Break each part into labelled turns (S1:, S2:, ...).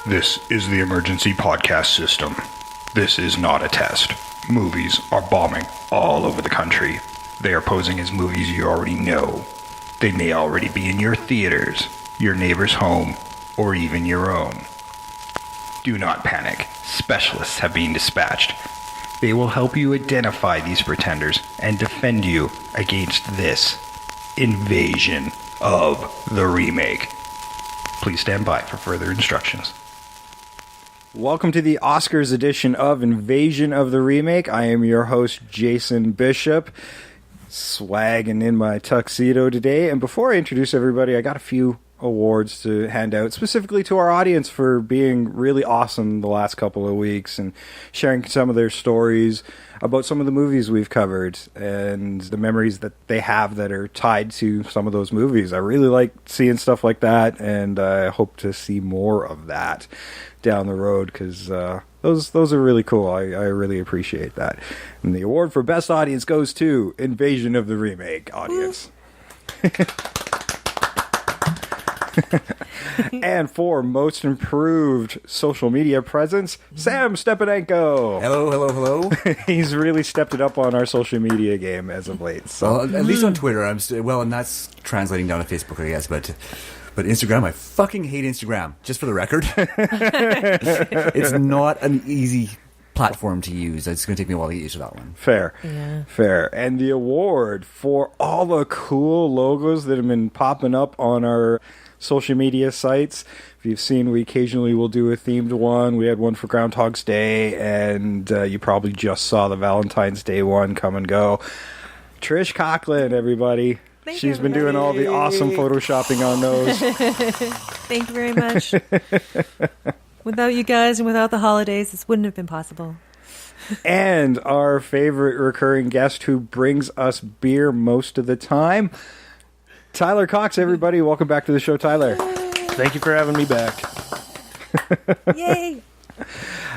S1: This is the emergency podcast system. This is not a test. Movies are bombing all over the country. They are posing as movies you already know. They may already be in your theaters, your neighbor's home, or even your own. Do not panic. Specialists have been dispatched. They will help you identify these pretenders and defend you against this invasion of the remake. Please stand by for further instructions.
S2: Welcome to the Oscars edition of Invasion of the Remake. I am your host, Jason Bishop, swagging in my tuxedo today. And before I introduce everybody, I got a few awards to hand out, specifically to our audience for being really awesome the last couple of weeks and sharing some of their stories about some of the movies we've covered and the memories that they have that are tied to some of those movies. I really like seeing stuff like that, and I hope to see more of that down the road because those are really cool. I really appreciate that. And the award for Best Audience goes to Invasion of the Remake audience. And for Most Improved Social Media Presence, Sam Stepanenko.
S3: Hello.
S2: He's really stepped it up on our social media game as of late. So.
S3: Well, at least on Twitter, and that's translating down to Facebook, I guess, but Instagram, I fucking hate Instagram, just for the record. It's not an easy platform to use. It's going to take me a while to get used to that one.
S2: Fair. And the award for all the cool logos that have been popping up on our social media sites. If you've seen, we occasionally will do a themed one. We had one for Groundhog's Day, and you probably just saw the Valentine's Day one come and go. Trish Coughlin, everybody. She's been doing all the awesome photoshopping on those.
S4: Thank you very much. Without you guys and without the holidays, this wouldn't have been possible.
S2: And our favorite recurring guest who brings us beer most of the time, Tyler Cox, everybody. Welcome back to the show, Tyler.
S5: Thank you for having me back.
S4: Yay!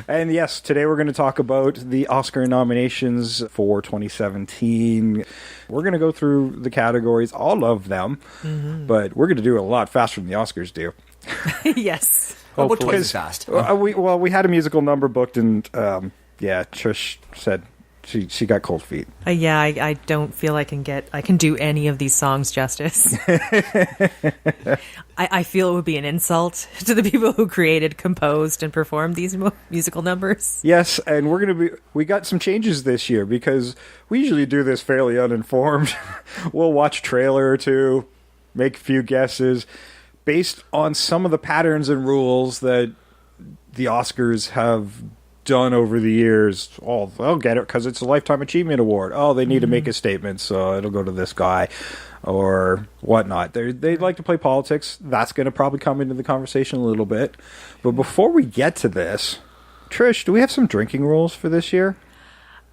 S2: And yes, today we're going to talk about the Oscar nominations for 2017. We're going to go through the categories, all of them, but we're going to do it a lot faster than the Oscars do.
S4: Yes.
S3: About twice as fast.
S2: We had a musical number booked, and Trish said she got cold feet.
S4: I don't feel I can do any of these songs justice. I feel it would be an insult to the people who created, composed, and performed these musical numbers.
S2: Yes, and we got some changes this year because we usually do this fairly uninformed. We'll watch a trailer or two, make a few guesses based on some of the patterns and rules that the Oscars have done over the years. Oh, they'll get it because it's a Lifetime Achievement Award. Oh, they need to make a statement, so it'll go to this guy or whatnot. They like to play politics. That's going to probably come into the conversation a little bit. But before we get to this, Trish, do we have some drinking rules for this year?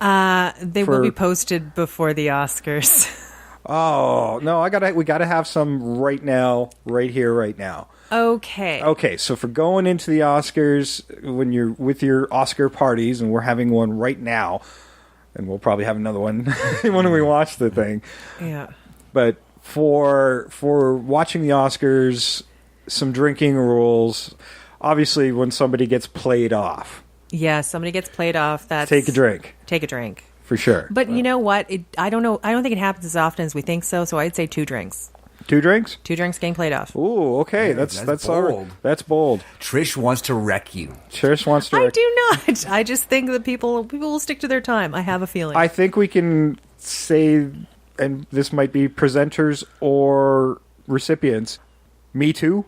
S4: They will be posted before the Oscars.
S2: Oh, no, we got to have some right now, right here, right now. Okay, so for going into the Oscars, when you're with your Oscar parties, and we're having one right now, and we'll probably have another one when we watch the thing.
S4: Yeah.
S2: But for watching the Oscars, some drinking rules. Obviously, when somebody gets played off.
S4: Yeah, somebody gets played off. That's
S2: take a drink.
S4: Take a drink.
S2: For sure.
S4: But you know what? I don't know. I don't think it happens as often as we think so I'd say 2 drinks.
S2: 2 drinks?
S4: 2 drinks getting played off.
S2: Ooh, okay. That's bold. That's bold.
S3: Trish wants to wreck you.
S4: I do not. I just think that people will stick to their time. I have a feeling.
S2: I think we can say, and this might be presenters or recipients, me too.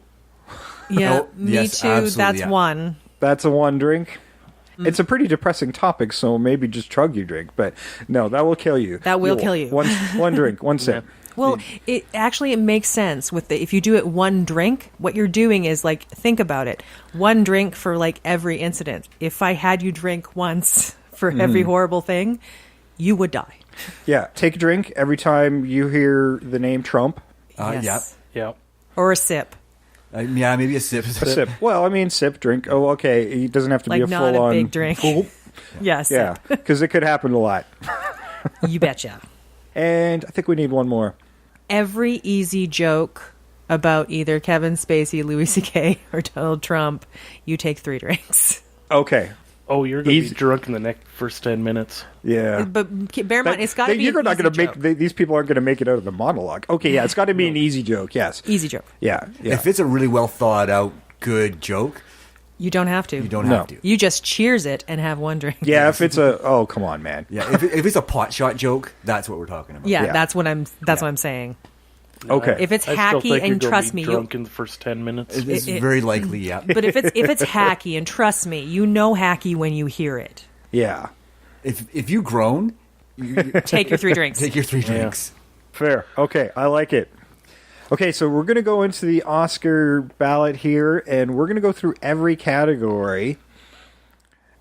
S4: Yeah,
S3: me yes,
S4: too. That's one.
S2: That's a 1 drink. It's a pretty depressing topic, so maybe just chug your drink. But no, that will kill you.
S4: That will kill you.
S2: One drink, 1 sip.
S4: Well, it makes sense if you do it 1 drink. What you're doing is think about it. 1 drink for every incident. If I had you drink once for every horrible thing, you would die.
S2: Yeah, take a drink every time you hear the name Trump.
S4: Yes.
S5: Yep.
S4: Or a sip.
S3: Maybe a sip.
S2: A sip. Well, I mean, sip, drink. Oh, okay. It doesn't have to be a full-on...
S4: not a big drink. Yes.
S2: Yeah, because it could happen a lot.
S4: You betcha.
S2: And I think we need one more.
S4: Every easy joke about either Kevin Spacey, Louis C.K., or Donald Trump, you take 3 drinks.
S2: Okay.
S5: Oh, you're going to be
S2: Easy.
S5: drunk in the first 10 minutes.
S2: Yeah.
S4: But bear in mind, it's got to be
S2: You're
S4: an
S2: not
S4: easy
S2: going to
S4: joke.
S2: make these people aren't going to make it out of the monologue. Okay, yeah, it's got to be an easy joke. Yes.
S4: Easy joke.
S2: Yeah. Yeah.
S3: If it's a really well thought out, good joke,
S4: You don't have to.
S3: you don't
S2: No.
S3: have to.
S4: You just cheers it and have 1 drink.
S2: yeah. If it's oh, come on, man.
S3: Yeah, if it's a pot shot joke, that's what we're talking about.
S4: Yeah,
S2: Yeah.
S4: that's what I'm saying.
S2: Okay.
S4: If it's
S5: I still
S4: hacky,
S5: think you're
S4: and
S5: gonna
S4: trust
S5: be
S4: me,
S5: drunk in the first 10 minutes.
S3: It's
S4: It-
S3: very likely, yeah.
S4: but if it's hacky, and trust me, you know hacky when you hear it.
S2: Yeah.
S3: If you groan, you
S4: Take your 3 drinks.
S3: take your 3 drinks.
S2: Fair. Okay, I like it. Okay, so we're going to go into the Oscar ballot here, and we're going to go through every category,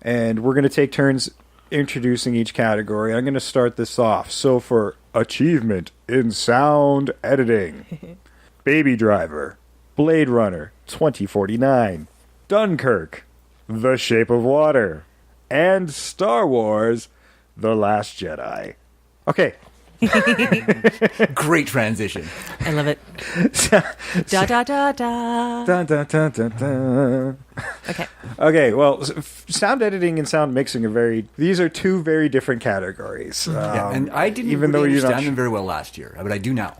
S2: and we're going to take turns introducing each category. I'm going to start this off. So for achievement in sound editing, Baby Driver, Blade Runner 2049, Dunkirk, The Shape of Water, and Star Wars, The Last Jedi. Okay.
S3: Great transition.
S4: I love it. Da da da da.
S2: Dun, dun, dun, dun, dun.
S4: Okay.
S2: Okay, well, sound editing and sound mixing are these are 2 very different categories.
S3: Yeah, and I didn't
S2: even though
S3: really
S2: you're not
S3: understand them very well last year, but I do now.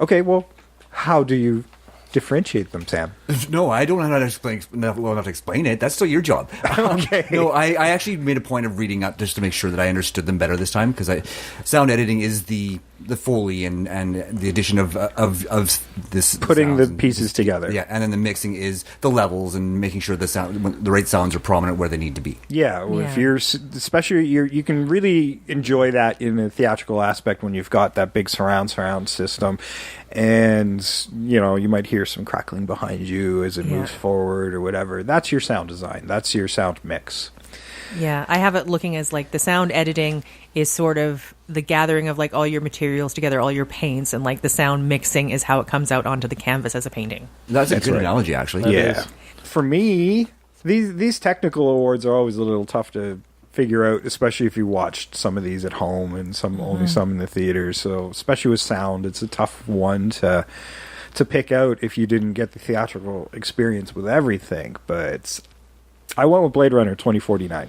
S2: Okay, well, how do you differentiate them, Sam?
S3: No, I don't know how to explain well enough to explain it. That's still your job.
S2: Okay.
S3: No, I actually made a point of reading up just to make sure that I understood them better this time, because sound editing is the Foley and the addition of this
S2: Putting
S3: sounds
S2: the
S3: and-
S2: pieces together.
S3: Yeah, and then the mixing is the levels and making sure the right sounds are prominent where they need to be.
S2: Yeah, well, if
S4: Yeah.
S2: you're especially you can really enjoy that in a theatrical aspect when you've got that big surround system, and you might hear some crackling behind you as it
S4: Yeah.
S2: moves forward or whatever. That's your sound design. That's your sound mix.
S4: Yeah, I have it looking as like the sound editing is sort of the gathering of like all your materials together, all your paints, and like the sound mixing is how it comes out onto the canvas as a painting.
S3: That's a good
S2: right.
S3: analogy, actually.
S2: Yeah.
S5: is.
S2: For me, these technical awards are always a little tough to figure out, especially if you watched some of these at home and only some in the theaters. So, especially with sound, it's a tough one to pick out if you didn't get the theatrical experience with everything. But I went with Blade Runner 2049.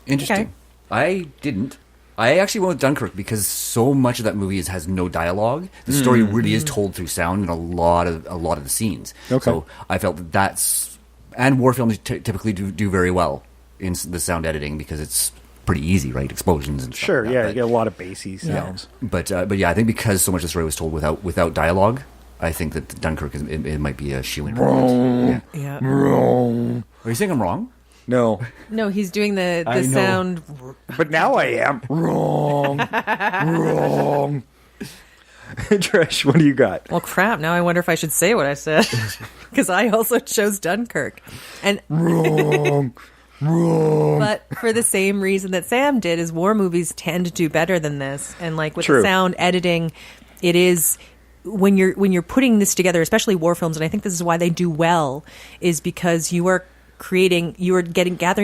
S3: Interesting.
S4: Okay.
S3: I didn't. I actually went with Dunkirk because so much of that movie has no dialogue. The story really is told through sound in a lot of the scenes.
S2: Okay.
S3: So I felt that's and war films typically do very well in the sound editing because it's pretty easy, right? Explosions and stuff
S2: Sure,
S3: like
S2: yeah,
S3: that.
S2: you get a lot of bassy sounds.
S3: But yeah, I think because so much of the story was told without dialogue, I think that Dunkirk it might be a shoe-in. Yeah.
S4: Yeah.
S2: Wrong.
S3: Are you saying I'm wrong?
S2: No,
S4: No, he's doing
S3: I
S4: the
S3: know.
S4: sound.
S2: but now I am. Wrong. Wrong. Trish, what do you got?
S4: Well, crap. Now I wonder if I should say what I said because I also chose Dunkirk, and
S2: Wrong. Wrong.
S4: but for the same reason that Sam did, is war movies tend to do better than this, and like with
S2: True.
S4: the sound editing, it is. When you're putting this together, especially war films, and I think this is why they do well, is because you are gathering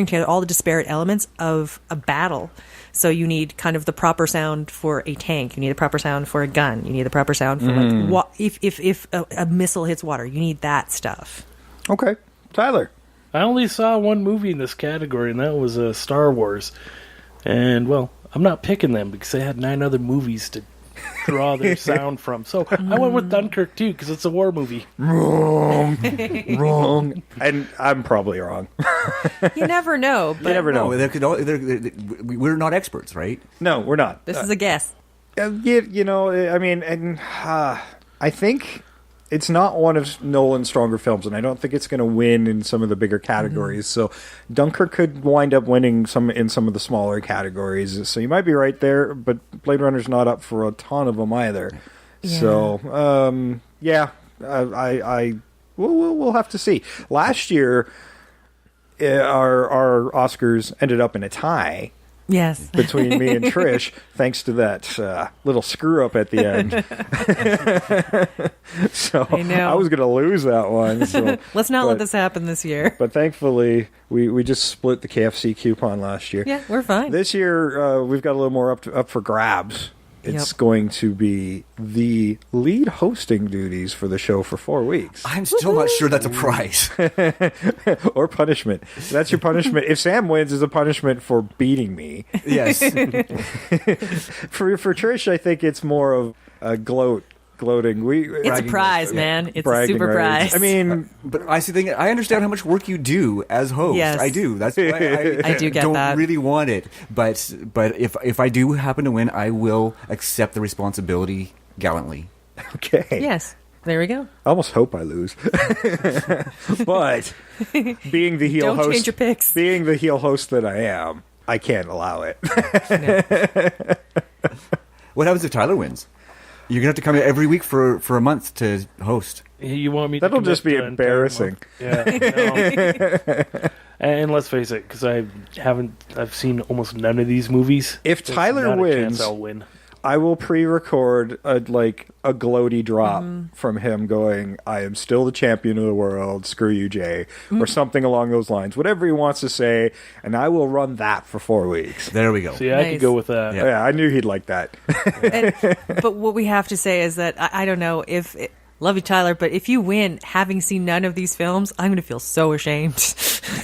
S4: together all the disparate elements of a battle. So you need kind of the proper sound for a tank. You need a proper sound for a gun. You need the proper sound for like if a missile hits water. You need that stuff.
S2: Okay, Tyler.
S5: I only saw one movie in this category, and that was Star Wars. And, well, I'm not picking them because they had 9 other movies to draw their sound from. So I went with Dunkirk, too, because it's a war movie.
S2: Wrong. Wrong. And I'm probably wrong.
S4: You never know.
S2: You
S4: But
S2: never know.
S3: We're not experts, right?
S2: No, we're not.
S4: this is a guess.
S2: I mean, and I think it's not one of Nolan's stronger films, and I don't think it's going to win in some of the bigger categories. So Dunkirk could wind up winning in some of the smaller categories. So you might be right there, but Blade Runner's not up for a ton of them either.
S4: Yeah.
S2: So we'll have to see. Last year, our Oscars ended up in a tie
S4: Yes.
S2: between me and Trish, thanks to that little screw up at the end. So
S4: I know.
S2: I was going to lose that one. So,
S4: Let's not let
S2: but-
S4: this happen this year.
S2: But thankfully, we just split the KFC coupon last year.
S4: Yeah, we're fine.
S2: This year, we've got a little more up for grabs it's going to be the lead hosting duties for the show for 4 weeks.
S3: I'm still not sure that's a prize.
S2: Or punishment. That's your punishment. If Sam wins, is a punishment for beating me.
S3: Yes.
S2: For Trish, I think it's more of a gloating.
S4: It's a prize, man. It's a
S2: bragging
S4: super
S2: rights.
S4: prize.
S2: I mean,
S3: But I see thing. I understand how much work you do as host.
S4: Yes.
S3: I do. That's why
S4: I do get
S3: don't
S4: that.
S3: really want it. But if I do happen to win, I will accept the responsibility gallantly.
S2: okay.
S4: Yes. There we go.
S2: I almost hope I lose. But being the heel
S4: Don't
S2: host,
S4: change your picks.
S2: being the heel host that I am, I can't allow it.
S3: What happens if Tyler wins? You're gonna have to come every week for a month to host.
S5: You want me?
S2: That'll
S5: to
S2: just be
S5: commit to an entire
S2: embarrassing.
S5: month? Yeah. No. And let's face it, because I've seen almost none of these movies.
S2: If
S5: There's
S2: Tyler
S5: not a
S2: wins,
S5: chance I'll win.
S2: I will pre-record a gloaty drop from him going, I am still the champion of the world, screw you, Jay, or something along those lines. Whatever he wants to say, and I will run that for 4 weeks.
S3: There we go.
S5: So yeah, I
S4: Nice.
S5: could go with that.
S3: Yeah.
S2: Yeah, I knew he'd like that.
S4: But what we have to say is that I don't know if love you, Tyler, but if you win, having seen none of these films, I'm going to feel so ashamed.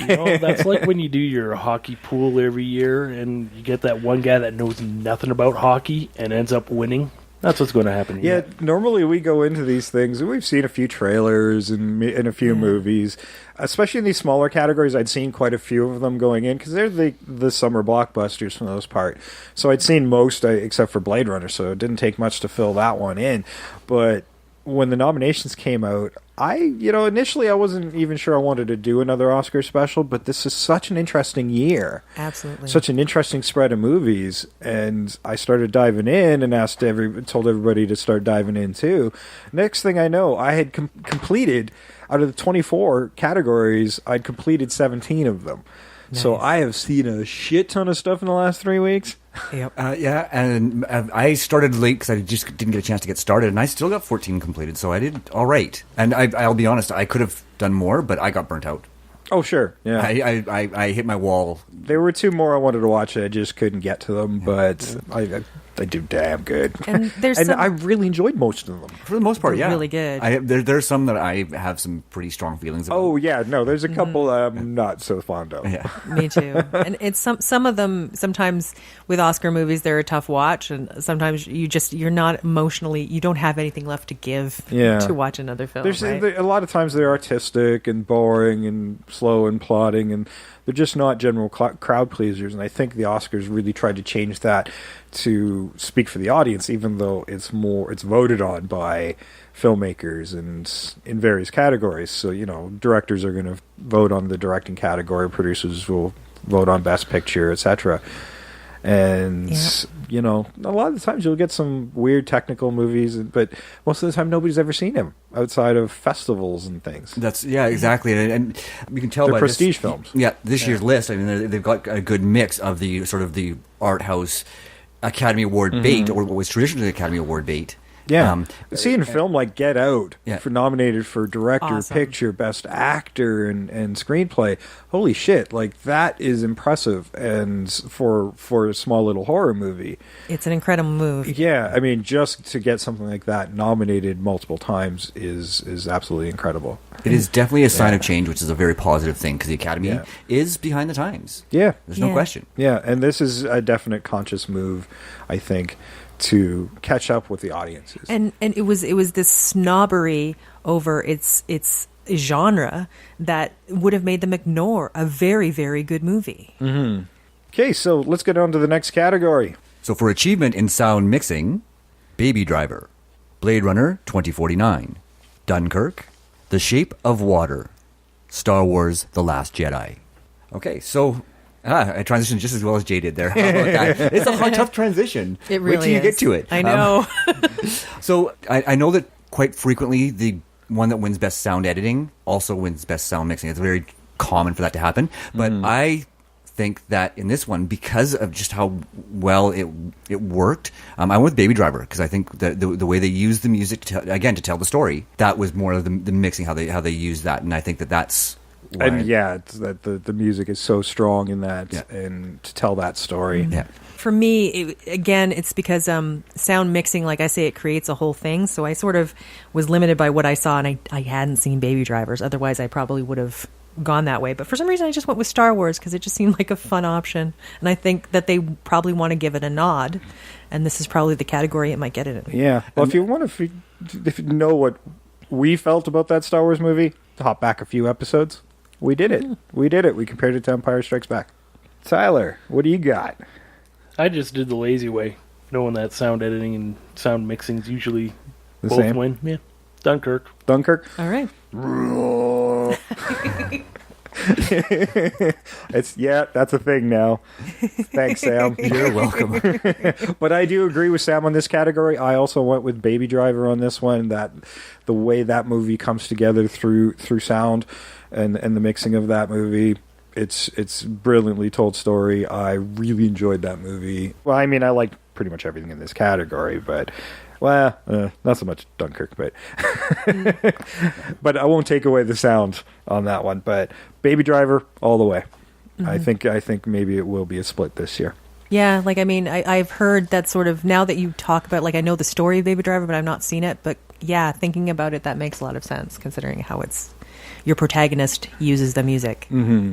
S5: You know, that's like when you do your hockey pool every year, and you get that one guy that knows nothing about hockey and ends up winning. That's what's going to happen
S2: Yeah,
S5: here.
S2: normally we go into these things, and we've seen a few trailers and a few movies, especially in these smaller categories. I'd seen quite a few of them going in, because they're the summer blockbusters for the most part. So I'd seen most, except for Blade Runner, so it didn't take much to fill that one in. But when the nominations came out, initially I wasn't even sure I wanted to do another Oscar special, but this is such an interesting year.
S4: Absolutely.
S2: Such an interesting spread of movies, and I started diving in and told everybody to start diving in too. Next thing I know, I had completed, out of the 24 categories, I'd completed 17 of them. So
S4: Nice.
S2: I have seen a shit ton of stuff in the last 3 weeks.
S4: Yep.
S3: Yeah, and I started late because I just didn't get a chance to get started, and I still got 14 completed, so I did all right. And I'll be honest, I could have done more, but I got burnt out.
S2: Oh, sure. Yeah.
S3: I hit my wall.
S2: There were 2 more I wanted to watch. I just couldn't get to them, but they do damn good.
S4: And there's some-
S2: I really enjoyed most of them.
S3: For the most part,
S4: They're
S3: yeah.
S4: really good.
S3: There's some that I have some pretty strong feelings about.
S2: Oh, yeah. No, there's a couple I'm not so fond of.
S3: Yeah.
S4: Me too. And it's some of them, sometimes with Oscar movies, they're a tough watch, and sometimes you're not emotionally, you don't have anything left to give to watch another film. Right?
S2: A lot of times they're artistic and boring and slow and plodding, and they're just not general crowd pleasers. And I think the Oscars really tried to change that to speak for the audience, even though it's voted on by filmmakers and in various categories. So, directors are going to vote on the directing category, producers will vote on Best Picture, etc. And, a lot of the times you'll get some weird technical movies, but most of the time nobody's ever seen them outside of festivals and things.
S3: Exactly, and you can tell
S2: They're
S3: by
S2: prestige films.
S3: Yeah, this year's list. I mean, they've got a good mix of the sort of the art house Academy Award bait, or what was traditionally the Academy Award bait.
S2: Yeah, seeing a film like Get Out
S3: Yeah.
S2: nominated for director,
S4: Awesome.
S2: picture, best actor, and screenplay. Holy shit! Like that is impressive, and for a small little horror movie,
S4: It's an incredible move.
S2: yeah. I mean, just to get something like that nominated multiple times is absolutely incredible.
S3: It is definitely a sign of change, which is a very positive thing because the Academy
S2: Yeah.
S3: is behind the times.
S2: Yeah,
S3: There's no
S4: Yeah.
S3: question.
S2: yeah, and this is a definite conscious move, I think, to catch up with the audiences.
S4: And it was this snobbery over its genre that would have made them ignore a very, very good movie.
S2: Okay, so let's get on to the next category.
S3: So for achievement in sound mixing, Baby Driver, Blade Runner 2049, Dunkirk, The Shape of Water, Star Wars The Last Jedi. Okay, so I transitioned just as well as Jay did there. How about that? It's a tough transition.
S4: It really
S3: Wait till you
S4: is.
S3: get to it.
S4: I know.
S3: So I know that quite frequently the one that wins best sound editing also wins best sound mixing. It's very common for that to happen. But I think that in this one, because of just how well it worked, I went with Baby Driver because I think that the way they used the music to tell the story, that was more of the mixing, how they used that, and I think that's why.
S2: And yeah, it's that the music is so strong in that,
S3: Yeah.
S2: and to tell that story.
S3: Yeah.
S4: For me, again, it's because sound mixing, like I say, it creates a whole thing. So I sort of was limited by what I saw, and I hadn't seen Baby Drivers. Otherwise, I probably would have gone that way. But for some reason, I just went with Star Wars because it just seemed like a fun option. And I think that they probably want to give it a nod. And this is probably the category it might get it in.
S2: Yeah. Well, if you know what we felt about that Star Wars movie, hop back a few episodes. We did it. We did it. We compared it to Empire Strikes Back. Tyler, what do you got?
S5: I just did the lazy way, knowing that sound editing and sound mixing's usually
S2: The
S5: both
S2: same?
S5: win. Yeah, Dunkirk.
S2: Dunkirk?
S4: All right.
S2: That's a thing now. Thanks, Sam.
S3: You're welcome.
S2: But I do agree with Sam on this category. I also went with Baby Driver on this one. That the way that movie comes together through sound and the mixing of that movie, it's brilliantly told story. I really enjoyed that movie. Well, I mean, I liked pretty much everything in this category, but not so much Dunkirk, but but I won't take away the sound on that one. But Baby Driver all the way. Mm-hmm. I think maybe it will be a split this year.
S4: Yeah, like, I mean, I've heard that sort of, now that you talk about, like, I know the story of Baby Driver, but I've not seen it. But yeah, thinking about it, that makes a lot of sense, considering how your protagonist uses the music.
S2: Mm-hmm.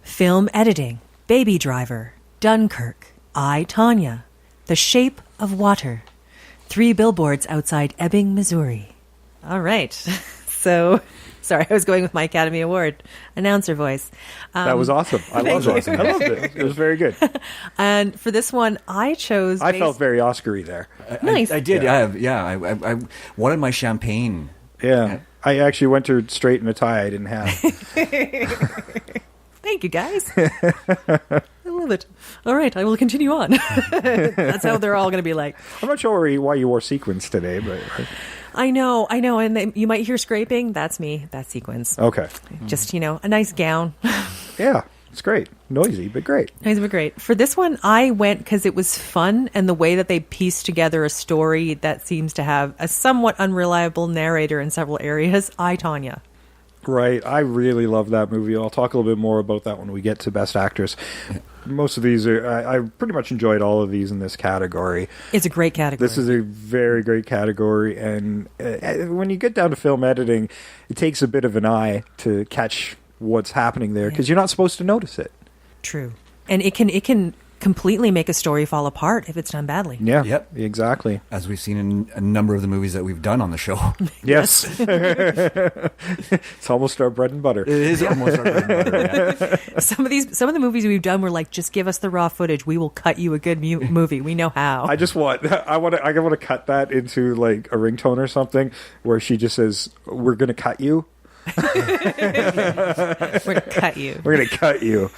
S4: Film editing, Baby Driver, Dunkirk, I, Tonya, The Shape of Water, 3 billboards outside Ebbing, Missouri. All right. So, sorry, I was going with my Academy Award announcer voice.
S2: That was awesome. I loved it. I loved it. It was very good.
S4: And for this one, I chose...
S2: I felt very Oscar-y there.
S4: Nice.
S3: I did. I wanted my champagne.
S2: Yeah. I actually went to straight in a tie I didn't have.
S4: Thank you, guys. I love it. All right, I will continue on. That's how they're all going to be like.
S2: I'm not sure why you wore sequins today, but...
S4: I know. And you might hear scraping. That's me. That's sequins.
S2: Okay.
S4: Just, a nice gown.
S2: Yeah, it's great. Noisy, but great.
S4: Nice, but great. For this one, I went because it was fun, and the way that they pieced together a story that seems to have a somewhat unreliable narrator in several areas. I, Tonya.
S2: Right. I really love that movie. I'll talk a little bit more about that when we get to Best Actress. Most of these I pretty much enjoyed all of these in this category.
S4: It's a great category.
S2: This is a very great category, and when you get down to film editing, it takes a bit of an eye to catch what's happening there, because you're not supposed to notice it.
S4: True. And it can completely make a story fall apart if it's done badly.
S2: Yeah.
S3: Yep.
S2: Exactly.
S3: As we've seen in a number of the movies that we've done on the show.
S2: Yes. It's almost our bread and butter.
S3: It is almost our bread and butter, yeah.
S4: Some of the movies we've done were like, just give us the raw footage. We will cut you a good movie. We know how.
S2: I want to cut that into like a ringtone or something where she just says, "We're going to cut you."
S4: We're going to cut you.
S2: We're going to cut you.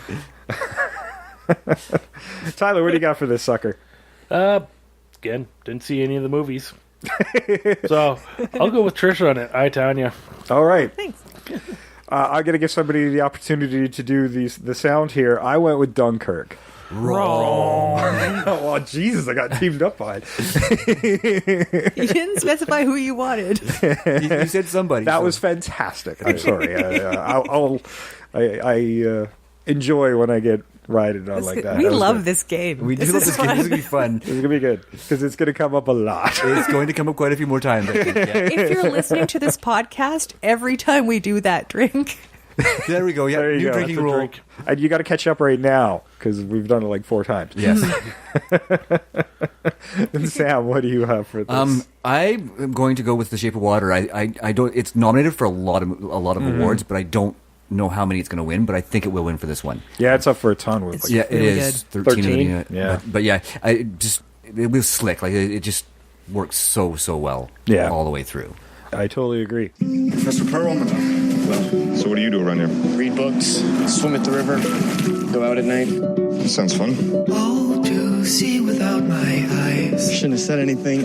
S2: Tyler, what do you got for this sucker?
S5: Again, didn't see any of the movies. So I'll go with Trisha on it. I, Tanya.
S2: All right.
S4: Thanks.
S2: I'm going to give somebody the opportunity to do the sound here. I went with Dunkirk.
S3: Wrong.
S2: Oh, Jesus, I got teamed up on.
S4: You didn't specify who you wanted.
S3: You said somebody.
S2: That
S3: so.
S2: was fantastic. I'm sorry. I enjoy when I get riding on like that.
S4: We
S2: That was
S4: love
S2: good.
S4: this game.
S3: We do love this game. This is going to be fun.
S2: It's going to be good because it's going to come up a lot.
S3: It's going to come up quite a few more times, I think. Yeah.
S4: If you're listening to this podcast, every time we do that drink...
S3: There we go. Yeah,
S2: There you
S3: new
S2: go.
S3: drinking
S2: That's a
S3: rule.
S2: drink. And you got to catch up right now because we've done it like 4 times.
S3: Yes.
S2: And Sam, what do you have for this?
S3: I am going to go with The Shape of Water. I don't. It's nominated for a lot of awards, but I don't know how many it's going to win. But I think it will win for this one.
S2: Yeah, it's up for a ton. With
S3: Yeah, it
S4: really
S3: is.
S4: good.
S3: 13.
S2: Yeah.
S3: But yeah, it was slick. Like it just works so well.
S2: Yeah.
S3: all the way through.
S2: I totally agree.
S6: Professor Perlman. Well, so what do you do around here?
S7: Read books, swim at the river, go out at night.
S6: Sounds fun.
S8: Oh, to see without my eyes.
S7: Shouldn't have said anything.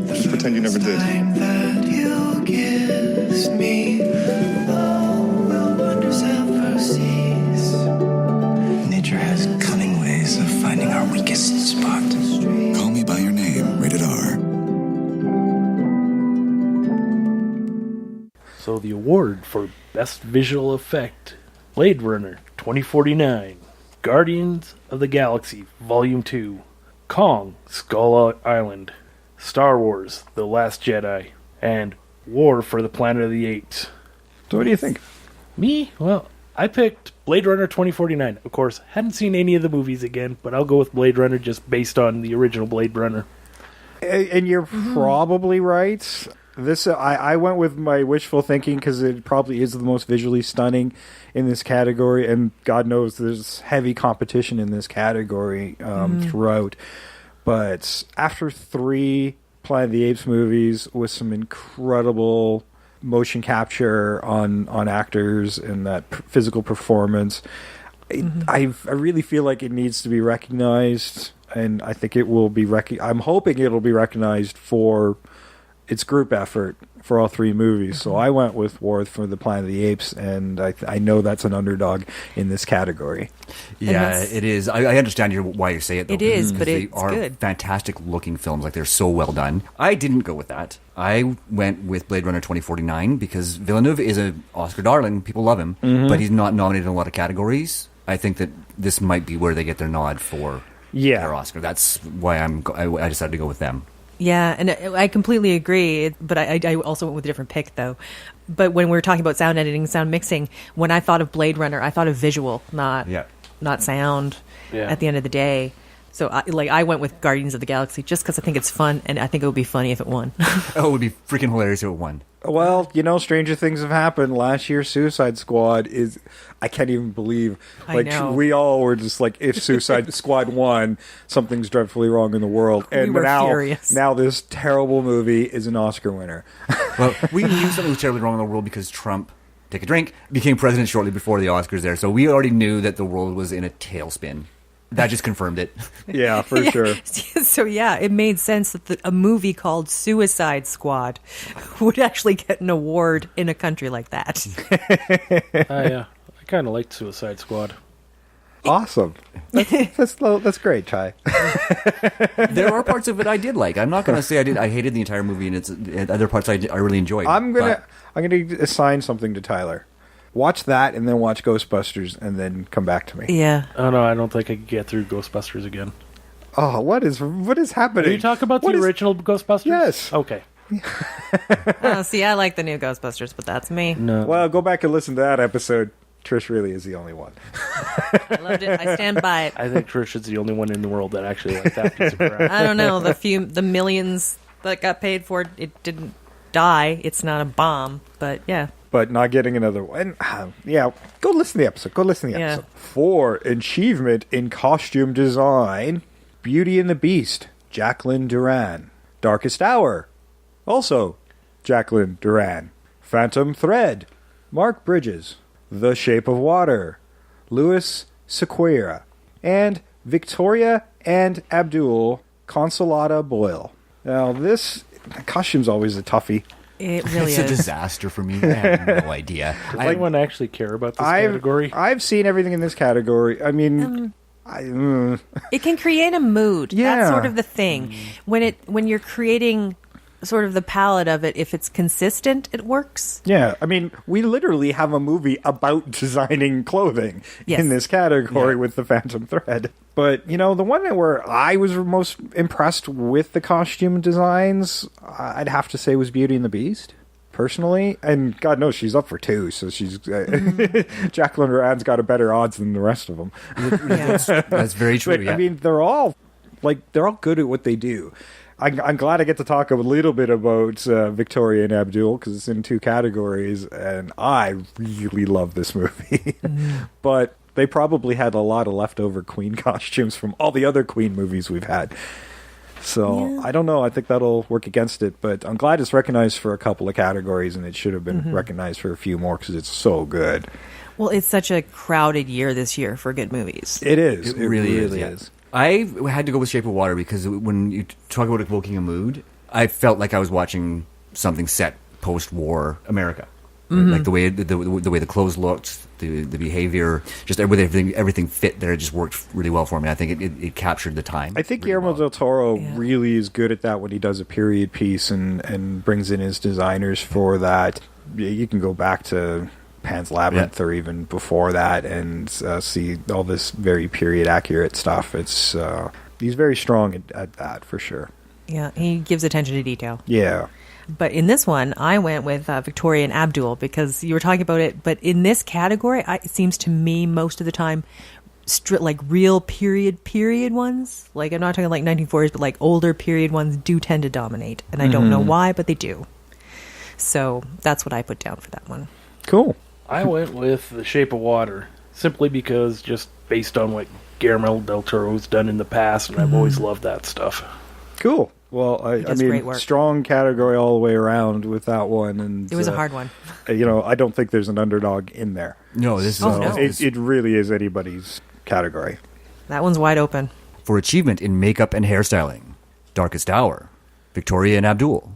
S6: Just pretend you never did.
S8: Time that you gives me. Oh, will wonders ever cease? Nature has cunning ways of finding our weakest spot.
S9: Call Me By Your Name, rated R.
S5: So the award for Best Visual Effect Blade Runner 2049, Guardians of the Galaxy Volume 2, Kong Skull Island, Star Wars The Last Jedi, and War for the Planet of the Apes.
S2: So what do you think?
S5: Me? Well, I picked Blade Runner 2049. Of course, hadn't seen any of the movies again, but I'll go with Blade Runner just based on the original Blade Runner.
S2: And you're probably right. This I went with my wishful thinking because it probably is the most visually stunning in this category, and God knows there's heavy competition in this category throughout. But after 3 Planet of the Apes movies with some incredible motion capture on actors and that physical performance, I really feel like it needs to be recognized, and I think it will be I'm hoping it'll be recognized for its group effort for all 3 movies. So I went with War for the Planet of the Apes, and I know that's an underdog in this category.
S3: Yeah, it is. I understand why you say it, though.
S4: It is, but
S3: they
S4: it's
S3: are
S4: good.
S3: fantastic looking films. Like, they're so well done. I didn't go with that. I went with Blade Runner 2049 because Villeneuve is an Oscar darling. People love him, but he's not nominated in a lot of categories. I think that this might be where they get their nod for their Oscar. That's why I decided to go with them.
S4: Yeah, and I completely agree, but I also went with a different pick, though. But when we were talking about sound editing, sound mixing, when I thought of Blade Runner, I thought of visual, not sound at the end of the day. So I went with Guardians of the Galaxy just because I think it's fun, and I think it would be funny if it won.
S3: Oh, it would be freaking hilarious if it won.
S2: Well, stranger things have happened. Last year's Suicide Squad is... I can't even believe...
S4: I know.
S2: We all were just like, if Suicide Squad won, something's dreadfully wrong in the world. And
S4: we were furious.
S2: Now this terrible movie is an Oscar winner.
S3: Well, we knew something was terribly wrong in the world because Trump, take a drink, became president shortly before the Oscars there. So we already knew that the world was in a tailspin. That just confirmed it.
S2: Yeah, for sure.
S4: So, it made sense that a movie called Suicide Squad would actually get an award in a country like that.
S5: I kind of liked Suicide Squad.
S2: Awesome. That's great, Ty.
S3: There are parts of it I did like. I'm not going to say I hated the entire movie, and it's other parts I really enjoyed.
S2: I'm gonna assign something to Tyler. Watch that, and then watch Ghostbusters, and then come back to me.
S4: Yeah.
S5: Oh, no, I don't think I could get through Ghostbusters again.
S2: Oh, what is happening?
S5: Are you talking about the original Ghostbusters?
S2: Yes.
S5: Okay.
S4: See, I like the new Ghostbusters, but that's me.
S5: No.
S2: Well, go back and listen to that episode. Trish really is the only one.
S4: I loved it. I stand by it.
S5: I think Trish is the only one in the world that actually liked that piece of crap.
S4: I don't know. The millions that got paid for it, it didn't die. It's not a bomb, but yeah.
S2: But not getting another one. Go listen to the episode. For achievement in costume design, Beauty and the Beast, Jacqueline Duran. Darkest Hour, also Jacqueline Duran. Phantom Thread, Mark Bridges. The Shape of Water, Louis Sequeira. And Victoria and Abdul Consolata Boyle. Now, this costume's always a toughie.
S4: It really
S3: it's
S4: is.
S3: a disaster for me. I have no idea.
S5: Does anyone actually care about this category?
S2: I've seen everything in this category. I mean,
S4: it can create a mood.
S2: Yeah.
S4: That's sort of the thing. When you're creating sort of the palette of it, if it's consistent, it works.
S2: Yeah, I mean, we literally have a movie about designing clothing in this category with the Phantom Thread. But, the one where I was most impressed with the costume designs, I'd have to say was Beauty and the Beast, personally. And God knows she's up for 2, so she's... Jacqueline Duran's got a better odds than the rest of them.
S3: That's very true,
S2: But, I mean, they're all good at what they do. I'm glad I get to talk a little bit about Victoria and Abdul because it's in 2 categories, and I really love this movie. But they probably had a lot of leftover Queen costumes from all the other Queen movies we've had. So I don't know. I think that'll work against it, but I'm glad it's recognized for a couple of categories, and it should have been recognized for a few more because it's so good.
S4: Well, it's such a crowded year this year for good movies.
S2: It is.
S3: It really is. I had to go with Shape of Water because when you talk about evoking a mood, I felt like I was watching something set post-war America. Mm-hmm. Like the way the clothes looked, the behavior, just everything fit there. It just worked really well for me. I think it captured the time.
S2: I think Guillermo del Toro really is good at that when he does a period piece and brings in his designers for that. You can go back to Pan's Labyrinth or even before that, and see all this very period accurate stuff. It's he's very strong at that for sure.
S4: Yeah, he gives attention to detail.
S2: Yeah.
S4: But in this one, I went with Victoria and Abdul because you were talking about it. But in this category, it seems to me most of the time, like real period ones. Like I'm not talking like 1940s, but like older period ones do tend to dominate. And I don't know why, but they do. So that's what I put down for that one.
S2: Cool.
S5: I went with The Shape of Water, simply because just based on what Guillermo del Toro's done in the past, and I've always loved that stuff.
S2: Cool. Well, I
S4: does
S2: mean,
S4: great work.
S2: strong category all the way around with that one, and
S4: It was a hard one.
S2: I don't think there's an underdog in there.
S3: No, this is
S4: no.
S2: It really is anybody's category.
S4: That one's wide open.
S3: for achievement in makeup and hairstyling. Darkest Hour, Victoria and Abdul,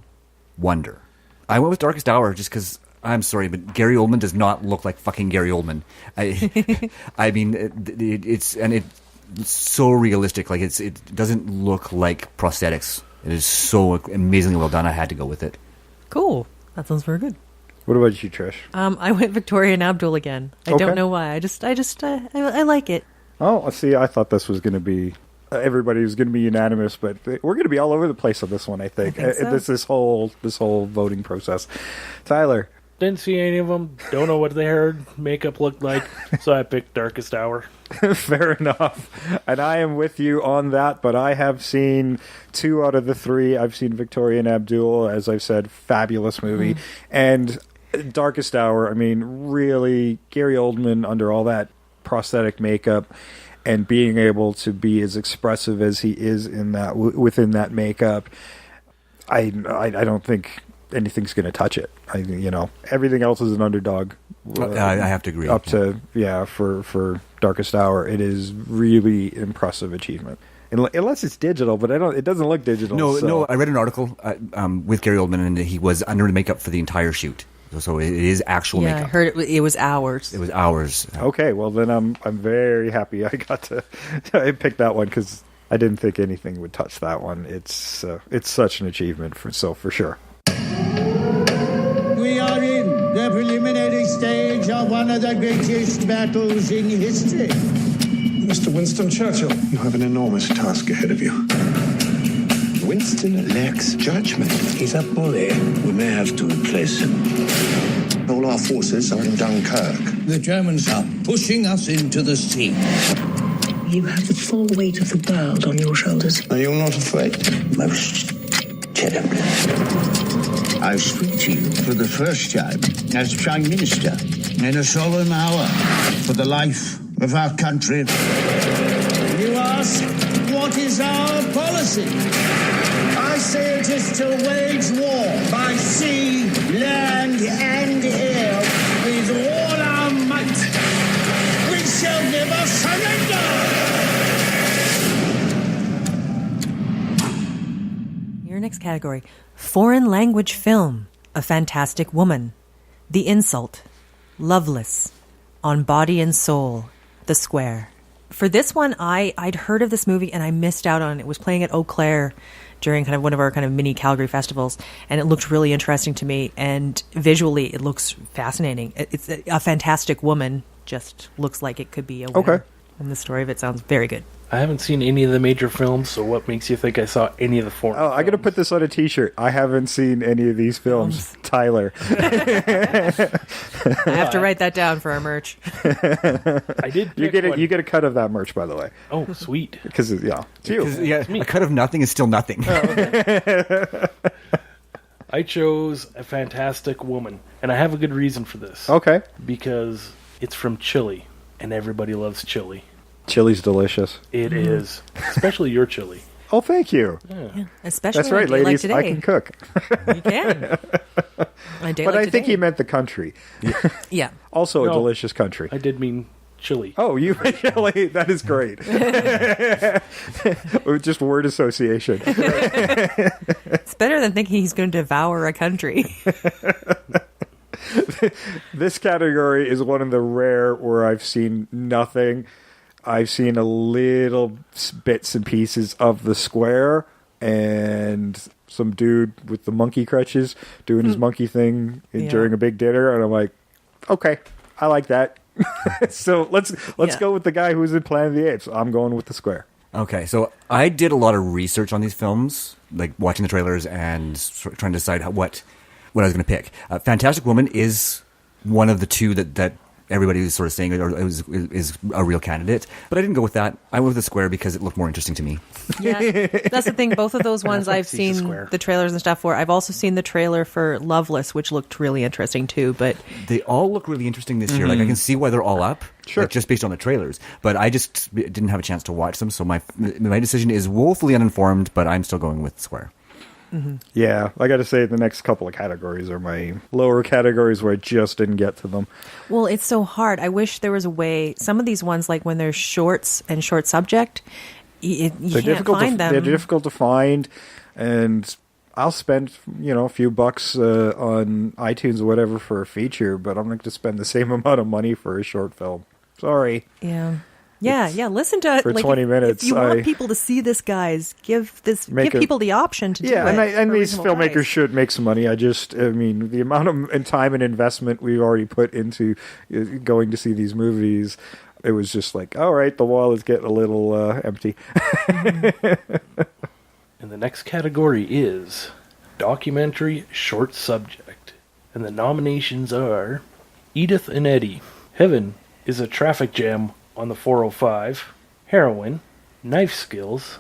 S3: Wonder. I went with Darkest Hour just because, I'm sorry, but Gary Oldman does not look like fucking Gary Oldman. I mean, it's so realistic. Like it doesn't look like prosthetics. It is so amazingly well done. I had to go with it.
S4: Cool. That sounds very good.
S2: What about you, Trish?
S4: I went Victoria and Abdul again. I
S2: Okay.
S4: don't know why. I like it.
S2: Oh, see, I thought this was going to be everybody was going to be unanimous, but we're going to be all over the place on this one. I think,
S4: so.
S2: this whole voting process. Tyler,
S5: Didn't see any of them. Don't know what their hair makeup looked like, so I picked Darkest Hour.
S2: fair enough, and I am with you on that. But I have seen 2 out of the 3. I've seen Victoria and Abdul, as I've said, fabulous movie, and Darkest Hour. I mean, really, Gary Oldman under all that prosthetic makeup and being able to be as expressive as he is in that within that makeup, I don't think anything's going to touch it. Everything else is an underdog.
S3: I have to agree.
S2: Up to for Darkest Hour, it is really impressive achievement. Unless it's digital, but it doesn't look digital.
S3: No. I read an article with Gary Oldman, and he was under the makeup for the entire shoot. So it is actual
S4: Yeah,
S3: makeup.
S4: I heard it was hours.
S3: It was hours.
S2: Okay, well then I'm very happy I got to I picked that one because I didn't think anything would touch that one. It's such an achievement for sure.
S10: We are in the preliminary stage of one of the greatest battles in history.
S6: Mr. Winston Churchill, you have an enormous task ahead of you. Winston lacks judgment.
S10: He's a bully.
S6: We may have to replace him. All our forces are in Dunkirk.
S10: The Germans are pushing us into the sea.
S11: You have the full weight of the world on your shoulders.
S6: Are you not afraid?
S10: Most terribly. I speak to you for the first time as Prime Minister in a solemn hour for the life of our country. You ask, what is our policy? I say it is to wage war by sea, land, and air with all our might. We shall never surrender!
S4: Your next category: foreign language film, A Fantastic Woman, The Insult, Loveless, On Body and Soul, The Square. For this one, I'd heard of this movie and I missed out on it. It was playing at Eau Claire during kind of one of our kind of mini Calgary festivals, and it looked really interesting to me. And visually, it looks fascinating. It's a fantastic woman. Just looks like it could be a winner.
S2: Okay.
S4: And the story of it sounds very good.
S5: I haven't seen any of the major films, so what makes you think I saw any of the foreign
S2: Oh, I got to
S5: films?
S2: put this on a T-shirt. I haven't seen any of these films. Tyler.
S4: I have to write that down for our merch.
S5: I did
S2: You
S5: pick
S2: get
S5: one.
S2: you get a cut of that merch, by the way,
S5: Oh, sweet.
S2: because it's you.
S3: A cut of nothing is still nothing.
S5: I chose A Fantastic Woman, and I have a good reason for this.
S2: Okay,
S5: Because it's from Chile, and everybody loves chili.
S2: chili's delicious.
S5: It is. Especially your chili.
S2: Oh, thank you.
S4: Especially
S2: That's right,
S4: on a day
S2: ladies.
S4: like
S2: I
S4: today.
S2: can cook,
S4: You can. On a day
S2: but
S4: like
S2: I think
S4: today.
S2: he meant the country.
S4: Yeah.
S2: Also, a
S5: No.
S2: delicious country.
S5: I did mean chili.
S2: Oh, you really? That is great. Just word association.
S4: It's better than thinking he's going to devour a country.
S2: This category is one of the rare where I've seen nothing. I've seen a little bits and pieces of The Square and some dude with the monkey crutches doing his monkey thing during a big dinner, and I'm like, okay, I like that. So let's
S4: Yeah.
S2: go with the guy who's in Planet of the Apes. I'm going with the square.
S3: Okay, so I did a lot of research on these films, like watching the trailers and trying to decide what I was going to pick. Fantastic Woman is one of the two that everybody was sort of saying is a real candidate, but I didn't go with that. I went with the square because it looked more interesting to me.
S4: Yeah, that's the thing. Both of those ones I've
S5: He's a
S4: seen
S5: square.
S4: the trailers and stuff for. I've also seen the trailer for Loveless, which looked really interesting too. But
S3: They all look really interesting this year. Like I can see why they're all up,
S2: Sure.
S3: like, just based on the trailers. But I just didn't have a chance to watch them, so my decision is woefully uninformed. But I'm still going with the square.
S2: Yeah, I got to say the next couple of categories are my lower categories where I just didn't get to them.
S4: well, it's so hard. I wish there was a way. Some of these ones, like when they're shorts and short subject, you can't find them.
S2: They're difficult to find, and I'll spend a few bucks on iTunes or whatever for a feature, but I'm not going to spend the same amount of money for a short film. Sorry.
S4: Yeah. Listen to
S2: for
S4: like,
S2: 20 minutes,
S4: If you want
S2: I-
S4: people to see this, guys, give
S2: Make
S4: people the option to do
S2: Yeah,
S4: it.
S2: and
S4: for a
S2: these
S4: reasonable
S2: filmmakers
S4: price.
S2: should make some money. I mean, the amount of time and investment we've already put into going to see these movies, it was just like, all right, the wall is getting a little empty.
S5: And the next category is documentary short subject. And the nominations are Edith and Eddie, Heaven is a Traffic Jam on the 405, Heroin, Knife Skills,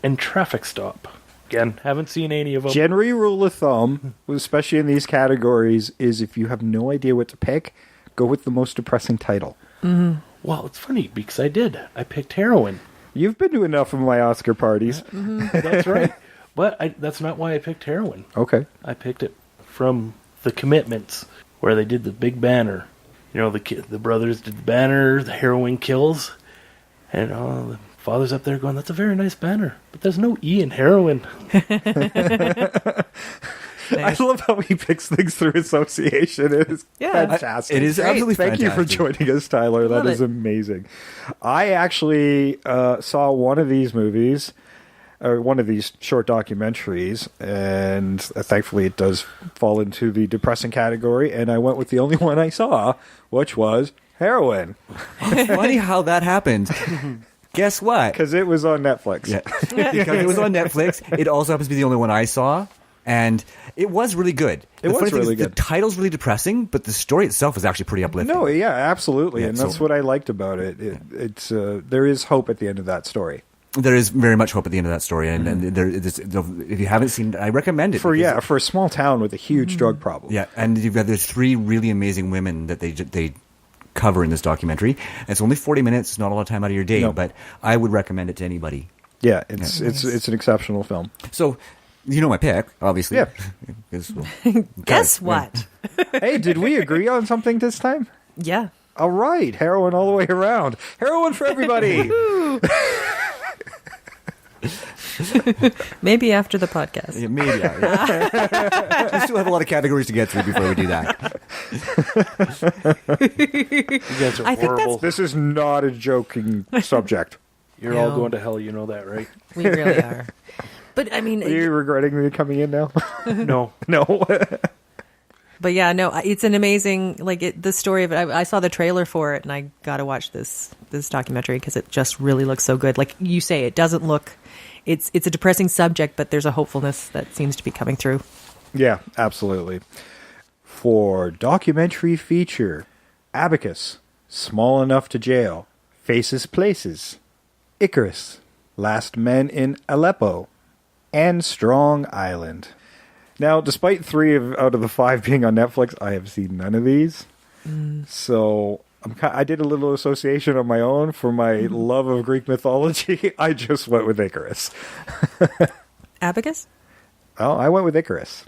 S5: and Traffic Stop. Again, haven't seen any of them.
S2: General rule of thumb, especially in these categories, is if you have no idea what to pick, go with the most depressing title.
S5: Well, it's funny because I did. I picked Heroin.
S2: You've been to enough of my Oscar parties.
S5: That's right. But that's not why I picked Heroin.
S2: Okay.
S5: I picked it from The Commitments, where they did the big banner. The brothers did the banner, the heroine kills, and the father's up there going, "That's a very nice banner, but there's no E in heroin."
S2: I love how he picks things through association. It is fantastic.
S3: It is absolutely
S2: Thank you for
S3: fantastic.
S2: joining us, Tyler. That
S4: Love
S2: is
S4: it.
S2: amazing. I actually saw one of these movies, or one of these short documentaries, and thankfully it does fall into the depressing category, and I went with the only one I saw, which was Heroin,
S3: Funny how that happened. Guess what?
S2: because it was on Netflix.
S3: Yeah, because it was on Netflix. It also happens to be the only one I saw, and it was really good.
S2: It was
S3: funny thing
S2: really
S3: is
S2: good.
S3: The title's really depressing, but the story itself was actually pretty uplifting.
S2: No, yeah, absolutely,
S3: Yeah,
S2: and that's
S3: so-
S2: what I liked about it. It's there is hope at the end of that story.
S3: There is very much hope at the end of that story, and if you haven't seen it, I recommend it. because
S2: For a small town with a huge drug problem.
S3: Yeah, and there's three really amazing women that they cover in this documentary. And it's only 40 minutes. It's not a lot of time out of your day,
S2: No.
S3: but I would recommend it to anybody.
S2: Yeah, it's an exceptional film.
S3: So, my pick, obviously.
S2: Yeah.
S3: 'Cause, well,
S4: Guess
S3: yeah.
S4: what?
S2: Hey, did we agree on something this time?
S4: Yeah.
S2: All right, heroin all the way around. Heroin for everybody.
S4: Maybe after the podcast.
S3: Yeah, maybe. Yeah. We still have a lot of categories to get through before we do that.
S5: You guys are
S4: I think
S5: horrible.
S2: This is not a joking subject.
S5: You're all
S4: No.
S5: going to hell. You know that, right?
S4: We really are. But I mean,
S2: Are you regretting me coming in now?
S5: No.
S2: No.
S4: but yeah, no, it's an amazing the story of it. I saw the trailer for it, and I got to watch this documentary because it just really looks so good. Like you say, it doesn't look. It's a depressing subject, but there's a hopefulness that seems to be coming through.
S2: Yeah, absolutely. For documentary feature, Abacus, Small Enough to Jail, Faces Places, Icarus, Last Men in Aleppo, and Strong Island. Now, despite 3 out of the 5 being on Netflix, I have seen none of these. So I did a little association on my own for my love of Greek mythology. I just went with Icarus.
S4: Abacus?
S2: Oh, I went with Icarus.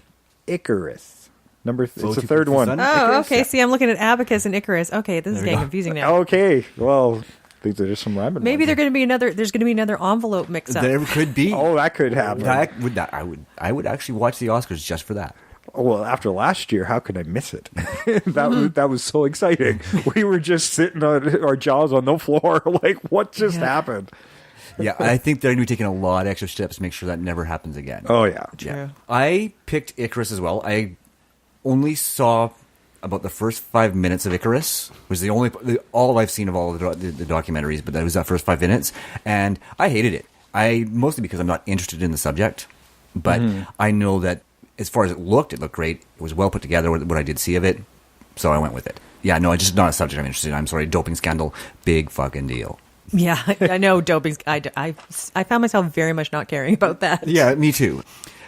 S2: Icarus. It's the third one.
S3: Sun?
S4: Oh,
S3: Icarus?
S4: okay. See, I'm looking at Abacus and Icarus. Okay, this is getting confusing now.
S2: Okay, well, I think there's some rhyming.
S4: Maybe
S2: ones.
S4: there's going to be another envelope mix up.
S3: There could be.
S2: Oh, that could happen.
S3: I would actually watch the Oscars just for that.
S2: Well, after last year, how could I miss it? that was so exciting. We were just sitting on our jaws on the floor, like, what just happened?
S3: Yeah, I think they're going to be taking a lot of extra steps to make sure that never happens again.
S2: Oh yeah,
S3: Yeah. I picked Icarus as well. I only saw about the first 5 minutes of Icarus. Was all I've seen of all of the documentaries, but that was that first 5 minutes, and I hated it. Mostly because I'm not interested in the subject, but I know that as far as it looked great. It was well put together, what I did see of it, so I went with it. Yeah, no, it's just not a subject I'm interested in. I'm sorry, doping scandal, big fucking deal.
S4: Yeah, I know doping. I found myself very much not caring about that.
S3: Yeah, me too.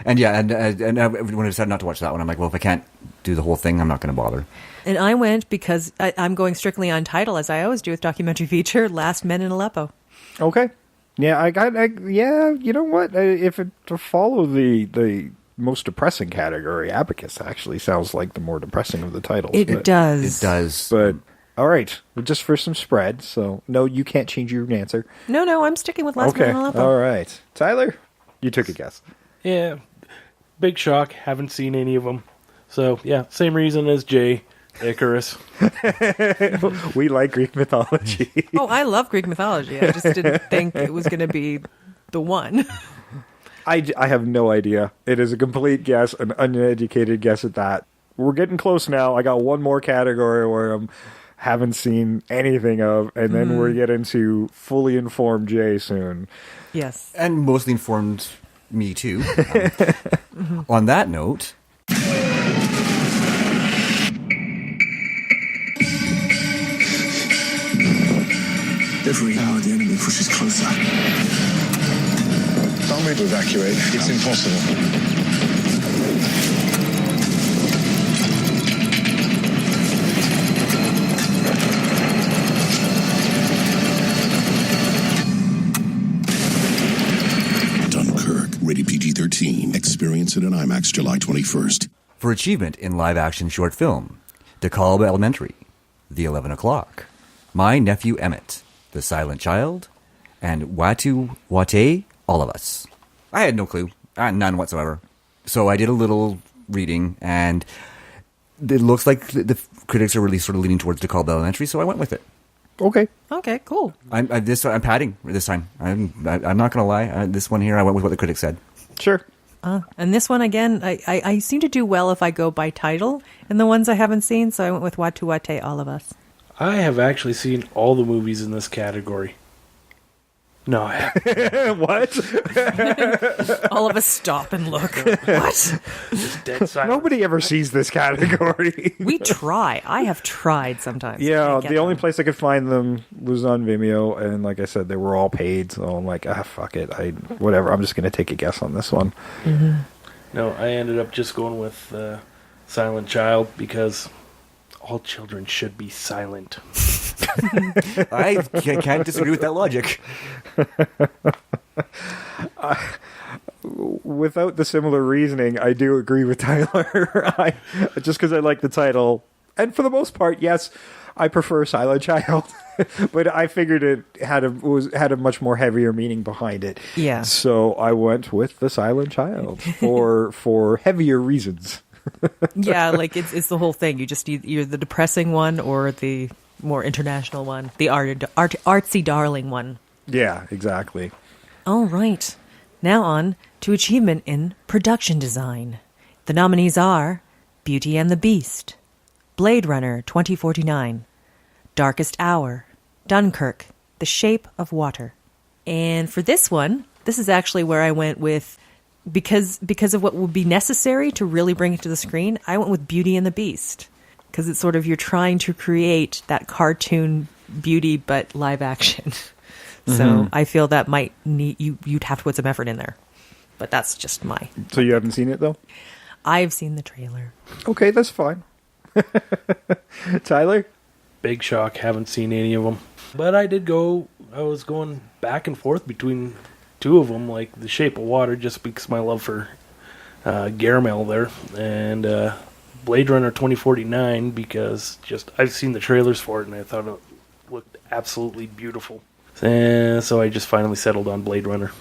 S3: And yeah, and when I decided not to watch that one, I'm like, well, if I can't do the whole thing, I'm not going to bother.
S4: And I went because I'm going strictly on title, as I always do with documentary feature, Last Men in Aleppo.
S2: Okay. Yeah, yeah, you know what? To follow the most depressing category, Abacus actually sounds like the more depressing of the titles.
S4: It does.
S3: It does.
S2: But, all right, just for some spread, so no, you can't change your answer.
S4: No, I'm sticking with Last Man in Aleppo.
S2: All right. Tyler, you took a guess.
S5: Yeah, big shock. Haven't seen any of them. So, yeah, same reason as Jay, Icarus.
S2: We like Greek mythology.
S4: Oh, I love Greek mythology. I just didn't think it was going to be the one.
S2: I have no idea. It is a complete guess, an uneducated guess at that. We're getting close now. I got one more category where I haven't seen anything of, and then we're getting to fully informed Jay soon.
S4: Yes.
S3: And mostly informed me too. On that note...
S6: Every hour the enemy pushes closer. Don't move to evacuate. It's impossible.
S9: Dunkirk, rated PG-13. Experience it in IMAX July 21st.
S3: For achievement in live-action short film, DeKalb Elementary, The 11 O'Clock, My Nephew Emmett, The Silent Child, and Watu Wate, All of Us. I had no clue. None whatsoever. So I did a little reading, and it looks like the critics are really sort of leaning towards DeKalb Elementary, so I went with it.
S2: Okay.
S4: Okay, cool.
S3: I'm padding this time. I'm not going to lie. This one here, I went with what the critics said.
S2: Sure.
S4: And this one, again, I seem to do well if I go by title and the ones I haven't seen, so I went with Watu Wate, All of Us.
S5: I have actually seen all the movies in this category. No, I haven't.
S2: What?
S4: All of us stop and look. What?
S5: Just dead silent.
S2: Nobody ever sees this category.
S4: We try. I have tried sometimes.
S2: Yeah,
S4: Can't get
S2: the only
S4: them.
S2: place I could find them was on Vimeo, and like I said, they were all paid, so I'm like, fuck it. Whatever, I'm just going to take a guess on this one.
S4: Mm-hmm.
S5: No, I ended up just going with Silent Child because all children should be silent.
S3: I can't disagree with that logic.
S2: Without the similar reasoning, I do agree with Tyler. Just because I like the title, and for the most part, yes, I prefer Silent Child. But I figured it had a much more heavier meaning behind it.
S4: Yeah.
S2: So I went with the Silent Child for heavier reasons.
S4: Yeah, like it's the whole thing. You just either the depressing one or the more international one, the artsy darling one.
S2: Yeah, exactly.
S4: All right. Now on to achievement in production design. The nominees are Beauty and the Beast, Blade Runner 2049, Darkest Hour, Dunkirk, The Shape of Water. And for this one, this is actually where I went with, because of what would be necessary to really bring it to the screen, I went with Beauty and the Beast. Because it's sort of, you're trying to create that cartoon beauty, but live action. So I feel that might need, you'd have to put some effort in there. But that's just my...
S2: So you haven't seen it, though?
S4: I've seen the trailer.
S2: Okay, that's fine. Tyler?
S5: Big shock, haven't seen any of them. But I was going back and forth between two of them, like The Shape of Water, just because my love for Garamel there, and Blade Runner 2049, because just I've seen the trailers for it, and I thought it looked absolutely beautiful. And so I just finally settled on Blade Runner.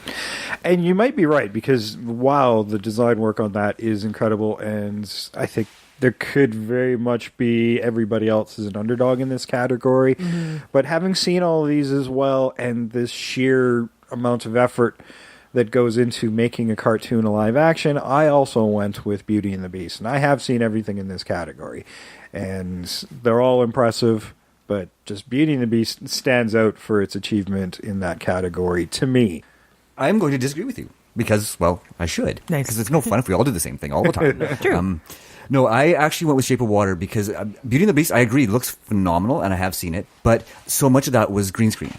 S2: And you might be right, because wow, the design work on that is incredible, and I think there could very much be everybody else as an underdog in this category. But having seen all of these as well, and this sheer amount of effort that goes into making a cartoon a live action, I also went with Beauty and the Beast. And I have seen everything in this category. And they're all impressive, but just Beauty and the Beast stands out for its achievement in that category to me.
S3: I'm going to disagree with you because, well, I should.
S4: Nice.
S3: Because it's no fun if we all do the same thing all the time.
S4: True.
S3: No, I actually went with Shape of Water because Beauty and the Beast, I agree, it looks phenomenal, and I have seen it. But so much of that was green screen,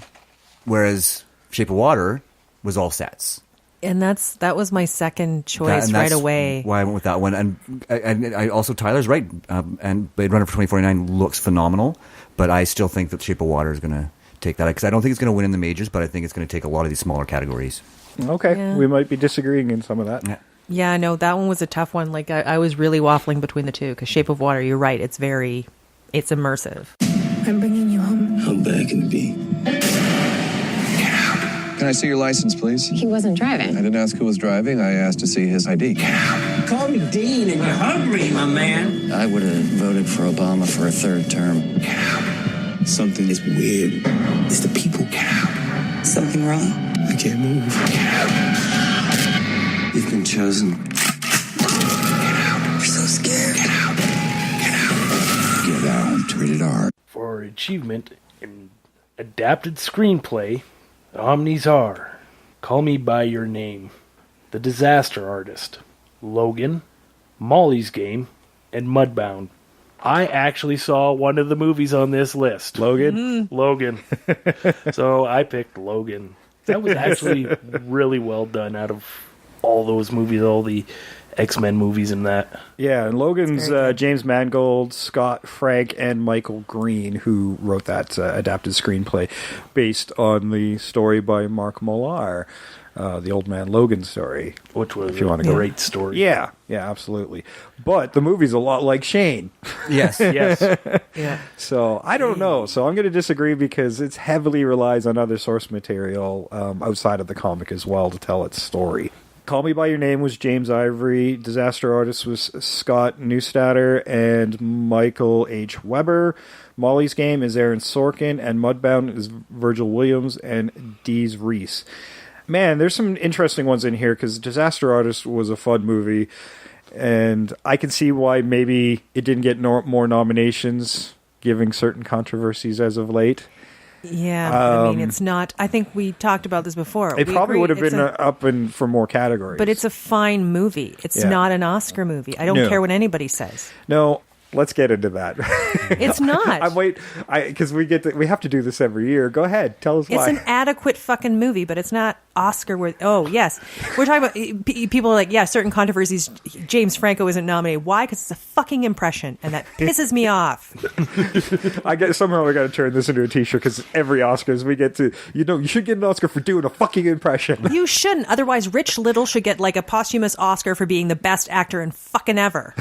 S3: whereas Shape of Water was all sets.
S4: And that was my second choice right away.
S3: Why I went with that one. And I also, Tyler's right. And Blade Runner for 2049 looks phenomenal, but I still think that Shape of Water is going to take that. Because I don't think it's going to win in the majors, but I think it's going to take a lot of these smaller categories.
S2: Okay,
S4: Yeah.
S2: we might be disagreeing in some of that.
S3: Yeah.
S4: Yeah, no, that one was a tough one. Like, I was really waffling between the two because Shape of Water, you're right, it's immersive.
S11: I'm bringing you home.
S6: How bad can it be?
S7: Can I see your license, please?
S12: He wasn't driving.
S7: I didn't ask who was driving. I asked to see his ID.
S8: Call me Dean and you're hungry, my man.
S13: I would have voted for Obama for a third term.
S6: Something is weird. It's the people.
S11: Something wrong?
S6: I can't move.
S13: You've been chosen.
S11: We're so scared.
S6: Get out. Rated R.
S5: For achievement in adapted screenplay, the nominees are Call Me By Your Name, The Disaster Artist, Logan, Molly's Game, and Mudbound. I actually saw one of the movies on this list.
S2: Logan?
S5: Logan. So I picked Logan. That was actually really well done out of all those movies, all the X-Men movies and that.
S2: Yeah, and Logan's James Mangold, Scott Frank, and Michael Green, who wrote that adapted screenplay based on the story by Mark Millar, the Old Man Logan story.
S5: Which was
S2: if you want to
S5: a
S2: go.
S5: great story.
S2: Yeah, absolutely. But the movie's a lot like Shane.
S3: Yes.
S5: Yes.
S4: Yeah.
S2: So I don't know. So I'm going to disagree because it heavily relies on other source material outside of the comic as well to tell its story. Call Me By Your Name was James Ivory. Disaster Artist was Scott Neustadter and Michael H. Weber. Molly's Game is Aaron Sorkin. And Mudbound is Virgil Williams and Dees Reese. Man, there's some interesting ones in here because Disaster Artist was a fun movie. And I can see why maybe it didn't get more nominations, given certain controversies as of late.
S4: Yeah, I mean, it's not. I think we talked about this before.
S2: It
S4: We
S2: probably
S4: agree
S2: would have
S4: it's
S2: been for more categories.
S4: But it's a fine movie. It's not an Oscar movie. I don't care what anybody says.
S2: No, let's get into that.
S4: It's not.
S2: Because we have to do this every year. Go ahead, tell us why.
S4: It's an adequate fucking movie, but it's not Oscar worthy. Oh, yes. We're talking about people are like, yeah, certain controversies. James Franco isn't nominated. Why? Because it's a fucking impression, and that pisses me off.
S2: Somehow I got to turn this into a t-shirt because every Oscars we get to, you should get an Oscar for doing a fucking impression.
S4: You shouldn't. Otherwise, Rich Little should get like a posthumous Oscar for being the best actor in fucking ever.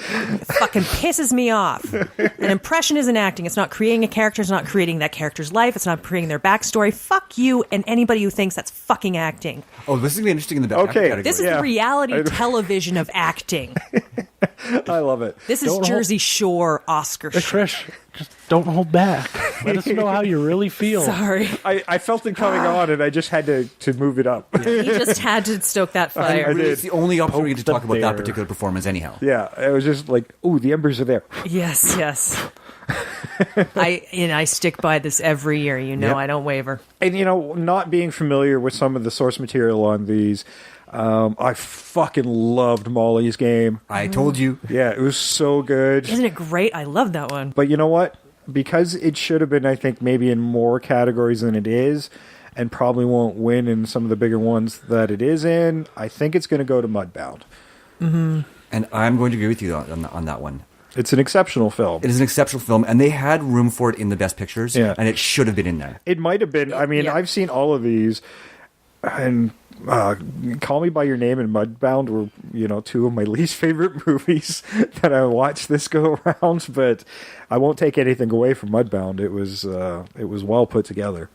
S4: It fucking pisses me off. An impression isn't acting. It's not creating a character. It's not creating that character's life. It's not creating their backstory. Fuck you and anybody who thinks that's fucking acting.
S3: Oh, this is going to be interesting in the best actor category.
S4: This is the reality television of acting.
S2: I love it.
S4: This is Jersey Shore Oscar shit.
S5: Trish, just don't hold back. Let us know how you really feel.
S4: Sorry.
S2: I felt it coming on, and I just had to move it up.
S4: You just had to stoke that fire.
S3: It's the only opportunity to talk about that
S5: bear.
S3: particular performance anyhow.
S2: Yeah, it was just like, ooh, the embers are there.
S4: Yes. I stick by this every year. I don't waver.
S2: And not being familiar with some of the source material on these, I fucking loved Molly's Game.
S3: I told you.
S2: Yeah, it was so good.
S4: Isn't it great? I love that one.
S2: But you know what? Because it should have been, I think, maybe in more categories than it is, and probably won't win in some of the bigger ones that it is in, I think it's going to go to Mudbound.
S4: Mm-hmm.
S3: And I'm going to agree with you on that one.
S2: It's an exceptional film.
S3: It is an exceptional film, and they had room for it in the Best Pictures, and it should have been in there.
S2: It might have been. I mean, I've seen all of these, and Call Me By Your Name and Mudbound were, two of my least favorite movies that I watched this go around, but I won't take anything away from Mudbound. It was well put together.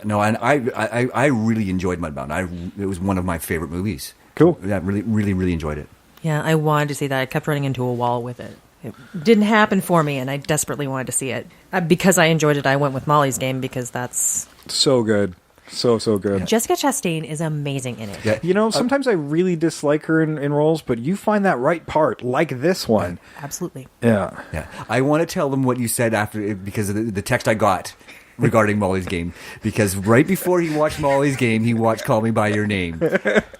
S3: No, and I really enjoyed Mudbound. It was one of my favorite movies.
S2: Cool.
S3: Yeah, really, really, really enjoyed it.
S4: Yeah, I wanted to see that. I kept running into a wall with it. It didn't happen for me, and I desperately wanted to see it. Because I enjoyed it, I went with Molly's Game because that's
S2: so good. So good.
S4: Jessica Chastain is amazing in it.
S3: Yeah.
S2: You know, sometimes I really dislike her in roles, but you find that right part, like this one.
S4: Absolutely.
S2: Yeah.
S3: Yeah. I want to tell them what you said after, because of the text I got regarding Molly's Game. Because right before he watched Molly's Game, he watched Call Me By Your Name.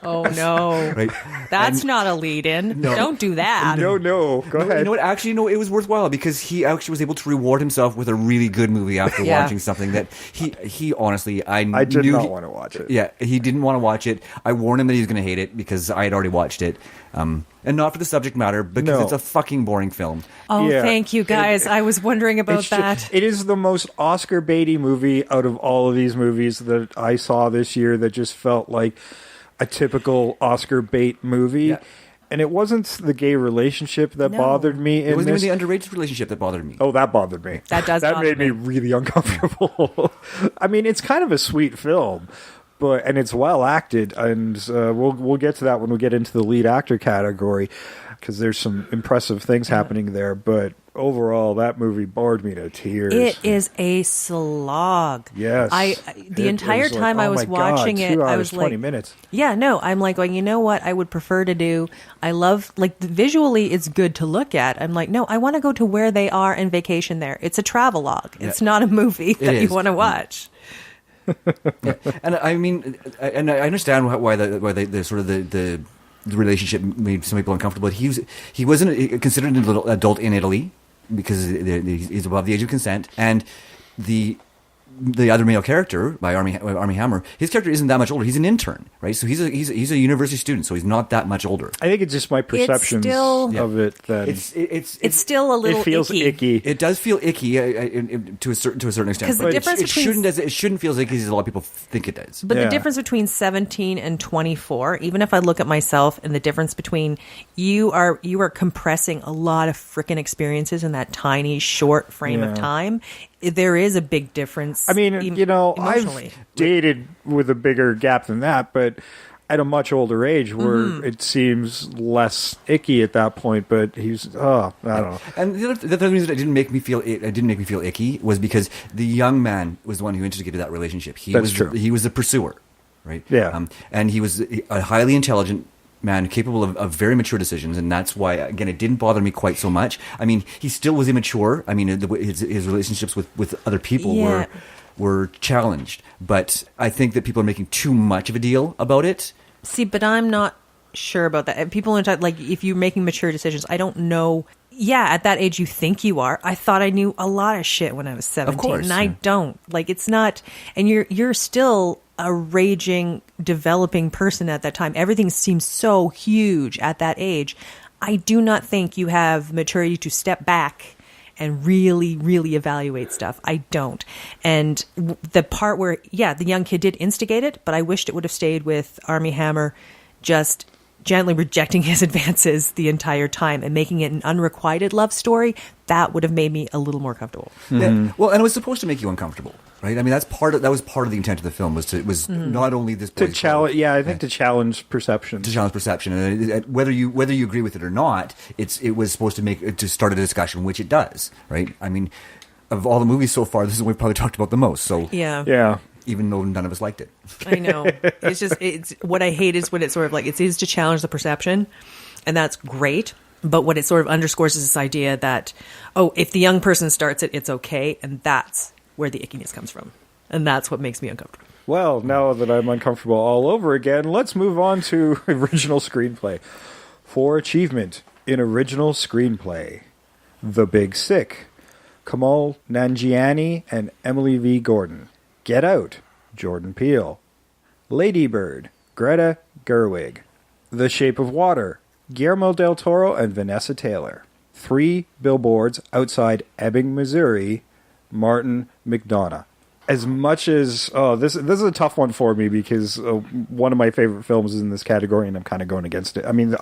S4: Oh, no.
S3: Right?
S4: That's not a lead-in.
S3: No.
S4: Don't do that.
S2: No. Go ahead.
S3: You know what? Actually, no, it was worthwhile because he actually was able to reward himself with a really good movie after watching something that he honestly, I
S2: did
S3: knew
S2: not want to watch it.
S3: Yeah, he didn't want to watch it. I warned him that he was going to hate it because I had already watched it. And not for the subject matter, because it's a fucking boring film.
S4: Oh, thank you, guys. I was wondering about that.
S2: It is the most Oscar baity movie out of all of these movies that I saw this year that just felt like a typical Oscar bait movie.
S3: Yeah.
S2: And it wasn't the gay relationship that bothered me.
S3: It wasn't even the underrated relationship that bothered me.
S2: Oh, that bothered me.
S4: That
S2: made me really uncomfortable. I mean, it's kind of a sweet film, and it's well acted, and we'll get to that when we get into the lead actor category, because there's some impressive things happening there. But overall, that movie bored me to tears.
S4: It is a slog.
S2: Yes.
S4: The entire time I was watching it, I was
S2: 20
S4: like,
S2: minutes.
S4: Yeah, no, I'm like going, you know what I would prefer to do? I love, like, visually it's good to look at. I'm like, no, I want to go to where they are and vacation there. It's a travelogue. It's not a movie that you want to watch.
S3: And I mean, and I understand why the sort of the relationship made some people uncomfortable. But he wasn't considered an adult in Italy because he's above the age of consent, and the other male character by Armie Hammer, his character isn't that much older. He's an intern, right? So he's a university student, so he's not that much older.
S2: I think it's just my perceptions of it that
S4: it's still a little
S2: it feels icky.
S3: It does feel icky to a certain extent.
S4: But the difference
S3: it shouldn't feel as icky as a lot of people think it does.
S4: But the difference between 17 and 24, even if I look at myself, and the difference between you are compressing a lot of freaking experiences in that tiny short frame of time. There is a big difference.
S2: I mean, I've dated with a bigger gap than that, but at a much older age where it seems less icky at that point. But I don't know.
S3: And the other reason it didn't make me feel icky was because the young man was the one who instigated that relationship. That's true. He was the pursuer, right?
S2: Yeah.
S3: And he was a highly intelligent man, capable of very mature decisions, and that's why, again, it didn't bother me quite so much. I mean, he still was immature. I mean, his relationships with other people were challenged, but I think that people are making too much of a deal about it.
S4: See, but I'm not sure about that. People talk, like, if you're making mature decisions, I don't know. Yeah, at that age you think you are. I thought I knew a lot of shit when I was 17,
S3: of course,
S4: and I don't. Like, it's not, and you're still a raging, developing person at that time. Everything seems so huge at that age. I do not think you have maturity to step back and really, really evaluate stuff. I don't. And the part where, the young kid did instigate it, but I wished it would have stayed with Armie Hammer just gently rejecting his advances the entire time and making it an unrequited love story. That would have made me a little more comfortable.
S3: Yeah. Well, and it was supposed to make you uncomfortable, right? I mean, that was part of the intent of the film was not only this
S2: to challenge. Yeah, I think to challenge perception.
S3: To challenge perception, and whether you agree with it or not, it was supposed to start a discussion, which it does, right? I mean, of all the movies so far, this is what we've probably talked about the most. So
S2: yeah.
S3: Even though none of us liked it.
S4: I know. It's what I hate is when it's sort of like, it is to challenge the perception, and that's great. But what it sort of underscores is this idea that, if the young person starts it, it's okay. And that's where the ickiness comes from. And that's what makes me uncomfortable.
S2: Well, now that I'm uncomfortable all over again, let's move on to original screenplay. For achievement in original screenplay, The Big Sick, Kamal Nanjiani and Emily V. Gordon. Get Out, Jordan Peele. Lady Bird, Greta Gerwig. The Shape of Water, Guillermo del Toro and Vanessa Taylor. 3 Billboards Outside Ebbing, Missouri, Martin McDonough. As much as this is a tough one for me because one of my favorite films is in this category, and I'm kind of going against it. I mean,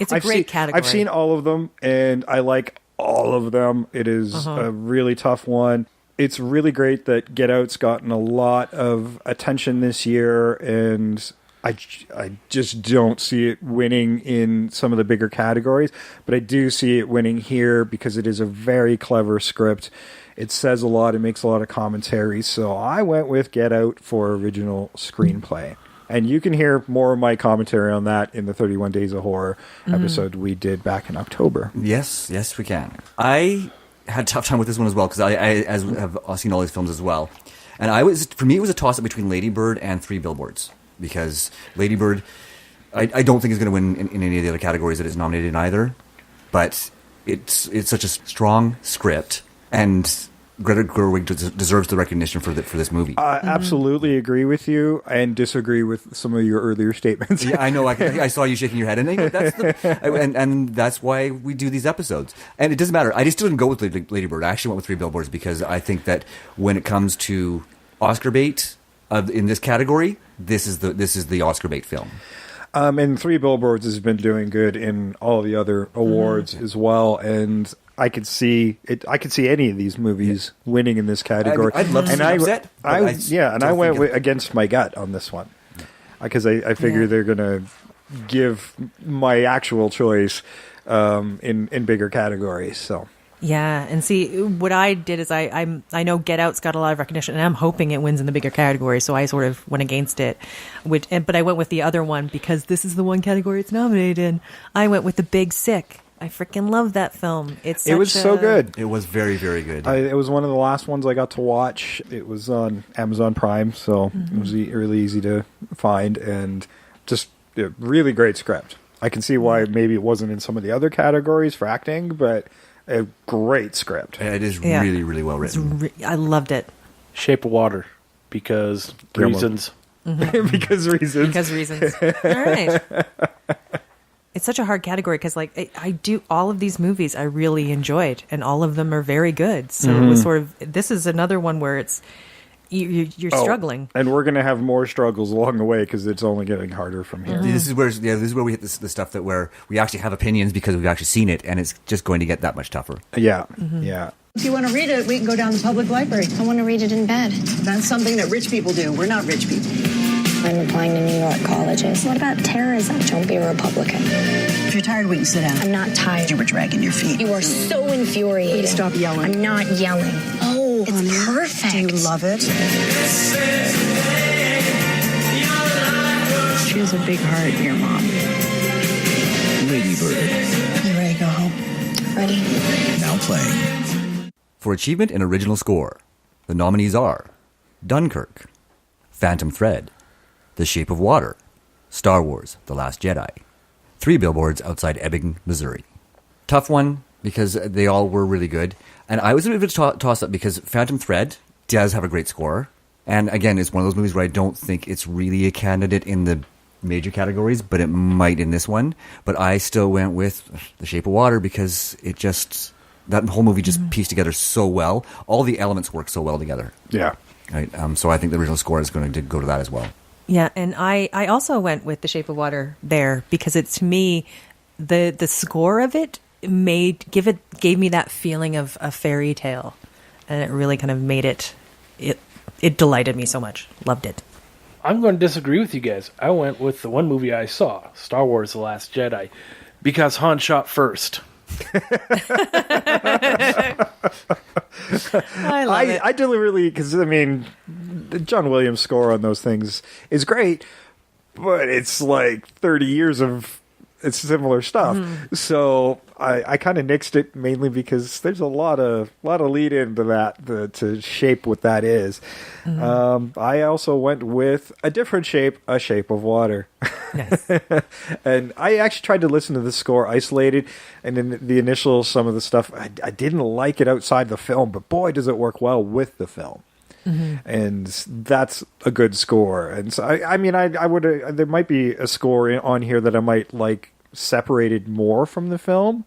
S4: it's a great category.
S2: I've seen all of them, and I like all of them. It is a really tough one. It's really great that Get Out's gotten a lot of attention this year, and I just don't see it winning in some of the bigger categories, but I do see it winning here because it is a very clever script. It says a lot. It makes a lot of commentary. So I went with Get Out for original screenplay. And you can hear more of my commentary on that in the 31 Days of Horror episode we did back in October.
S3: Yes, we can. I had a tough time with this one as well because I have seen all these films as well. And for me, it was a toss-up between Lady Bird and Three Billboards. Because Lady Bird, I don't think is going to win in any of the other categories that it's nominated in either. But it's such a strong script, and Greta Gerwig deserves the recognition for this movie.
S2: I absolutely agree with you, and disagree with some of your earlier statements.
S3: Yeah, I know. I saw you shaking your head, and that's why we do these episodes. And it doesn't matter. I just didn't go with Lady Bird. I actually went with Three Billboards because I think that when it comes to Oscar bait in this category, this is the Oscar bait film.
S2: And Three Billboards has been doing good in all the other awards as well, and I could see it. I could see any of these movies winning in this category.
S3: I'd love to see upset.
S2: I went against my gut on this one because I figure they're going to give my actual choice in bigger categories. So.
S4: Yeah, and see, what I did is I know Get Out's got a lot of recognition, and I'm hoping it wins in the bigger category, so I sort of went against it. But I went with the other one because this is the one category it's nominated in. I went with The Big Sick. I freaking love that film. It was
S2: so good.
S3: It was very, very good.
S2: It was one of the last ones I got to watch. It was on Amazon Prime, so it was really easy to find, and just a really great script. I can see why maybe it wasn't in some of the other categories for acting, but a great script.
S3: It is really, really well written.
S4: I loved it.
S5: Shape of Water, because reasons.
S2: Because reasons.
S4: Because reasons. All right. It's such a hard category because, like, I do all of these movies I really enjoyed, and all of them are very good. So it was sort of, this is another one where it's you're struggling,
S2: and we're going to have more struggles along the way because it's only getting harder from here.
S3: This is where we hit the stuff where we actually have opinions because we've actually seen it, and it's just going to get that much tougher.
S2: Yeah.
S12: If you want to read it, we can go down to the public library.
S11: I want to read it in bed.
S12: That's something that rich people do. We're not rich people.
S11: I'm applying to New York colleges. What about terrorism? Don't be a Republican.
S12: If you're tired, we can sit down.
S11: I'm not tired.
S12: You were dragging your feet.
S11: You are so infuriating.
S12: Please stop yelling.
S11: I'm not yelling. Oh, it's
S12: honey,
S11: perfect.
S12: Do you love it? She has a big heart, your mom.
S10: Lady Bird.
S12: You ready to go home?
S11: Ready?
S10: Now playing.
S3: For achievement in original score, the nominees are Dunkirk, Phantom Thread, The Shape of Water, Star Wars: The Last Jedi, Three Billboards Outside Ebbing, Missouri. Tough one because they all were really good. And I was a bit of a toss-up because Phantom Thread does have a great score. And again, it's one of those movies where I don't think it's really a candidate in the major categories, but it might in this one. But I still went with The Shape of Water because it just, that whole movie just pieced together so well. All the elements work so well together.
S2: Yeah.
S3: Right. So I think the original score is going to go to that as well.
S4: Yeah, and I also went with The Shape of Water there because it's, to me, the score of it gave me that feeling of a fairy tale, and it really kind of made it delighted me so much. Loved it.
S5: I'm going to disagree with you guys. I went with the one movie I saw, Star Wars: The Last Jedi, because Han shot first.
S4: I love it.
S2: I deliberately, because I mean, the John Williams score on those things is great, but it's like 30 years of it's similar stuff. So I kind of nixed it mainly because there's a lot of lead into that to shape what that is. I also went with a different shape, A Shape of Water.
S4: Yes.
S2: And I actually tried to listen to the score isolated, and in the initial some of the stuff I didn't like it outside the film, but boy does it work well with the film. And that's a good score. And so I mean I would there might be a score on here that I might like separated more from the film.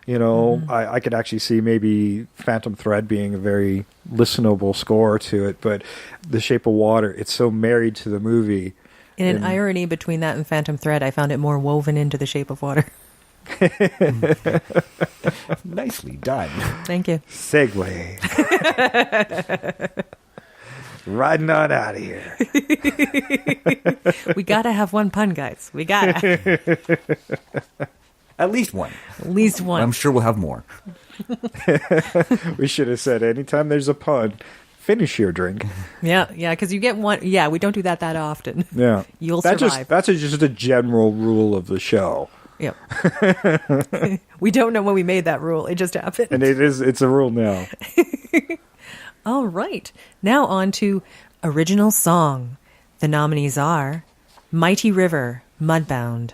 S2: You know, I could actually see maybe Phantom Thread being a very listenable score to it, but The Shape of Water, it's so married to the movie.
S4: In an irony between that and Phantom Thread, I found it more woven into The Shape of Water.
S3: Nicely done.
S4: Thank you.
S2: Segue. Riding on out of here.
S4: We gotta have one pun, guys. We gotta.
S3: At least one.
S4: At least one.
S3: I'm sure we'll have more.
S2: We should have said anytime there's a pun, finish your drink.
S4: Yeah, because you get one. Yeah, we don't do that often.
S2: Yeah.
S4: You'll survive.
S2: That's just a general rule of the show.
S4: Yep. We don't know when we made that rule. It just happened.
S2: And it's a rule now.
S4: All right. Now on to original song. The nominees are Mighty River, Mudbound,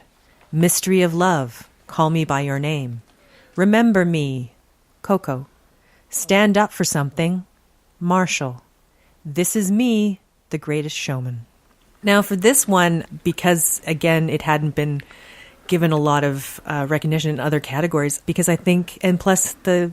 S4: Mystery of Love, Call Me By Your Name, Remember Me, Coco, Stand Up for Something, Marshall, This Is Me, The Greatest Showman. Now for this one, because again it hadn't been given a lot of recognition in other categories, because I think, and plus the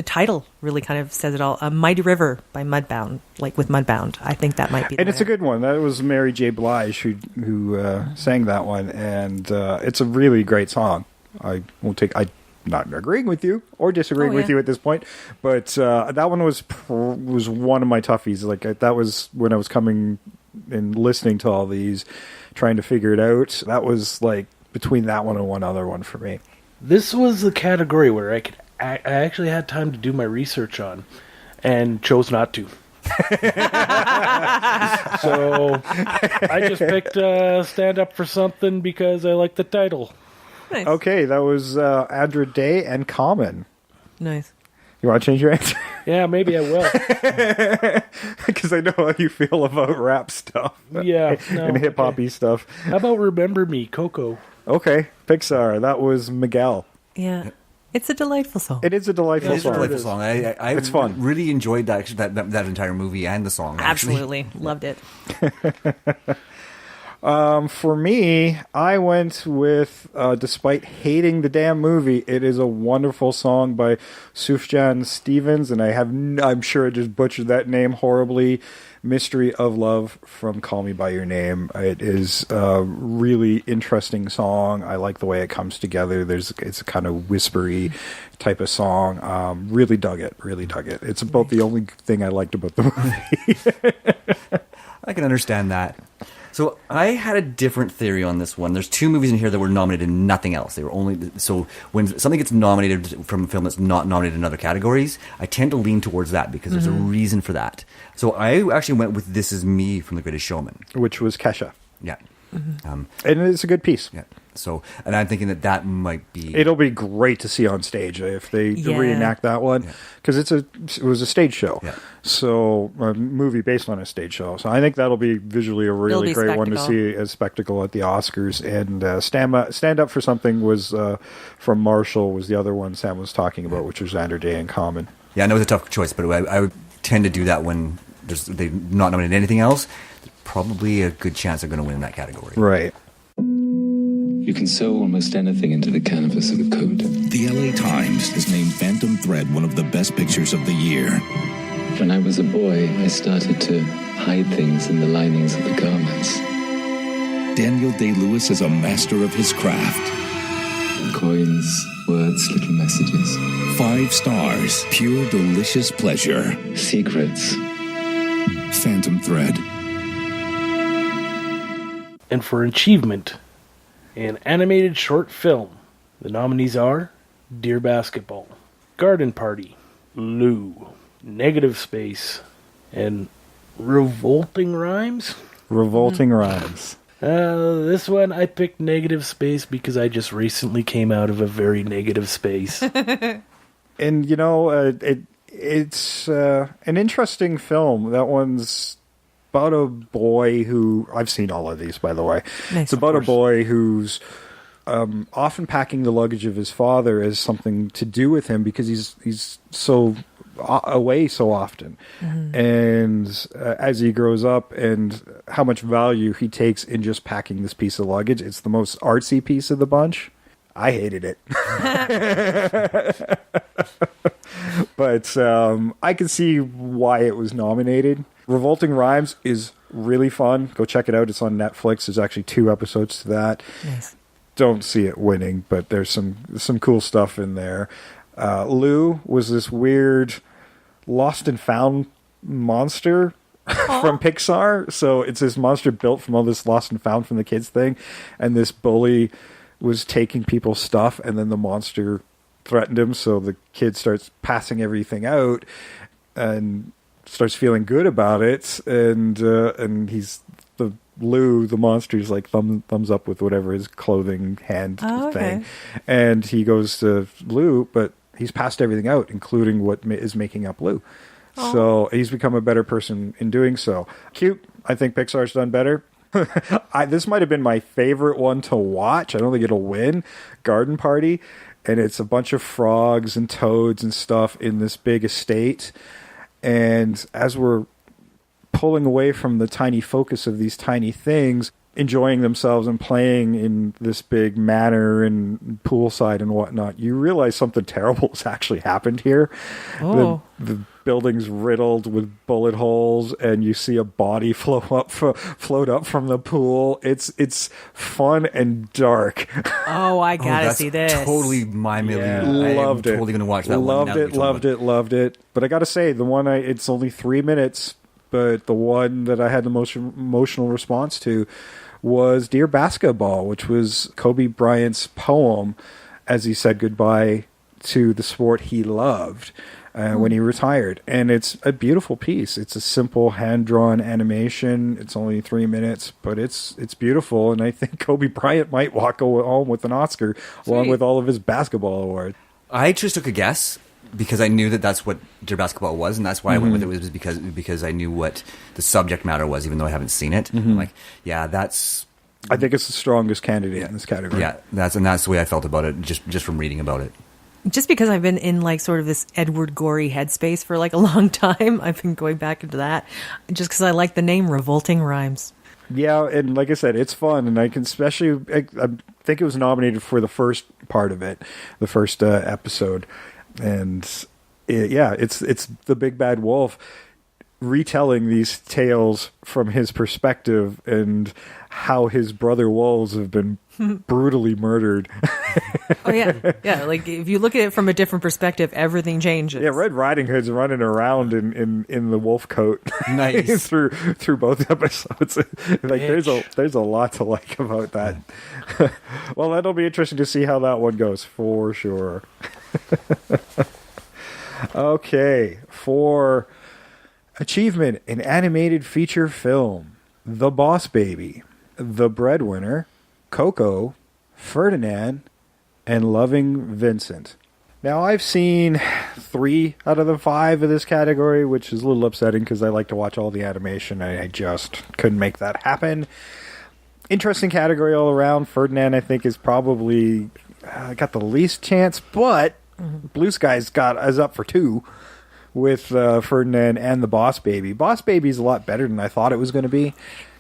S4: title really kind of says it all. Mighty River by Mudbound, like with Mudbound. I think that might be.
S2: And it's a good one. That was Mary J. Blige who sang that one, and it's a really great song. I'm not agreeing with you or disagreeing with you at this point, but that one was one of my toughies. Like that was when I was coming and listening to all these, trying to figure it out. That was like between that one and one other one for me.
S5: This was the category where I actually had time to do my research on, and chose not to. So I just picked Stand Up for Something because I like the title.
S4: Nice.
S2: Okay, that was Andra Day and Common.
S4: Nice.
S2: You want to change your answer?
S5: Yeah, maybe I will.
S2: Because I know how you feel about rap stuff.
S5: Yeah.
S2: And hip-hop-y stuff.
S5: How about Remember Me, Coco?
S2: Okay, Pixar. That was Miguel.
S4: Yeah. It's a delightful song.
S2: It is a delightful
S3: It's
S2: song.
S3: a delightful song. I
S2: It's fun.
S3: Really enjoyed that entire movie and the song. Actually.
S4: Absolutely. Loved it.
S2: For me, I went with, despite hating the damn movie, it is a wonderful song by Sufjan Stevens, and I'm sure I just butchered that name horribly. Mystery of Love from Call Me By Your Name. It is a really interesting song. I like the way it comes together. It's a kind of whispery type of song. Really dug it. It's about the only thing I liked about the movie.
S3: I can understand that. So I had a different theory on this one. There's two movies in here that were nominated and nothing else. They were only so when something gets nominated from a film that's not nominated in other categories, I tend to lean towards that because there's a reason for that. So I actually went with This Is Me from The Greatest Showman,
S2: Which was Kesha.
S3: Yeah.
S2: And it's a good piece.
S3: Yeah. So, and I'm thinking that might be.
S2: It'll be great to see on stage if they reenact that one, because it was a stage show.
S3: Yeah.
S2: So a movie based on a stage show. So I think that'll be visually a really great one to see as spectacle at the Oscars. And Stand Up for Something was from Marshall was the other one Sam was talking about, which was Andra Day in Common.
S3: Yeah, I know it's a tough choice, but I would tend to do that when they've not nominated anything else. There's probably a good chance they're going to win in that category.
S2: Right.
S13: You can sew almost anything into the canvas of a coat.
S9: The LA Times has named Phantom Thread one of the best pictures of the year.
S13: When I was a boy, I started to hide things in the linings of the garments.
S9: Daniel Day-Lewis is a master of his craft.
S13: Coins, words, little messages.
S9: 5 stars, pure delicious pleasure.
S13: Secrets.
S9: Phantom Thread.
S5: And for achievement, an animated short film, the nominees are Dear Basketball, Garden Party, Lou, Negative Space, and Revolting Rhymes?
S2: Revolting Rhymes.
S5: This one, I picked Negative Space because I just recently came out of a very negative space.
S2: And, it's an interesting film. That one's about a boy who... I've seen all of these, by the way.
S4: Nice,
S2: it's about a boy who's often packing the luggage of his father as something to do with him because he's so away so often. And as he grows up and how much value he takes in just packing this piece of luggage, it's the most artsy piece of the bunch. I hated it. But I can see why it was nominated. Revolting Rhymes is really fun. Go check it out. It's on Netflix. There's actually 2 episodes to that.
S4: Nice.
S2: Don't see it winning, but there's some cool stuff in there. Lou was this weird lost and found monster from Pixar. So it's this monster built from all this lost and found from the kids thing, and this bully was taking people's stuff, and then the monster threatened him, so the kid starts passing everything out and starts feeling good about it, and he's Lou, the monster, is like thumbs up with whatever his clothing hand thing, and he goes to Lou, but he's passed everything out, including what is making up Lou. So he's become a better person in doing so. Cute. I think Pixar's done better. This might have been my favorite one to watch. I don't think it'll win. Garden Party. And it's a bunch of frogs and toads and stuff in this big estate. And as we're pulling away from the tiny focus of these tiny things, enjoying themselves and playing in this big manor and poolside and whatnot, you realize something terrible has actually happened here. The building's riddled with bullet holes, and you see a body float up from the pool. It's fun and dark.
S4: Oh, I gotta see this.
S3: Totally my milieu.
S2: Loved it.
S3: Totally gonna watch that
S2: loved
S3: one.
S2: Loved it. But I gotta say, the one it's only 3 minutes, but the one that I had the most emotional response to was Dear Basketball, which was Kobe Bryant's poem as he said goodbye to the sport he loved when he retired. And it's a beautiful piece. It's a simple hand-drawn animation. It's only 3 minutes, but it's beautiful. And I think Kobe Bryant might walk home with an Oscar along with all of his basketball awards.
S3: I just took a guess because I knew that that's what Dear Basketball was, and that's why I went with it, was because I knew what the subject matter was, even though I haven't seen it. I'm like, yeah, that's...
S2: I think it's the strongest candidate in this category.
S3: Yeah, that's the way I felt about it, just from reading about it.
S4: Just because I've been in like sort of this Edward Gorey headspace for like a long time, I've been going back into that just because I like the name Revolting Rhymes.
S2: Yeah, and like I said, it's fun, and I can especially... I think it was nominated for the first part of it, the first episode. And it's the big bad wolf retelling these tales from his perspective and how his brother wolves have been brutally murdered.
S4: Oh yeah. Like if you look at it from a different perspective, everything changes.
S2: Yeah, Red Riding Hood's running around in the wolf coat,
S3: nice
S2: through both episodes. Like there's a lot to like about that. Well, that'll be interesting to see how that one goes for sure. Okay, for achievement in animated feature film, The Boss Baby, The Breadwinner, Coco, Ferdinand, and Loving Vincent. Now, I've seen 3 out of the 5 of this category, which is a little upsetting because I like to watch all the animation. I just couldn't make that happen. Interesting category all around. Ferdinand, I think, is probably got the least chance, but Blue Sky's is up for 2 with Ferdinand and The Boss Baby. Boss Baby's a lot better than I thought it was going to be.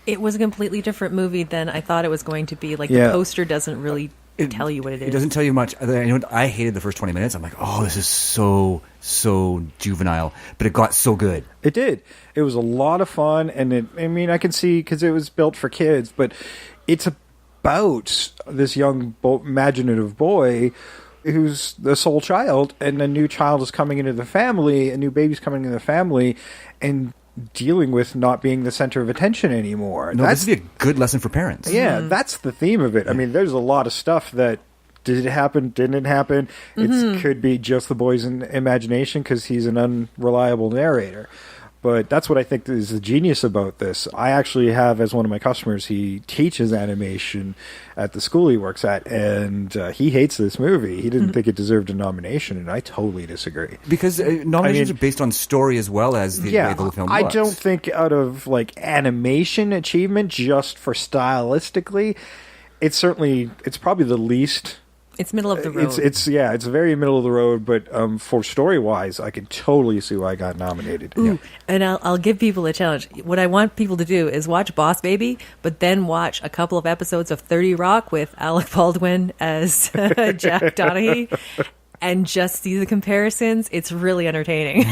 S4: It was a completely different movie than I thought it was going to be. Like, the poster doesn't really tell you what it is.
S3: It doesn't tell you much. I hated the first 20 minutes. I'm like, oh, this is so juvenile. But it got so good.
S2: It did. It was a lot of fun. And I can see, because it was built for kids, but it's about this young imaginative boy who's the sole child, and a new child is coming into the family, a new baby's coming into the family, and dealing with not being the center of attention anymore.
S3: No, this would be a good lesson for parents.
S2: Yeah, that's the theme of it. I mean, there's a lot of stuff that did it happen, didn't it happen? It could be just the boy's imagination because he's an unreliable narrator. But that's what I think is the genius about this. I actually have, as one of my customers, he teaches animation at the school he works at, and he hates this movie. He didn't think it deserved a nomination, and I totally disagree.
S3: Because nominations are based on story as well as the way the film looks.
S2: I don't think out of like animation achievement, just for stylistically, it's probably the least...
S4: It's middle of the road.
S2: It's very middle of the road, but for story-wise, I can totally see why I got nominated.
S4: Ooh, and I'll give people a challenge. What I want people to do is watch Boss Baby, but then watch a couple of episodes of 30 Rock with Alec Baldwin as Jack Donaghy, and just see the comparisons. It's really entertaining.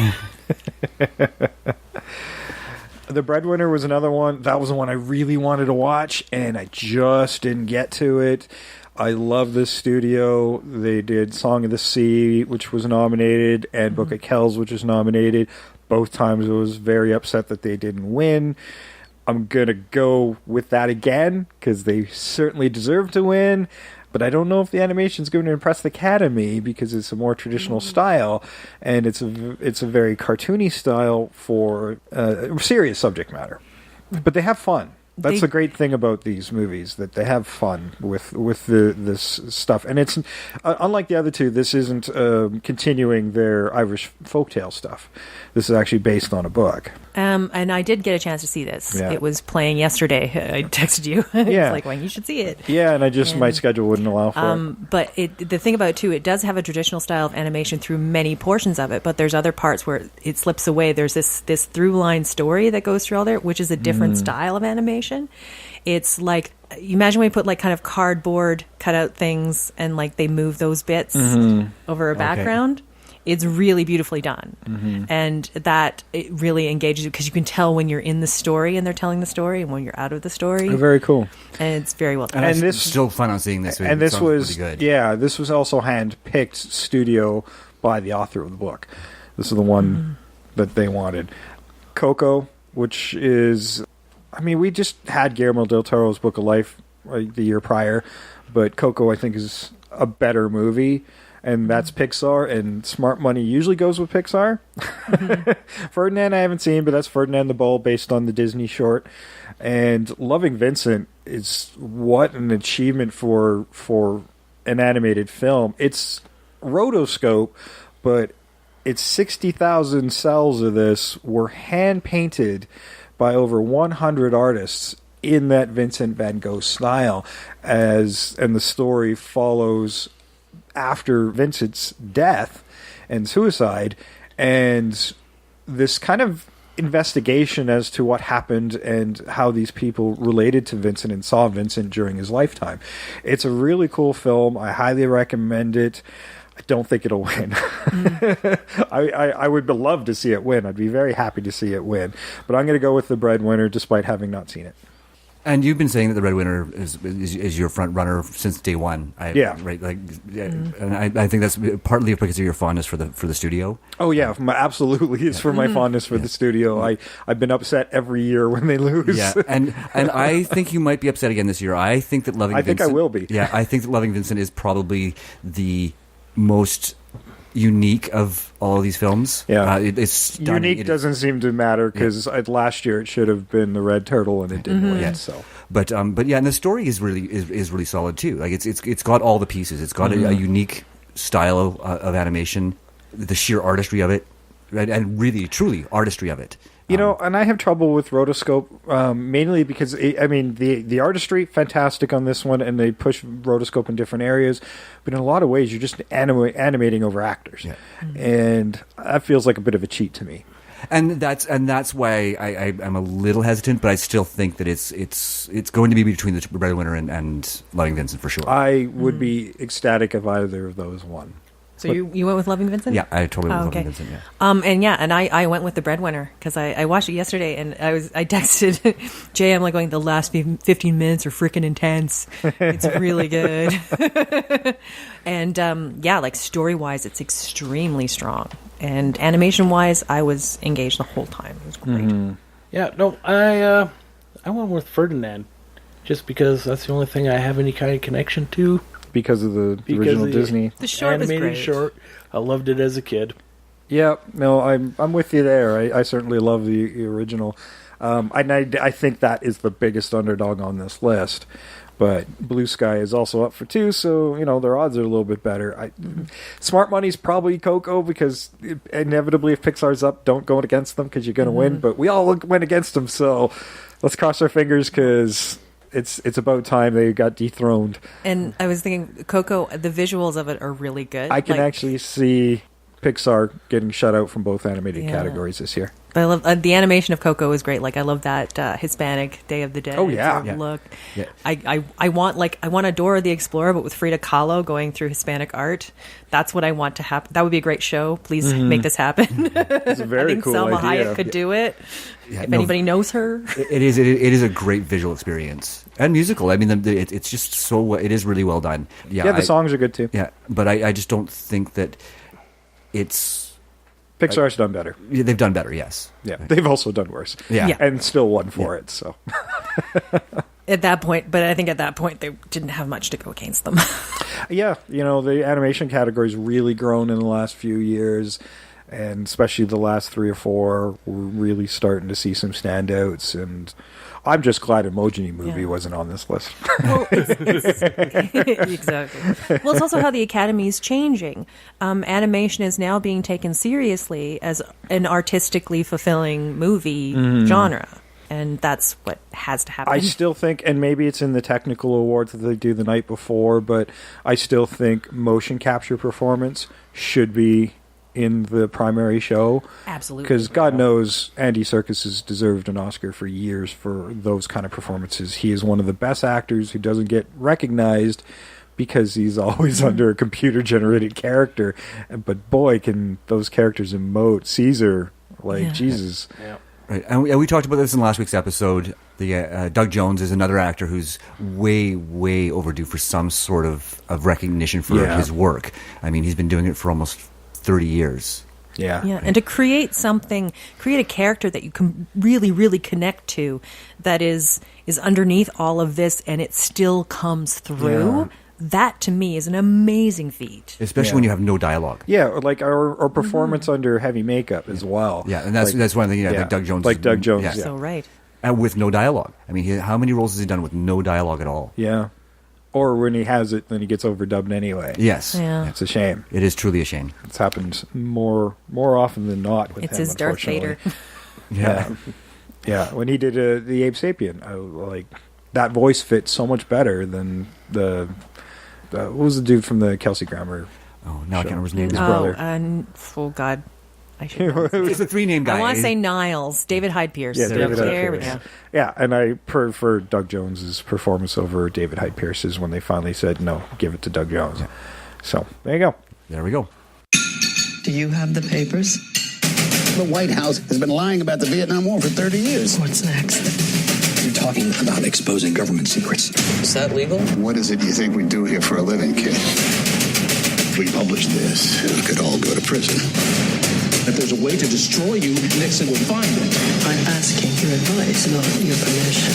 S2: The Breadwinner was another one. That was the one I really wanted to watch, and I just didn't get to it. I love this studio. They did Song of the Sea, which was nominated, and Book of Kells, which was nominated. Both times I was very upset that they didn't win. I'm going to go with that again, because they certainly deserve to win. But I don't know if the animation is going to impress the Academy, because it's a more traditional style, and it's a very cartoony style for serious subject matter. But they have fun. That's the great thing about these movies, that they have fun with this stuff. And it's unlike the other two, this isn't continuing their Irish folktale stuff. This is actually based on a book.
S4: And I did get a chance to see this.
S2: Yeah.
S4: It was playing yesterday. I texted you. I was like, well, you should see it.
S2: Yeah, and my schedule wouldn't allow for it.
S4: But the thing about it, too, it does have a traditional style of animation through many portions of it, but there's other parts where it slips away. There's this through-line story that goes through all there, which is a different style of animation. It's like, you imagine when you put like kind of cardboard cutout things and like they move those bits over a background. It's really beautifully done. And that it really engages you, because you can tell when you're in the story and they're telling the story, and when you're out of the story.
S2: Oh, very cool.
S4: And it's very well done.
S3: And this still fun on seeing this.
S2: And this was
S3: really good.
S2: This was also hand-picked studio by the author of the book. This is the one that they wanted. Coco, which is, I mean, we just had Guillermo del Toro's Book of Life the year prior, but Coco, I think, is a better movie. And that's Pixar, and smart money usually goes with Pixar. Ferdinand I haven't seen, but that's Ferdinand the Bull, based on the Disney short. And Loving Vincent is what an achievement for an animated film. It's rotoscope, but it's 60,000 cells of this were hand-painted by over 100 artists in that Vincent van Gogh style, and the story follows after Vincent's death and suicide, and this kind of investigation as to what happened and how these people related to Vincent and saw Vincent during his lifetime. It's a really cool film. I highly recommend it. I don't think it'll win. I would love to see it win. I'd be very happy to see it win. But I'm going to go with The Breadwinner, despite having not seen it.
S3: And you've been saying that The Breadwinner is your front runner since day one. Right. And I think that's partly because of your fondness for the studio.
S2: Oh yeah, absolutely. It's for my fondness for the studio. I've been upset every year when they lose.
S3: Yeah, and I think you might be upset again this year. I think that Loving Vincent.
S2: I think I will be.
S3: Yeah, I think that Loving Vincent is probably the most unique of all of these films.
S2: Yeah,
S3: it's stunning.
S2: Unique doesn't seem to matter, because last year it should have been The Red Turtle and it didn't win.
S3: Yeah.
S2: So,
S3: but yeah, and the story is really solid too. Like it's got all the pieces. It's got a unique style of animation, the sheer artistry of it, right? And really truly artistry of it.
S2: You know, and I have trouble with rotoscope, mainly because, the artistry, fantastic on this one, and they push rotoscope in different areas, but in a lot of ways, you're just animating over actors. Yeah. And that feels like a bit of a cheat to me.
S3: And that's why I'm a little hesitant, but I still think that it's going to be between The Breadwinner and Loving Vincent for sure.
S2: I would be ecstatic if either of those won.
S4: So you went with Loving Vincent?
S3: Yeah, I totally went with Loving Vincent,
S4: yeah. And I went with The Breadwinner, because I watched it yesterday, and I texted Jay, I'm like going, the last 15 minutes are freaking intense. It's really good. And like story-wise, it's extremely strong. And animation-wise, I was engaged the whole time. It was great.
S5: Yeah, no, I went with Ferdinand, just because that's the only thing I have any kind of connection to.
S2: Because of the original Disney.
S4: The short
S5: animated
S4: was great.
S5: short. I loved it as a kid.
S2: Yeah, no, I'm with you there. I certainly love the original. I think that is the biggest underdog on this list. But Blue Sky is also up for 2, so, their odds are a little bit better. Smart money's probably Coco, because inevitably if Pixar's up, don't go against them, because you're going to win. But we all went against them, so let's cross our fingers, because it's about time they got dethroned.
S4: And I was thinking, Coco, the visuals of it are really good.
S2: I can actually see Pixar getting shut out from both animated categories this year.
S4: But I love the animation of Coco is great. Like I love that Hispanic Day of the Dead.
S2: Oh, yeah.
S4: sort of look.
S3: Yeah.
S4: I want a Dora the Explorer, but with Frida Kahlo going through Hispanic art. That's what I want to happen. That would be a great show. Please make this happen.
S2: It's a very
S4: I think
S2: cool
S4: Selma
S2: idea.
S4: Hayek could do it.
S3: Yeah,
S4: if anybody knows her.
S3: It is a great visual experience and musical. I mean, it's just so it is really well done.
S2: Yeah, the songs are good too.
S3: Yeah, but I just don't think that it's
S2: Pixar's done better.
S3: Yeah, they've done better. Yes.
S2: Yeah, they've also done worse.
S3: Yeah.
S2: And still won for it. So
S4: At that point, but I think at that point they didn't have much to go against them.
S2: yeah, the animation category's really grown in the last few years, and especially the last 3 or 4, we're really starting to see some standouts. And I'm just glad Emoji Movie wasn't on this list.
S4: Well, exactly. Well, it's also how the Academy is changing. Animation is now being taken seriously as an artistically fulfilling movie genre. And that's what has to happen.
S2: I still think, and maybe it's in the technical awards that they do the night before, but I still think motion capture performance should be in the primary show.
S4: Absolutely.
S2: Because God knows Andy Serkis has deserved an Oscar for years for those kind of performances. He is one of the best actors who doesn't get recognized because he's always under a computer-generated character. But boy, can those characters emote. Caesar, Jesus.
S5: Yeah.
S3: Right, and we talked about this in last week's episode. The Doug Jones is another actor who's way, way overdue for some sort of recognition for his work. I mean, he's been doing it for almost 30 years.
S2: Yeah.
S4: And to create a character that you can really, really connect to that is underneath all of this and it still comes through.
S2: Yeah.
S4: That to me is an amazing feat.
S3: Especially when you have no dialogue.
S2: Yeah, like our performance under heavy makeup as well.
S3: Yeah, and that's one thing. Like Doug Jones.
S2: Like Doug Jones.
S3: Yeah.
S4: So right.
S3: And with no dialogue. I mean, how many roles has he done with no dialogue at all?
S2: Yeah. Or when he has it, then he gets overdubbed anyway.
S3: Yes.
S4: Yeah.
S2: It's a shame.
S3: It is truly a shame.
S2: It's happened more often than not with him,
S4: It's his Darth Vader.
S3: Yeah.
S2: Yeah. When he did the Ape Sapien, that voice fit so much better than the what was the dude from the Kelsey Grammer?
S3: Oh, now I can't remember his name.
S2: His brother.
S4: Oh God. I should know.
S3: It's a 3-name guy.
S4: I want to say Niles. David Hyde Pierce.
S2: Yeah, David Hyde
S4: there we
S2: Pierce.
S4: go.
S2: Yeah, and I prefer Doug Jones's performance over David Hyde Pierce's when they finally said, no, give it to Doug Jones. Yeah. So, there you go.
S3: There we go.
S12: Do you have the papers?
S10: The White House has been lying about the Vietnam War for 30 years.
S12: What's next?
S6: You're talking about exposing government secrets.
S7: Is that legal?
S6: What is it you think we do here for a living, kid? If we publish this, we could all go to prison.
S14: If there's a way to destroy you, Nixon would find it.
S12: I'm asking your advice, not your permission.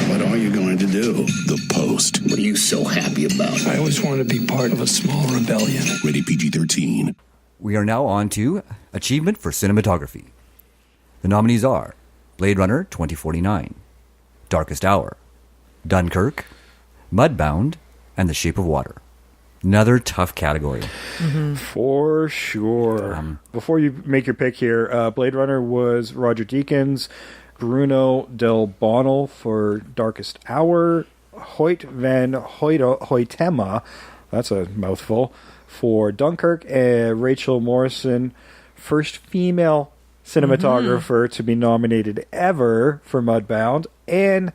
S6: What are you going to do?
S10: The Post. What are you so happy about?
S14: I always wanted to be part of a small rebellion.
S9: Rated PG-13.
S3: We are now on to Achievement for Cinematography. The nominees are Blade Runner 2049, Darkest Hour, Dunkirk, Mudbound, and The Shape of Water. Another tough category.
S2: For sure. Before you make your pick here, Blade Runner was Roger Deakins, Bruno Del Bonnell for Darkest Hour, Hoyt van Hoytema, that's a mouthful, for Dunkirk, and Rachel Morrison, first female cinematographer to be nominated ever for Mudbound, and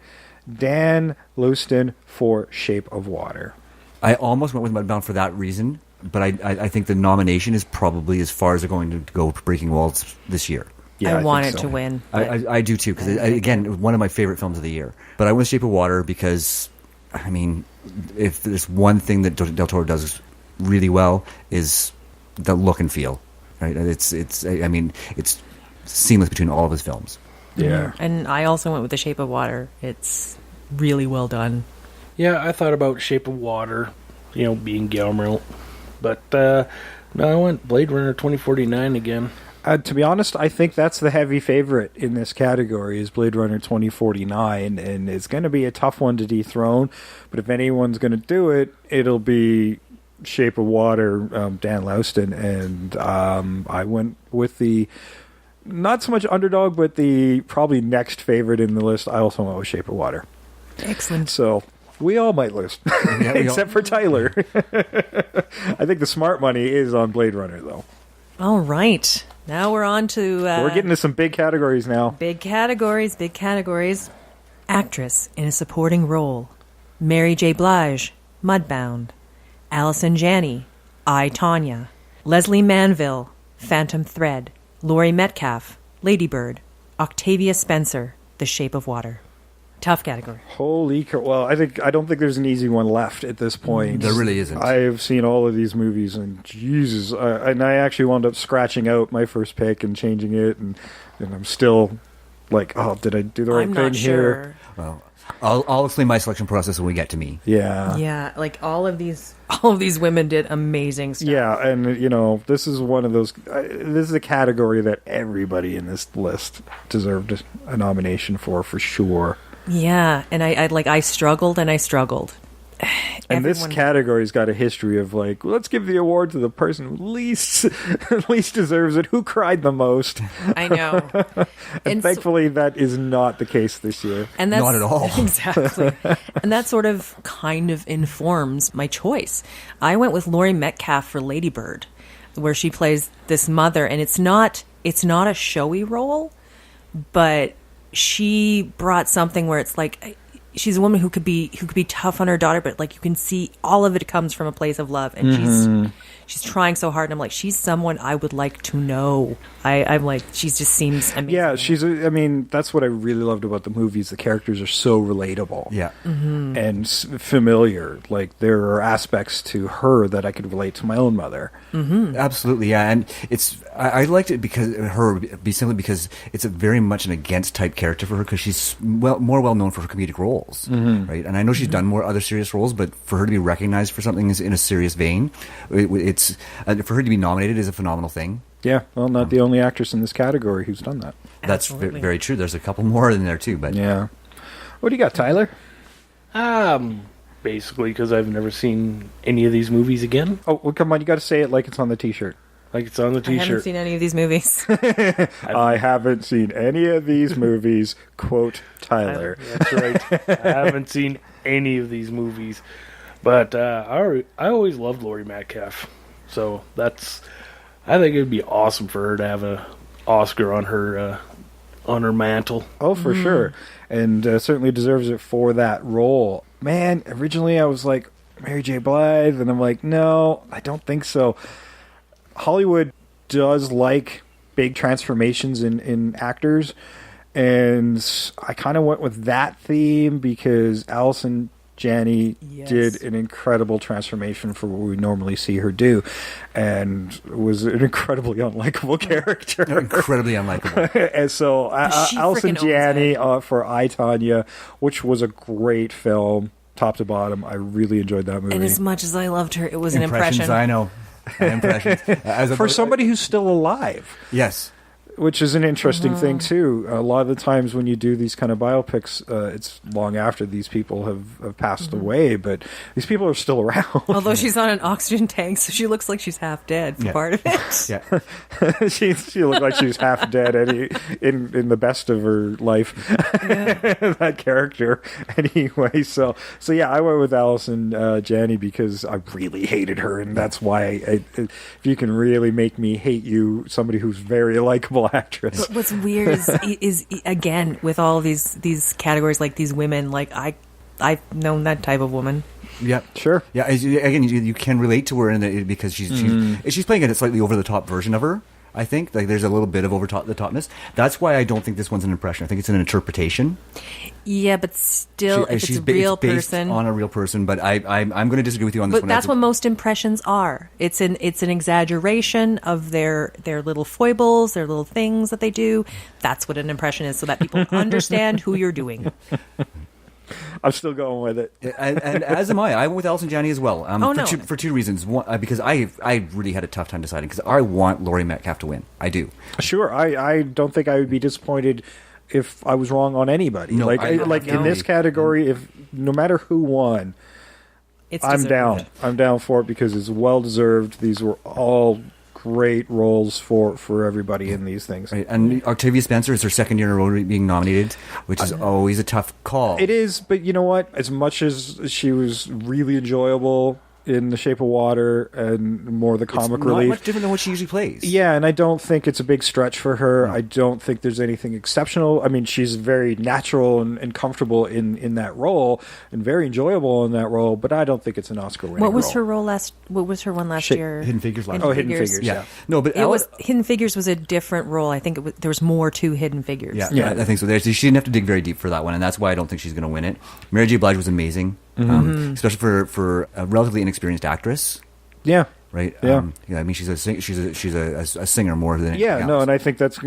S2: Dan Leuston for Shape of Water.
S3: I almost went with Mudbound for that reason, but I think the nomination is probably as far as they're going to go for Breaking Walls this year.
S2: Yeah,
S4: I want it
S2: think
S4: to
S2: so.
S4: win.
S3: I do too, because again, it was one of my favorite films of the year. But I went with Shape of Water because, I mean, if there's one thing that Del Toro does really well is the look and feel. Right? It's seamless between all of his films.
S2: Yeah.
S4: And I also went with The Shape of Water. It's really well done.
S5: Yeah, I thought about Shape of Water, being Guillermo. But no, I went Blade Runner 2049 again.
S2: To be honest, I think that's the heavy favorite in this category is Blade Runner 2049, and it's going to be a tough one to dethrone. But if anyone's going to do it, it'll be Shape of Water, Dan Leuston, and I went with the not so much underdog, but the probably next favorite in the list. I also went with Shape of Water.
S4: Excellent.
S2: So we all might lose, except for Tyler. I think the smart money is on Blade Runner, though.
S4: All right. Now we're on to...
S2: we're getting to some big categories now.
S4: Big categories. Actress in a supporting role. Mary J. Blige, Mudbound. Allison Janney, I, Tonya. Leslie Manville, Phantom Thread. Laurie Metcalf, Lady Bird. Octavia Spencer, The Shape of Water. Tough category.
S2: Holy cow. Well, I don't think there's an easy one left at this point.
S3: There really isn't.
S2: I've seen all of these movies, and Jesus, and I actually wound up scratching out my first pick and changing it, and I'm still like, oh, did I do the right
S4: I'm
S2: thing
S4: not
S2: here?
S4: sure.
S3: Well, I'll explain my selection process when we get to me.
S2: Yeah.
S4: Yeah, like all of these women did amazing stuff.
S2: Yeah, and this is one of those. This is a category that everybody in this list deserved a nomination for sure.
S4: Yeah, and I struggled and I struggled.
S2: And this category's got a history of like, let's give the award to the person who least deserves it, who cried the most.
S4: I know.
S2: and thankfully, that is not the case this year.
S4: And that's,
S3: not at all.
S4: Exactly. And that sort of kind of informs my choice. I went with Laurie Metcalf for Lady Bird, where she plays this mother, and it's not a showy role, but she brought something where it's like she's a woman who could be tough on her daughter, but like you can see all of it comes from a place of love, and she's trying so hard. And I'm like, she's someone I would like to know. I'm like, she just seems amazing.
S2: Yeah, that's what I really loved about the movies. The characters are so relatable,
S3: yeah,
S2: and familiar. Like there are aspects to her that I could relate to my own mother.
S3: Absolutely, yeah. And I liked it simply because it's a very much an against type character for her, because she's more well known for her comedic roles, right? And I know she's done more other serious roles, but for her to be recognized for something in a serious vein, it's for her to be nominated is a phenomenal thing.
S2: Yeah, well, not the only actress in this category who's done that.
S3: That's very true. There's a couple more in there too, but
S2: yeah. What do you got, Tyler?
S5: Basically, because I've never seen any of these movies again.
S2: Oh, well, come on, you got to say it like it's on the T-shirt.
S5: Like it's on the T-shirt.
S4: I haven't seen any of these movies.
S2: I haven't seen any of these movies. Quote Tyler.
S5: That's right. I haven't seen any of these movies, but I always loved Laurie Metcalf, so I think it'd be awesome for her to have an Oscar on her mantle.
S2: Oh, for sure, and certainly deserves it for that role. Man, originally I was like Mary J. Blige, and I'm like, no, I don't think so. Hollywood does like big transformations in actors, and I kind of went with that theme because Allison Janney did an incredible transformation for what we normally see her do, and was an incredibly unlikable character.
S3: Incredibly unlikable.
S2: And so Allison Janney for I, Tonya, which was a great film, top to bottom. I really enjoyed that movie.
S4: And as much as I loved her, it was an impression.
S3: I know. Impressions.
S2: For somebody who's still alive.
S3: Yes.
S2: Which is an interesting thing, too. A lot of the times when you do these kind of biopics, it's long after these people have passed away, but these people are still around.
S4: Although she's on an oxygen tank, so she looks like she's half dead for part of it.
S3: Yeah.
S2: she looked like she was half dead in the best of her life. Yeah. That character. Anyway, so yeah, I went with Allison Janney because I really hated her, and that's why if you can really make me hate you, somebody who's very likable actress.
S4: But what's weird is again with all these categories, like these women, like I've known that type of woman.
S3: Yeah,
S2: sure.
S3: Yeah, again, you can relate to her in it because she's playing a slightly over the top version of her. I think like there's a little bit of the topness. That's why I don't think this one's an impression. I think it's an interpretation.
S4: Yeah, but still, if it's a real person
S3: on a real person. But I'm going to disagree with you on this one.
S4: But that's what most impressions are. It's an exaggeration of their little foibles, their little things that they do. That's what an impression is, so that people understand who you're doing.
S2: I'm still going with it,
S3: and as am I. I went with Allison Janney as well. For two reasons. One, because I really had a tough time deciding because I want Laurie Metcalf to win. I do.
S2: Sure, I don't think I would be disappointed if I was wrong on anybody.
S3: No,
S2: in this category, if no matter who won, I'm down. I'm down for it because it's well deserved. These were all great roles for everybody in these things.
S3: Right. And Octavia Spencer is her second year in a row being nominated, which is always a tough call.
S2: It is, but you know what? As much as she was really enjoyable in The Shape of Water and more the comic
S3: It's
S2: relief.
S3: not much different than what she usually plays.
S2: Yeah, and I don't think it's a big stretch for her. I don't think there's anything exceptional. I mean, she's very natural and comfortable in that role and very enjoyable in that role, but I don't think it's an Oscar-winning
S4: What was
S2: role.
S4: her role what was her one last year?
S3: Hidden Figures last
S2: Oh, Hidden Figures, yeah.
S3: No, but
S4: Hidden Figures was a different role. I think there was more to Hidden Figures.
S3: Yeah, I think so. She didn't have to dig very deep for that one, and that's why I don't think she's going to win it. Mary J. Blige was amazing, especially for a relatively inexperienced actress.
S2: Yeah.
S3: Right.
S2: Yeah.
S3: I mean, she's a singer more than anything else.
S2: No, and I think that's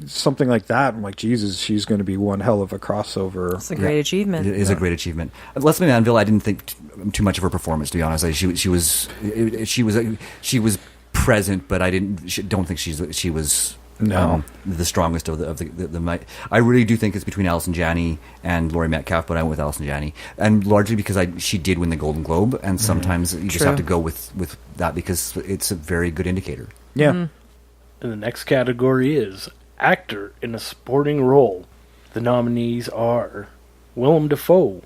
S2: something like that. I'm like, Jesus, she's going to be one hell of a crossover.
S4: It's a great achievement.
S3: It is a great achievement. Leslie Manville, I didn't think too much of her performance, to be honest. Like, she was present, but I don't think she was.
S2: No,
S3: the strongest of the. I really do think it's between Allison Janney and Laurie Metcalf, but I went with Allison Janney, and largely because she did win the Golden Globe, and sometimes you just have to go with that because it's a very good indicator.
S2: Yeah.
S5: And the next category is actor in a supporting role. The nominees are Willem Dafoe,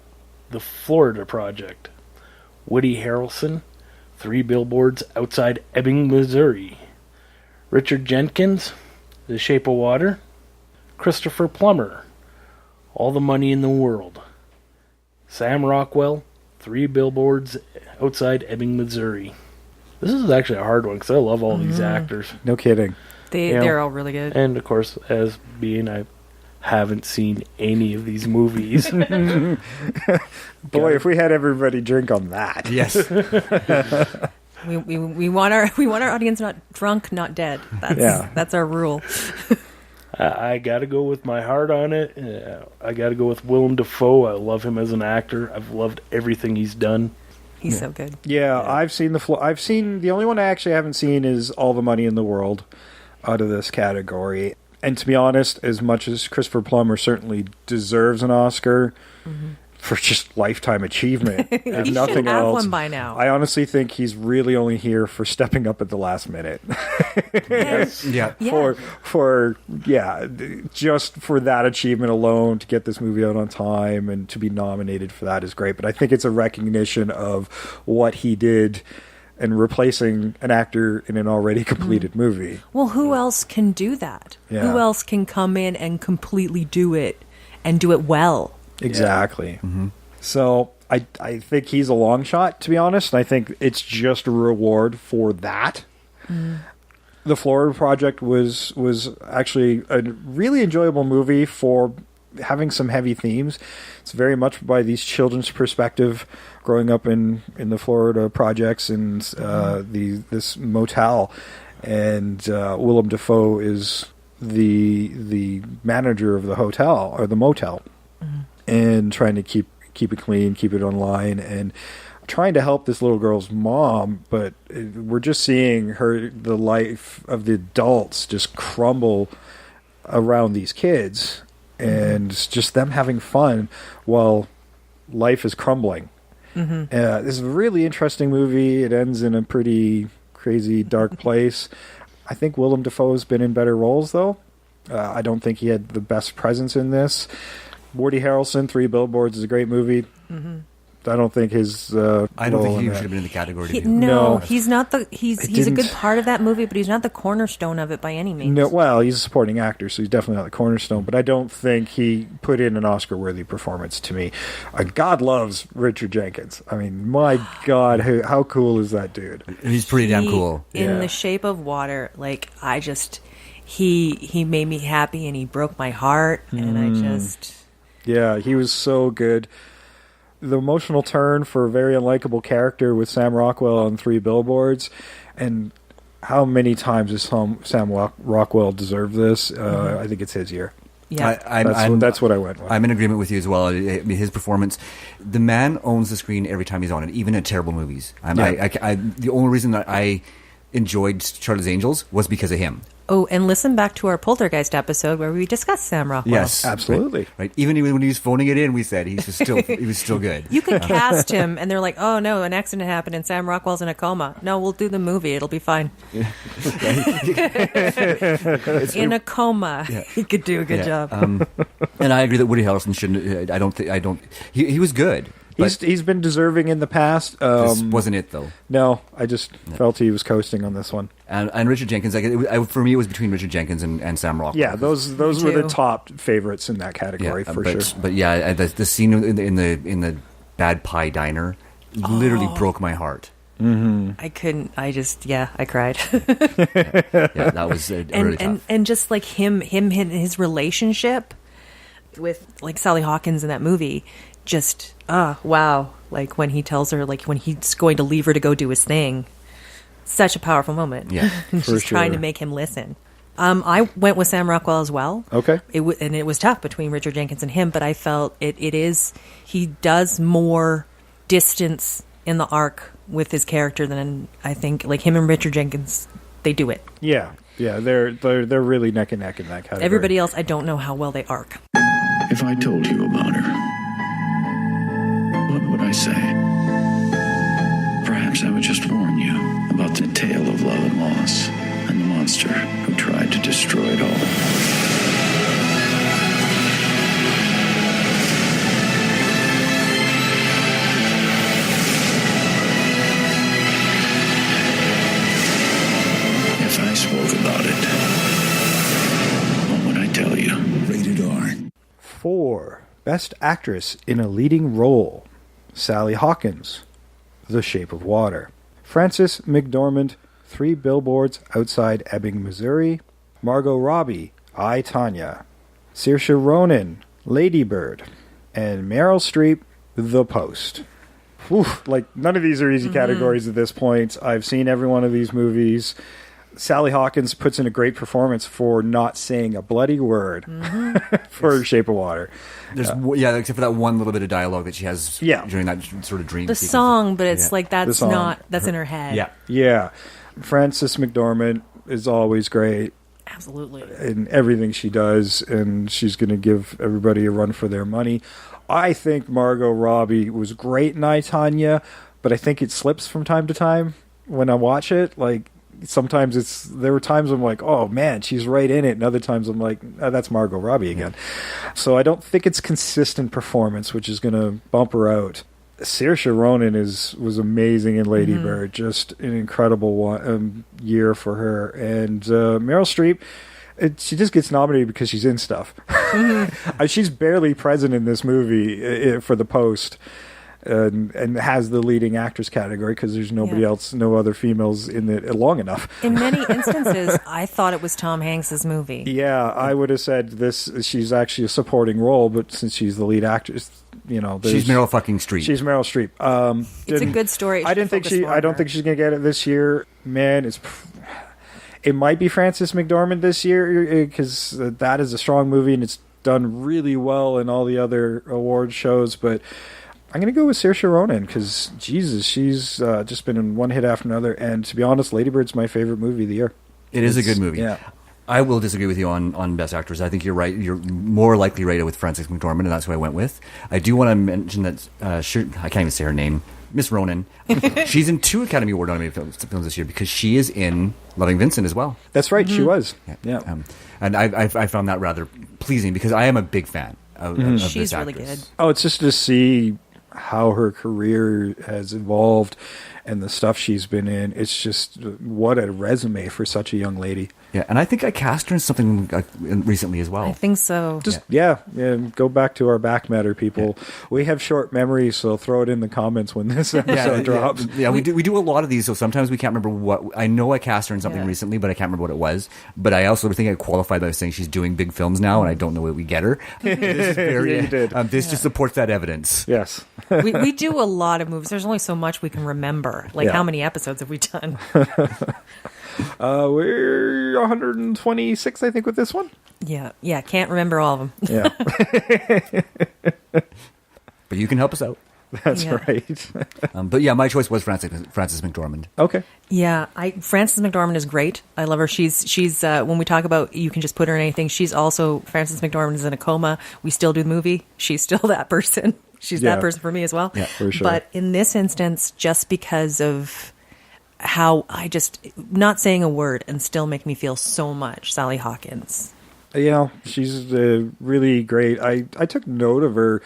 S5: The Florida Project; Woody Harrelson, 3 Billboards Outside Ebbing, Missouri; Richard Jenkins, The Shape of Water; Christopher Plummer, All the Money in the World; Sam Rockwell, 3 Billboards Outside Ebbing, Missouri. This is actually a hard one because I love all these actors.
S2: No kidding.
S4: They're all really good.
S5: And of course, as being I haven't seen any of these movies.
S2: Boy, if we had everybody drink on that.
S3: Yes.
S4: We want our audience not drunk, not dead. That's our rule.
S5: I got to go with my heart on it. I got to go with Willem Dafoe. I love him as an actor. I've loved everything he's done.
S4: He's so good.
S2: Yeah, I've seen the only one I actually haven't seen is All the Money in the World out of this category. And to be honest, as much as Christopher Plummer certainly deserves an Oscar for just lifetime achievement, if
S4: he
S2: nothing
S4: should have
S2: else,
S4: one by now.
S2: I honestly think he's really only here for stepping up at the last minute. Just for that achievement alone, to get this movie out on time and to be nominated for that is great. But I think it's a recognition of what he did and replacing an actor in an already completed movie.
S4: Well, who else can do that?
S2: Yeah.
S4: Who else can come in and completely do it and do it well?
S2: Exactly. Yeah. So I think he's a long shot, to be honest. I think it's just a reward for that. The Florida Project was actually a really enjoyable movie for having some heavy themes. It's very much by these children's perspective, growing up in the Florida projects and this motel, and Willem Dafoe is the manager of the hotel or the motel, and trying to keep it clean, keep it online, and trying to help this little girl's mom. But we're just seeing the life of the adults just crumble around these kids, and just them having fun while life is crumbling. This is a really interesting movie. It ends in a pretty crazy, dark place. I think Willem Dafoe's been in better roles, though. I don't think he had the best presence in this. Woody Harrelson, 3 Billboards is a great movie. I don't think his.
S3: I don't think he should have been in the category.
S4: No, he's not the. He's a good part of that movie, but he's not the cornerstone of it by any means.
S2: No, well, he's a supporting actor, so he's definitely not the cornerstone. But I don't think he put in an Oscar-worthy performance to me. God loves Richard Jenkins. I mean, my God, how cool is that dude?
S3: He's pretty damn cool.
S4: In The Shape of Water, like he made me happy and he broke my heart, and I just.
S2: Yeah, he was so good. The emotional turn for a very unlikable character with Sam Rockwell on 3 Billboards, and how many times does Sam Rockwell deserve this? I think it's his year.
S4: Yeah,
S2: that's what I went with.
S3: I'm in agreement with you as well. I mean, his performance, the man owns the screen every time he's on it, even in terrible movies. The only reason that I enjoyed Charlie's Angels was because of him.
S4: Oh, and listen back to our Poltergeist episode where we discussed Sam Rockwell.
S3: Yes,
S2: absolutely.
S3: Right. Even when he was phoning it in, we said he was still good.
S4: You could cast him, and they're like, "Oh no, an accident happened, and Sam Rockwell's in a coma." No, we'll do the movie; it'll be fine. In a coma, he could do a good job.
S3: And I agree that Woody Harrelson shouldn't. He was good.
S2: He's been deserving in the past.
S3: This wasn't it, though.
S2: No, I just felt he was coasting on this one.
S3: And Richard Jenkins, for me, it was between Richard Jenkins and Sam Rockwell.
S2: Yeah, those were the top favorites in that category for sure.
S3: But yeah, the scene in the Bad Pie Diner literally broke my heart.
S2: Mm-hmm.
S4: I couldn't. I cried.
S3: Yeah, that was really tough.
S4: And just like him and his relationship with like Sally Hawkins in that movie, just wow. Like when he tells her, like when he's going to leave her to go do his thing, such a powerful moment.
S3: Yeah,
S4: she's trying to make him listen. I went with Sam Rockwell as well.
S2: Okay,
S4: and it was tough between Richard Jenkins and him, but I felt he does more distance in the arc with his character than I think like him and Richard Jenkins, they do it.
S2: Yeah, they're really neck and neck in that category.
S4: Everybody else, I don't know how well they arc.
S6: If I told you about her, what would I say? Perhaps I would just warn you about the tale of love and loss and the monster who tried to destroy it all. If I spoke about it, what would I tell you?
S9: Rated R.
S2: For Best Actress in a Leading Role, Sally Hawkins, The Shape of Water. Frances McDormand, 3 Billboards Outside Ebbing, Missouri. Margot Robbie, I, Tonya. Saoirse Ronan, Lady Bird. And Meryl Streep, The Post. Whew, like, none of these are easy categories at this point. I've seen every one of these movies. Sally Hawkins puts in a great performance for not saying a bloody word for Shape of Water.
S3: There's except for that one little bit of dialogue that she has during that sort of dream.
S4: The
S3: sequence.
S4: song, but it's like that's in her head.
S2: Yeah. Frances McDormand is always great.
S4: Absolutely.
S2: In everything she does, and she's going to give everybody a run for their money. I think Margot Robbie was great in I, Tonya, but I think it slips from time to time when I watch it. Like, sometimes there were times I'm like, oh man, she's right in it, and other times I'm like, oh, that's Margot Robbie again. So I don't think it's consistent performance, which is going to bump her out. Saoirse Ronan was amazing in Lady Bird, just an incredible year for her. And Meryl Streep, she just gets nominated because she's in stuff. She's barely present in this movie for The Post. And has the leading actress category because there's nobody else, no other females in it long enough.
S4: In many instances, I thought it was Tom Hanks's movie.
S2: Yeah, I would have said this. She's actually a supporting role, but since she's the lead actress,
S3: she's Meryl fucking Streep.
S2: She's Meryl Streep.
S4: It's a good story.
S2: I don't think she's gonna get it this year. Man, it might be Frances McDormand this year because that is a strong movie and it's done really well in all the other award shows, but I'm going to go with Saoirse Ronan because, Jesus, she's just been in one hit after another. And to be honest, Lady Bird's my favorite movie of the year.
S3: It's a good movie.
S2: Yeah.
S3: I will disagree with you on Best Actress. I think you're right. You're more likely rated with Frances McDormand, and that's what I went with. I do want to mention that, I can't even say her name, Miss Ronan. She's in 2 Academy Award nominated films this year because she is in Loving Vincent as well.
S2: That's right, she was.
S3: Yeah. And I found that rather pleasing because I am a big fan of this actress.
S4: She's really good.
S2: Oh, it's just to see how her career has evolved and the stuff she's been in. It's just what a resume for such a young lady.
S3: Yeah, and I think I cast her in something recently as well.
S4: I think so.
S2: Go back to our back matter, people. Yeah. We have short memories, so throw it in the comments when this episode drops.
S3: Yeah, we do a lot of these, so sometimes we can't remember what. I know I cast her in something recently, but I can't remember what it was. But I also think I qualified by saying she's doing big films now, and I don't know what we get her. This is very,
S2: you did.
S3: This just supports that evidence.
S2: Yes.
S4: we do a lot of movies. There's only so much we can remember. Like, how many episodes have we done?
S2: We're 126, I think, with this one.
S4: Yeah. Can't remember all of them.
S2: Yeah.
S3: But you can help us out.
S2: That's right.
S3: But yeah, my choice was Frances McDormand.
S2: Okay.
S4: Yeah, Frances McDormand is great. I love her. She's when we talk about you can just put her in anything. She's also Frances McDormand is in a coma. We still do the movie. She's still that person. She's that person for me as well.
S2: Yeah, for sure.
S4: But in this instance, just because of how not saying a word and still make me feel so much, Sally Hawkins.
S2: Yeah, she's really great. I took note of her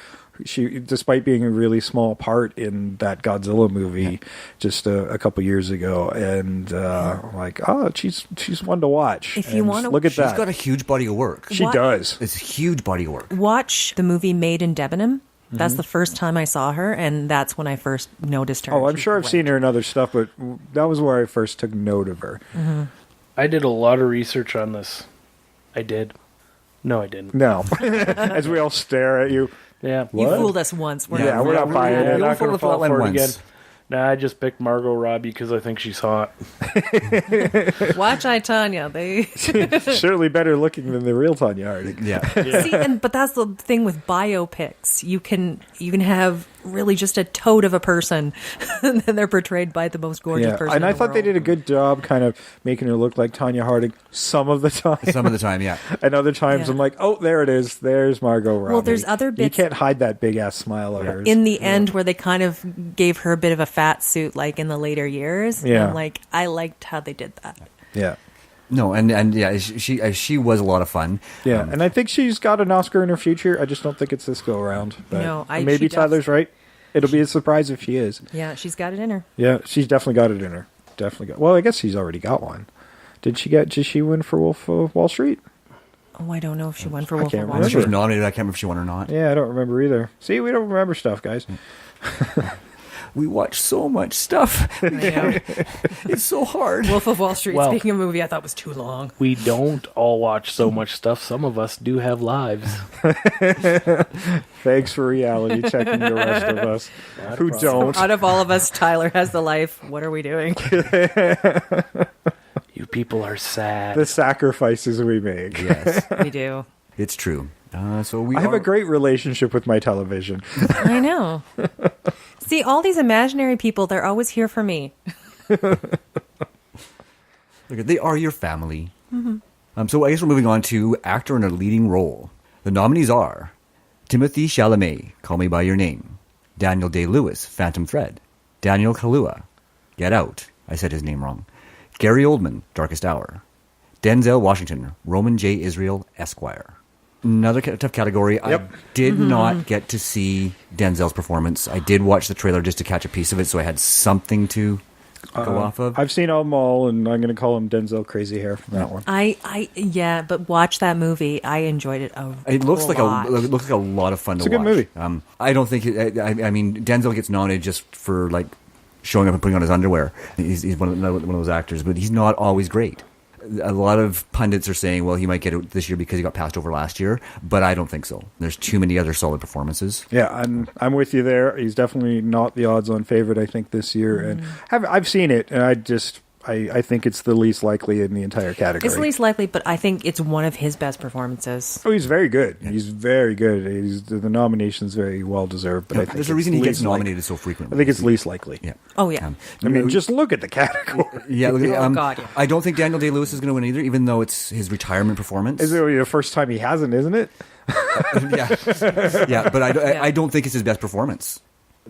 S2: She, despite being a really small part in that Godzilla movie just a couple years ago, and I'm like, oh, she's one to watch.
S4: If you want to
S2: look at that,
S3: she's got a huge body of work.
S2: She does.
S3: It's a huge body of work.
S4: Watch the movie Made in Debenham. That's the first time I saw her, and that's when I first noticed her.
S2: Oh, I'm sure I've seen her in other stuff, but that was where I first took note of her.
S5: I did a lot of research on this. I did. No, I didn't.
S2: No. As we all stare at you.
S5: Yeah.
S4: You fooled us once. We're
S2: We're not buying it.
S5: I'm not going to fall for it again.
S3: once.
S5: Nah, I just picked Margot Robbie because I think she's hot.
S4: Watch I, Tanya. They
S2: certainly better looking than the real Tanya Harding.
S3: Yeah.
S4: See, but that's the thing with biopics. You can have really just a toad of a person, and then they're portrayed by the most gorgeous person.
S2: And I
S4: in the
S2: thought they
S4: world.
S2: did a good job, kind of making her look like Tanya Harding some of the time.
S3: Some of the time, yeah.
S2: And other times,
S4: Yeah.
S2: I'm like, oh, there it is. There's Margot Robbie.
S4: Well, there's other
S2: You
S4: bits-
S2: can't hide that big ass smile of hers.
S4: in the end where they kind of gave her a bit of a fat suit, like in the later years.
S2: Yeah.
S4: I'm like, I liked how they did that.
S2: Yeah.
S3: No, and yeah, she was a lot of fun.
S2: Yeah, and I think she's got an Oscar in her future. I just don't think it's this go around. But
S4: No,
S2: maybe
S4: she does.
S2: Tyler's right. It'll be a surprise if she is.
S4: Yeah, she's got it in her.
S2: Yeah, she's definitely got it in her. Definitely got. Well, I guess she's already got one. Did she win for Wolf of Wall Street?
S4: Oh, I don't know if she won for
S2: I
S4: Wolf
S2: can't
S4: of
S3: I
S4: Wall
S3: know
S2: remember.
S3: she was
S4: Street.
S3: nominated. I can't remember if she won or not.
S2: Yeah, I don't remember either. See, we don't remember stuff, guys.
S3: We watch so much stuff.
S4: I know.
S3: It's so hard.
S4: Wolf of Wall Street,
S5: Well-
S4: speaking of movie I thought was too long.
S5: We don't all watch so much stuff. Some of us do have lives.
S2: Thanks for reality checking the rest of us who don't.
S4: Out of all of us, Tyler has the life. What are we doing?
S5: You people are sad.
S2: The sacrifices we make.
S3: Yes,
S4: We do.
S3: it's true. So we
S2: I have a great relationship with my television.
S4: I know. See, all these imaginary people, they're always here for me.
S3: Look, they are your family. So I guess we're moving on to actor in a leading role. The nominees are Timothée Chalamet, Call Me By Your Name; Daniel Day-Lewis, Phantom Thread; Daniel Kaluuya, Get Out. I said his name wrong. Gary Oldman, Darkest Hour; Denzel Washington, Roman J. Israel, Esquire. Another tough category.
S2: Yep.
S3: I did not get to see Denzel's performance. I did watch the trailer just to catch a piece of it, so I had something to go off of.
S2: I've seen them all, and I'm going to call him Denzel Crazy Hair from that one.
S4: Yeah, but watch that movie. I enjoyed it
S3: It looks like
S4: lot.
S3: it looks like a lot of fun
S2: It's
S3: to
S2: a good
S3: watch.
S2: movie.
S3: I don't think. I mean, Denzel gets nominated just for like showing up and putting on his underwear. He's one of those actors, but he's not always great. A lot of pundits are saying, well, he might get it this year because he got passed over last year, but I don't think so. There's too many other solid performances.
S2: Yeah, I'm with you there. He's definitely not the odds-on favorite, I think, this year. And I've seen it, and I think it's the least likely in the entire category.
S4: It's least likely, but I think it's one of his best performances.
S2: Oh, he's very good. He's very good. The nomination's very well deserved. But I think
S3: There's a reason he
S2: it's
S3: gets
S2: least
S3: nominated so frequently.
S2: I think it's least likely.
S3: Yeah.
S4: Oh, yeah.
S2: I mean, just look at the category.
S3: Yeah, look,
S4: Oh, God, yeah.
S3: I don't think Daniel Day-Lewis is going to win either, even though it's his retirement performance.
S2: Is it the first time he hasn't, isn't it?
S3: yeah, but I don't think it's his best performance.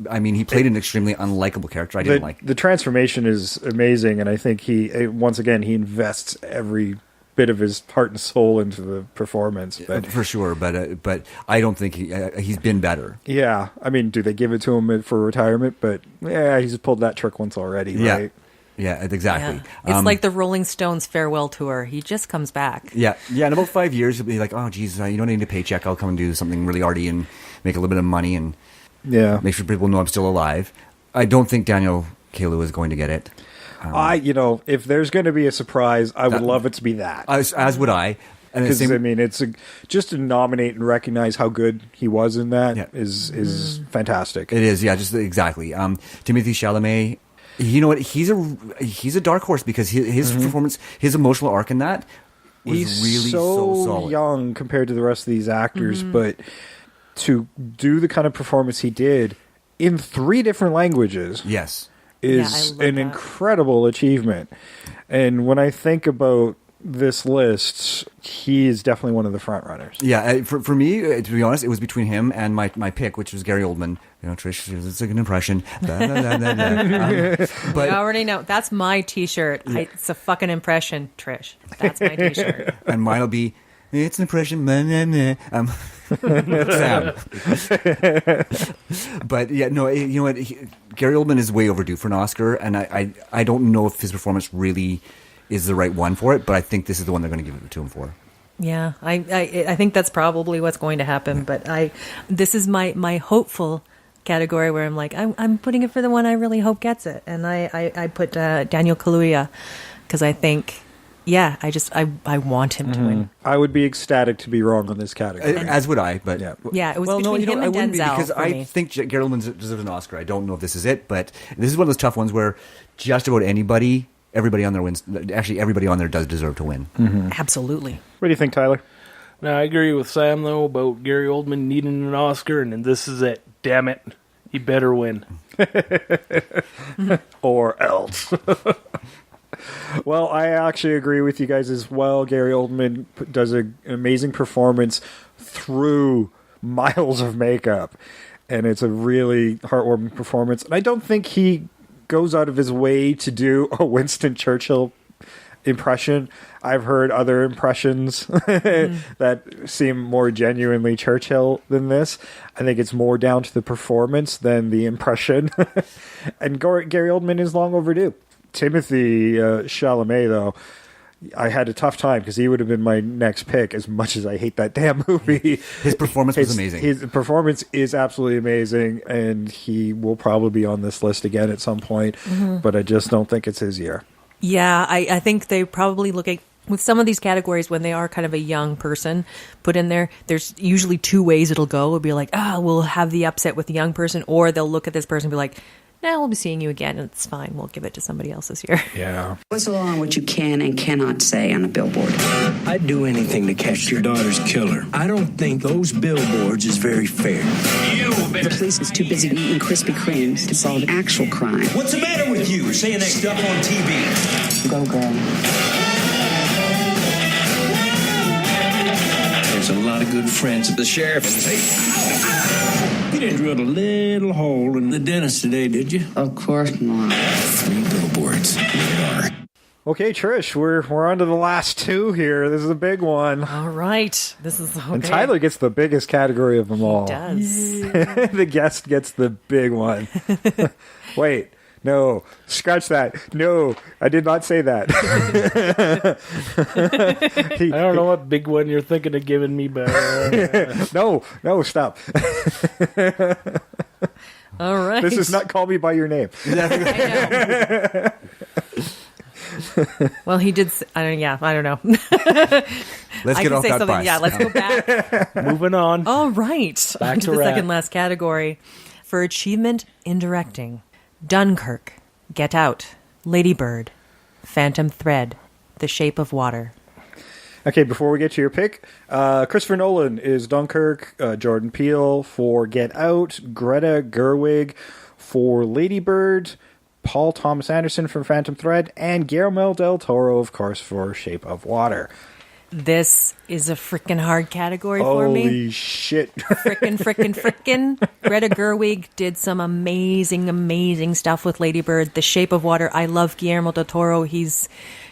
S3: I mean, he played an extremely unlikable character. I didn't like.
S2: The transformation is amazing, and I think he once again he invests every bit of his heart and soul into the performance. But
S3: For sure, but I don't think he's been better.
S2: yeah, I mean, do they give it to him for retirement? But yeah, he's pulled that trick once already, right?
S3: Yeah, exactly.
S4: Yeah. It's like the Rolling Stones farewell tour. He just comes back.
S3: Yeah. In about 5 years, he'll be like, oh, geez, you don't need a paycheck. I'll come and do something really arty and make a little bit of money and
S2: Yeah.
S3: make sure people know I'm still alive. I don't think Daniel Kaluuya is going to get it.
S2: If there's going to be a surprise, I would love it to be that.
S3: As would I. And the
S2: Because
S3: same,
S2: I mean, just to nominate and recognize how good he was in that is fantastic.
S3: it is, yeah, just exactly. Timothée Chalamet, you know what? He's a dark horse because his performance, his emotional arc in that was
S2: He's
S3: really so solid.
S2: young compared to the rest of these actors, but to do the kind of performance he did in 3 different languages,
S3: Yes.
S2: is
S4: I love
S2: an
S4: that.
S2: incredible achievement. And when I think about this list, he is definitely one of the front runners.
S3: Yeah, for me, to be honest, it was between him and my pick, which was Gary Oldman. You know, Trish, it's a good impression. Blah, blah, blah, blah, blah. But
S4: I already know. That's my T-shirt. It's a fucking impression, Trish. That's my T-shirt.
S3: and mine will be, it's an impression. Blah, blah, blah. Sam. But yeah, no, you know what? Gary Oldman is way overdue for an Oscar, and I don't know if his performance really is the right one for it, but I think this is the one they're going to give it to him for.
S4: Yeah, I think that's probably what's going to happen. But this is my hopeful category where I'm like, I'm putting it for the one I really hope gets it, and I put Daniel Kaluuya because I think, yeah, I want him to win.
S2: I would be ecstatic to be wrong on this category,
S3: as would I. But
S4: yeah, it was between him and
S3: wouldn't be,
S4: Denzel
S3: because
S4: for
S3: I
S4: me.
S3: think Gary Oldman deserves an Oscar. I don't know if this is it, but this is one of those tough ones where just about everybody on there wins. Actually, everybody on there does deserve to win.
S4: Absolutely.
S2: What do you think, Tyler?
S5: Now, I agree with Sam, though, about Gary Oldman needing an Oscar, and this is it. Damn it. He better win.
S2: Or else. Well, I actually agree with you guys as well. Gary Oldman does an amazing performance through miles of makeup, and it's a really heartwarming performance. And I don't think he goes out of his way to do a Winston Churchill impression. I've heard other impressions that seem more genuinely Churchill than this. I think it's more down to the performance than the impression. And Gary Oldman is long overdue. Timothy Chalamet, though, I had a tough time because he would have been my next pick as much as I hate that damn movie.
S3: His performance was amazing.
S2: His performance is absolutely amazing, and he will probably be on this list again at some point, but I just don't think it's his year.
S4: Yeah, I think they probably look at, with some of these categories, when they are kind of a young person put in there, there's usually two ways it'll go. It'll be like, we'll have the upset with the young person, or they'll look at this person and be like, we'll be seeing you again, and it's fine. We'll give it to somebody else this year.
S2: Yeah.
S15: Whistle on what you can and cannot say on a billboard.
S16: I'd do anything to catch your daughter's killer. I don't think those billboards is very fair.
S15: The police is too busy eating Krispy Kremes to solve actual crime.
S16: What's the matter with you? Saying that stuff on TV.
S15: Go, girl.
S16: There's a lot of good friends at the sheriff and say, you didn't drill a little hole in the dentist today, did you?
S15: Of course not.
S16: 3 billboards. They are.
S2: Okay, Trish, we're on to the last two here. This is a big one.
S4: All right. This is okay.
S2: And Tyler gets the biggest category of them all.
S4: He does.
S2: The guest gets the big one. Wait. No, scratch that. No, I did not say that.
S5: I don't know what big one you're thinking of giving me, but...
S2: No, stop.
S4: All right.
S2: This is not Call Me By Your Name.
S4: I know. Well, he did... I don't know.
S3: Let's get off that bus.
S4: Yeah, let's go back.
S5: Moving on.
S4: All right.
S5: Back
S4: on to
S5: to
S4: the
S5: rap.
S4: second last category. For achievement in directing, Dunkirk, Get Out, Lady Bird, Phantom Thread, The Shape of Water.
S2: Okay, before we get to your pick, Christopher Nolan is Dunkirk, Jordan Peele for Get Out, Greta Gerwig for Lady Bird, Paul Thomas Anderson for Phantom Thread, and Guillermo del Toro, of course, for Shape of Water.
S4: This is a freaking hard category for me.
S2: Holy shit.
S4: Frickin'. Greta Gerwig did some amazing stuff with Lady Bird. The Shape of Water. I love Guillermo del Toro. He's,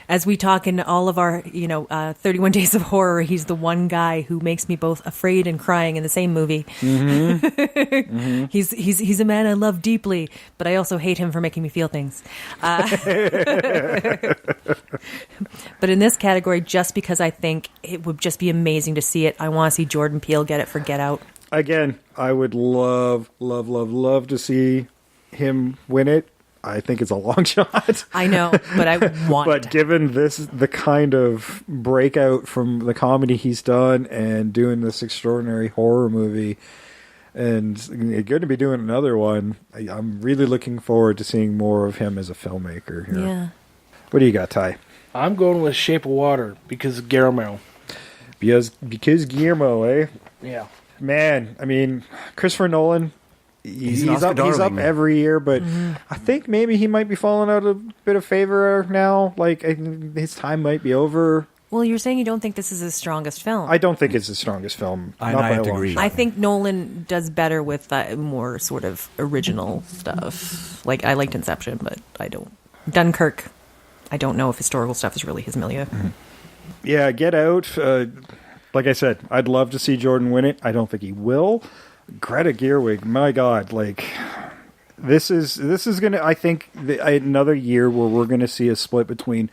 S4: as we talk in all of our, 31 Days of Horror, he's the one guy who makes me both afraid and crying in the same movie. Mm-hmm. He's a man I love deeply, but I also hate him for making me feel things. But in this category, just because I think it would just be amazing to see it, I want to see Jordan Peele get it for Get Out.
S2: Again, I would love to see him win it. I think it's a long shot.
S4: I know, but I want
S2: But given the kind of breakout from the comedy he's done and doing this extraordinary horror movie, and going to be doing another one, I'm really looking forward to seeing more of him as a filmmaker here.
S4: Yeah.
S2: What do you got, Ty?
S5: I'm going with Shape of Water because of Guillermo.
S2: Because Guillermo, eh?
S5: Yeah.
S2: Man, I mean, Christopher Nolan, he's up every year, but I think maybe he might be falling out a bit of favor now. Like, his time might be over.
S4: Well, you're saying you don't think this is his strongest film.
S2: I don't think it's his strongest film.
S3: I have to agree.
S4: I think Nolan does better with more sort of original stuff. Like, I liked Inception, but I don't. Dunkirk, I don't know if historical stuff is really his milieu.
S2: Yeah, Get Out. Like I said, I'd love to see Jordan win it. I don't think he will. Greta Gerwig, my God, like this is gonna. I think another year where we're gonna see a split between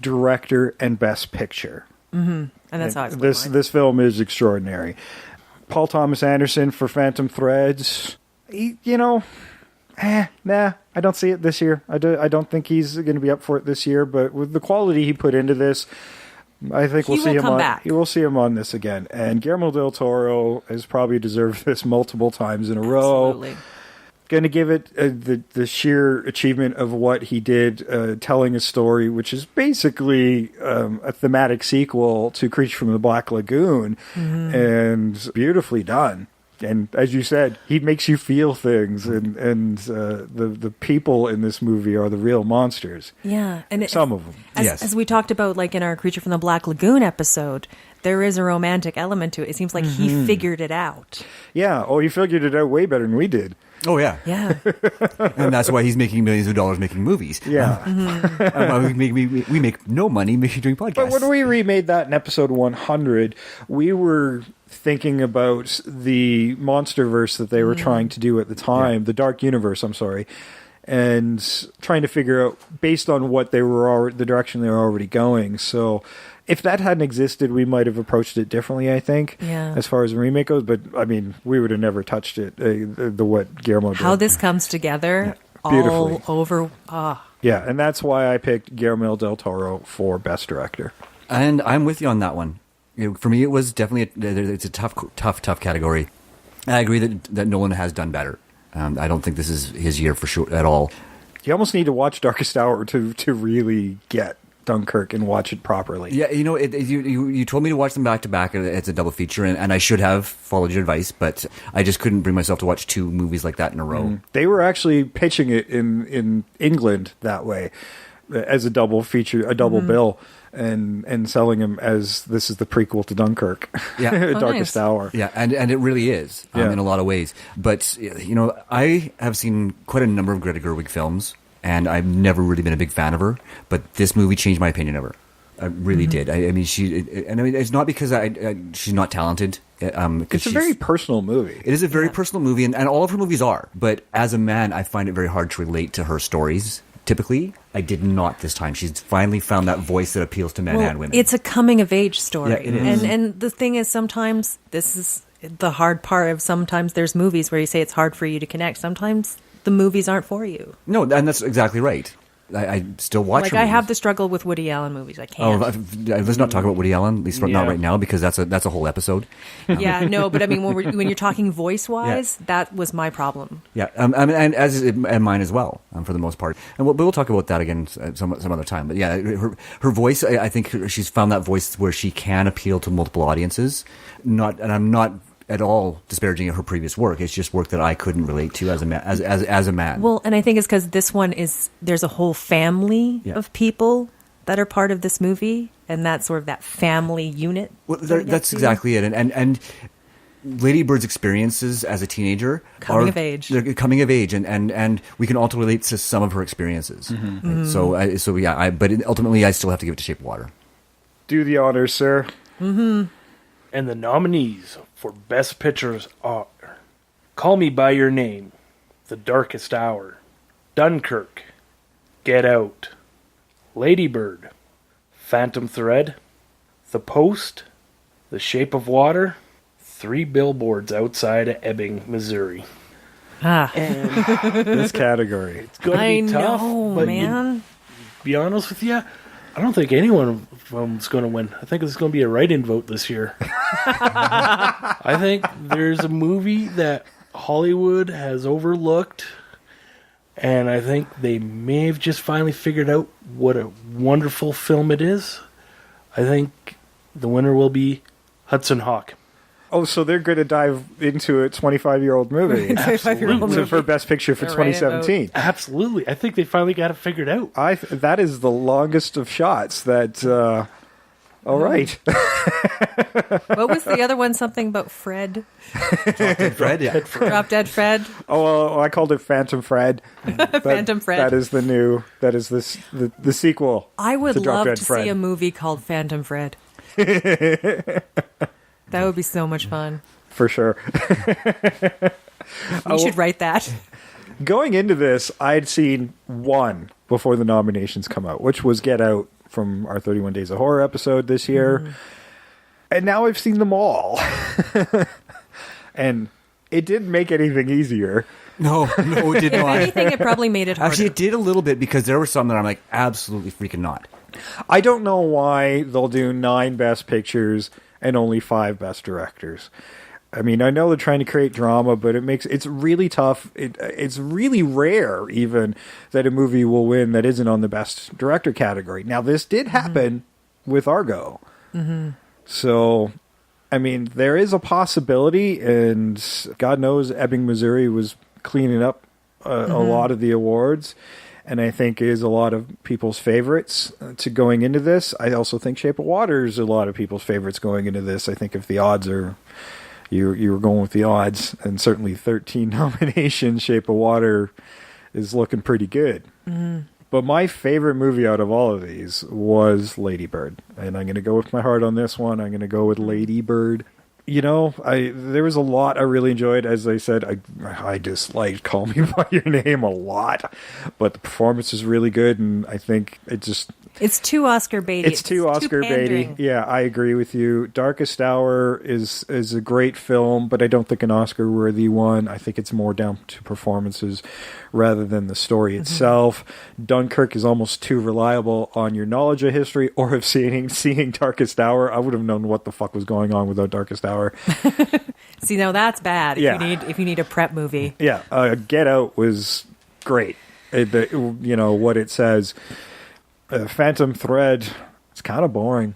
S2: director and best picture.
S4: Mm-hmm. And that's how
S2: this film is extraordinary. Paul Thomas Anderson for Phantom Threads. Nah, I don't see it this year. I don't think he's going to be up for it this year. But with the quality he put into this, I think we'll see him on.
S4: Back.
S2: You will see him on this again. And Guillermo del Toro has probably deserved this multiple times in a row.
S4: Absolutely.
S2: Going to give it the sheer achievement of what he did, telling a story which is basically a thematic sequel to Creature from the Black Lagoon, and beautifully done. And as you said, he makes you feel things, and the people in this movie are the real monsters.
S4: Yeah, and
S2: some of them.
S4: As we talked about, like in our Creature from the Black Lagoon episode, there is a romantic element to it. It seems like he figured it out.
S2: Yeah. Oh, he figured it out way better than we did.
S3: Oh, yeah.
S4: Yeah.
S3: And that's why he's making millions of dollars making movies.
S2: Yeah.
S3: We make no money doing podcasts.
S2: But when we remade that in episode 100, we were thinking about the MonsterVerse that they were trying to do at the time, the Dark Universe, I'm sorry, and trying to figure out, based on what they were the direction they were already going. So if that hadn't existed, we might have approached it differently, I think, as far as the remake goes. But, I mean, we would have never touched it, what Guillermo did.
S4: How this comes together all over.
S2: Yeah, and that's why I picked Guillermo del Toro for Best Director.
S3: And I'm with you on that one. For me, it was definitely it's a tough category. I agree that Nolan has done better. I don't think this is his year for sure at all.
S2: You almost need to watch Darkest Hour to really get Dunkirk and watch it properly.
S3: Yeah, you told me to watch them back to back. It's a double feature, and I should have followed your advice, but I just couldn't bring myself to watch two movies like that in a row.
S2: They were actually pitching it in England that way, as a double feature, a double bill, and selling them as this is the prequel to Dunkirk.
S3: Yeah,
S2: Darkest Hour.
S3: Yeah, and it really is in a lot of ways. But I have seen quite a number of Greta Gerwig films, and I've never really been a big fan of her. But this movie changed my opinion of her. I really did. I mean, it's not because she's not talented.
S2: It's a very personal movie.
S3: It is a very personal movie, and all of her movies are. But as a man, I find it very hard to relate to her stories. Typically, I did not this time. She's finally found that voice that appeals to men and women.
S4: It's a coming-of-age story.
S3: Yeah, it is.
S4: And the thing is, sometimes this is the hard part of sometimes there's movies where you say it's hard for you to connect. Sometimes the movies aren't for you.
S3: No, and that's exactly right. I still watch.
S4: I have the struggle with Woody Allen movies. I can't.
S3: Let's not talk about Woody Allen. At least not right now, because that's a whole episode.
S4: Yeah, no, but I mean, when you're talking voice wise, that was my problem.
S3: Yeah, and mine as well, for the most part. And we'll talk about that again some other time. But yeah, her voice. I think she's found that voice where she can appeal to multiple audiences. And I'm not at all disparaging her previous work. It's just work that I couldn't relate to as a man. As a man.
S4: Well, and I think it's because this one there's a whole family of people that are part of this movie, and that's sort of that family unit.
S3: Well, that's exactly it. And Lady Bird's experiences as a teenager
S4: coming of age.
S3: They're coming of age, and we can also relate to some of her experiences. Right? So yeah. But ultimately, I still have to give it to Shape of Water.
S2: Do the honors, sir.
S5: Mm-hmm. And the nominees for Best Pictures are Call Me By Your Name, The Darkest Hour, Dunkirk, Get Out, Lady Bird, Phantom Thread, The Post, The Shape of Water, 3 Billboards Outside of Ebbing, Missouri.
S2: And this category.
S5: It's going to be tough, but
S4: man.
S5: Be honest with you, I don't think anyone of them's going to win. I think it's going to be a write-in vote this year. I think there's a movie that Hollywood has overlooked, and I think they may have just finally figured out what a wonderful film it is. I think the winner will be Hudson Hawk.
S2: Oh, so they're going to dive into a 25-year-old movie.
S5: Absolutely.
S2: For Best Picture for 2017.
S5: Absolutely. I think they finally got it figured out.
S2: That is the longest of shots that... all right.
S4: What was the other one? Something about Fred?
S3: Drop Dead Fred, yeah.
S4: Drop Dead Fred.
S2: Oh, well, I called it Phantom Fred.
S4: Phantom Fred.
S2: That is the sequel.
S4: I would
S2: to Drop
S4: love
S2: Dead
S4: to
S2: Fred.
S4: see a movie called Phantom Fred. That would be so much fun.
S2: For sure.
S4: We should write that.
S2: Going into this, I'd seen one before the nominations come out, which was Get Out from our 31 Days of Horror episode this year. And now I've seen them all. And it didn't make anything easier.
S3: No, it did
S4: If
S3: not.
S4: anything, it probably made it harder.
S3: Actually, it did a little bit because there were some that I'm like, absolutely freaking not.
S2: I don't know why they'll do 9 Best Pictures and only 5 Best Directors. I mean, I know they're trying to create drama, but it's really tough. It's really rare, even, that a movie will win that isn't on the Best Director category. Now, this did happen with Argo. So, I mean, there is a possibility, and God knows Ebbing, Missouri was cleaning up a lot of the awards, and I think is a lot of people's favorites to going into this. I also think Shape of Water is a lot of people's favorites going into this. I think if the odds are... You were going with the odds, and certainly 13 nominations, Shape of Water is looking pretty good. But my favorite movie out of all of these was Lady Bird. And I'm going to go with my heart on this one. I'm going to go with Lady Bird. You know, there was a lot I really enjoyed. As I said, I disliked Call Me By Your Name a lot. But the performance is really good, and I think it just...
S4: It's too Oscar baity.
S2: It's too Oscar baity. Yeah, I agree with you. Darkest Hour is a great film, but I don't think an Oscar-worthy one. I think it's more down to performances rather than the story itself. Dunkirk is almost too reliable on your knowledge of history or of seeing Darkest Hour. I would have known what the fuck was going on without Darkest Hour.
S4: See, now that's bad. If you need a prep movie.
S2: Yeah, Get Out was great. What it says. Phantom Thread, it's kind of boring.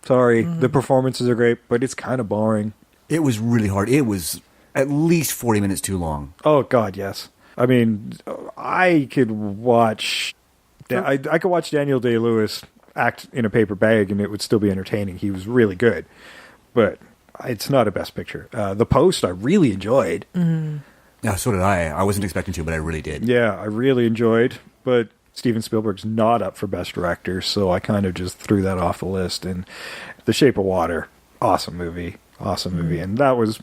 S2: Sorry, the performances are great, but it's kind of boring.
S3: It was really hard. It was at least 40 minutes too long.
S2: Oh, God, yes. I mean, I could watch... I could watch Daniel Day-Lewis act in a paper bag, and it would still be entertaining. He was really good. But it's not a Best Picture. The Post, I really enjoyed.
S3: Yeah, so did I. I wasn't expecting to, but I really did.
S2: Yeah, I really enjoyed, but... Steven Spielberg's not up for Best Director, so I kind of just threw that off the list. And The Shape of Water, awesome movie. And it was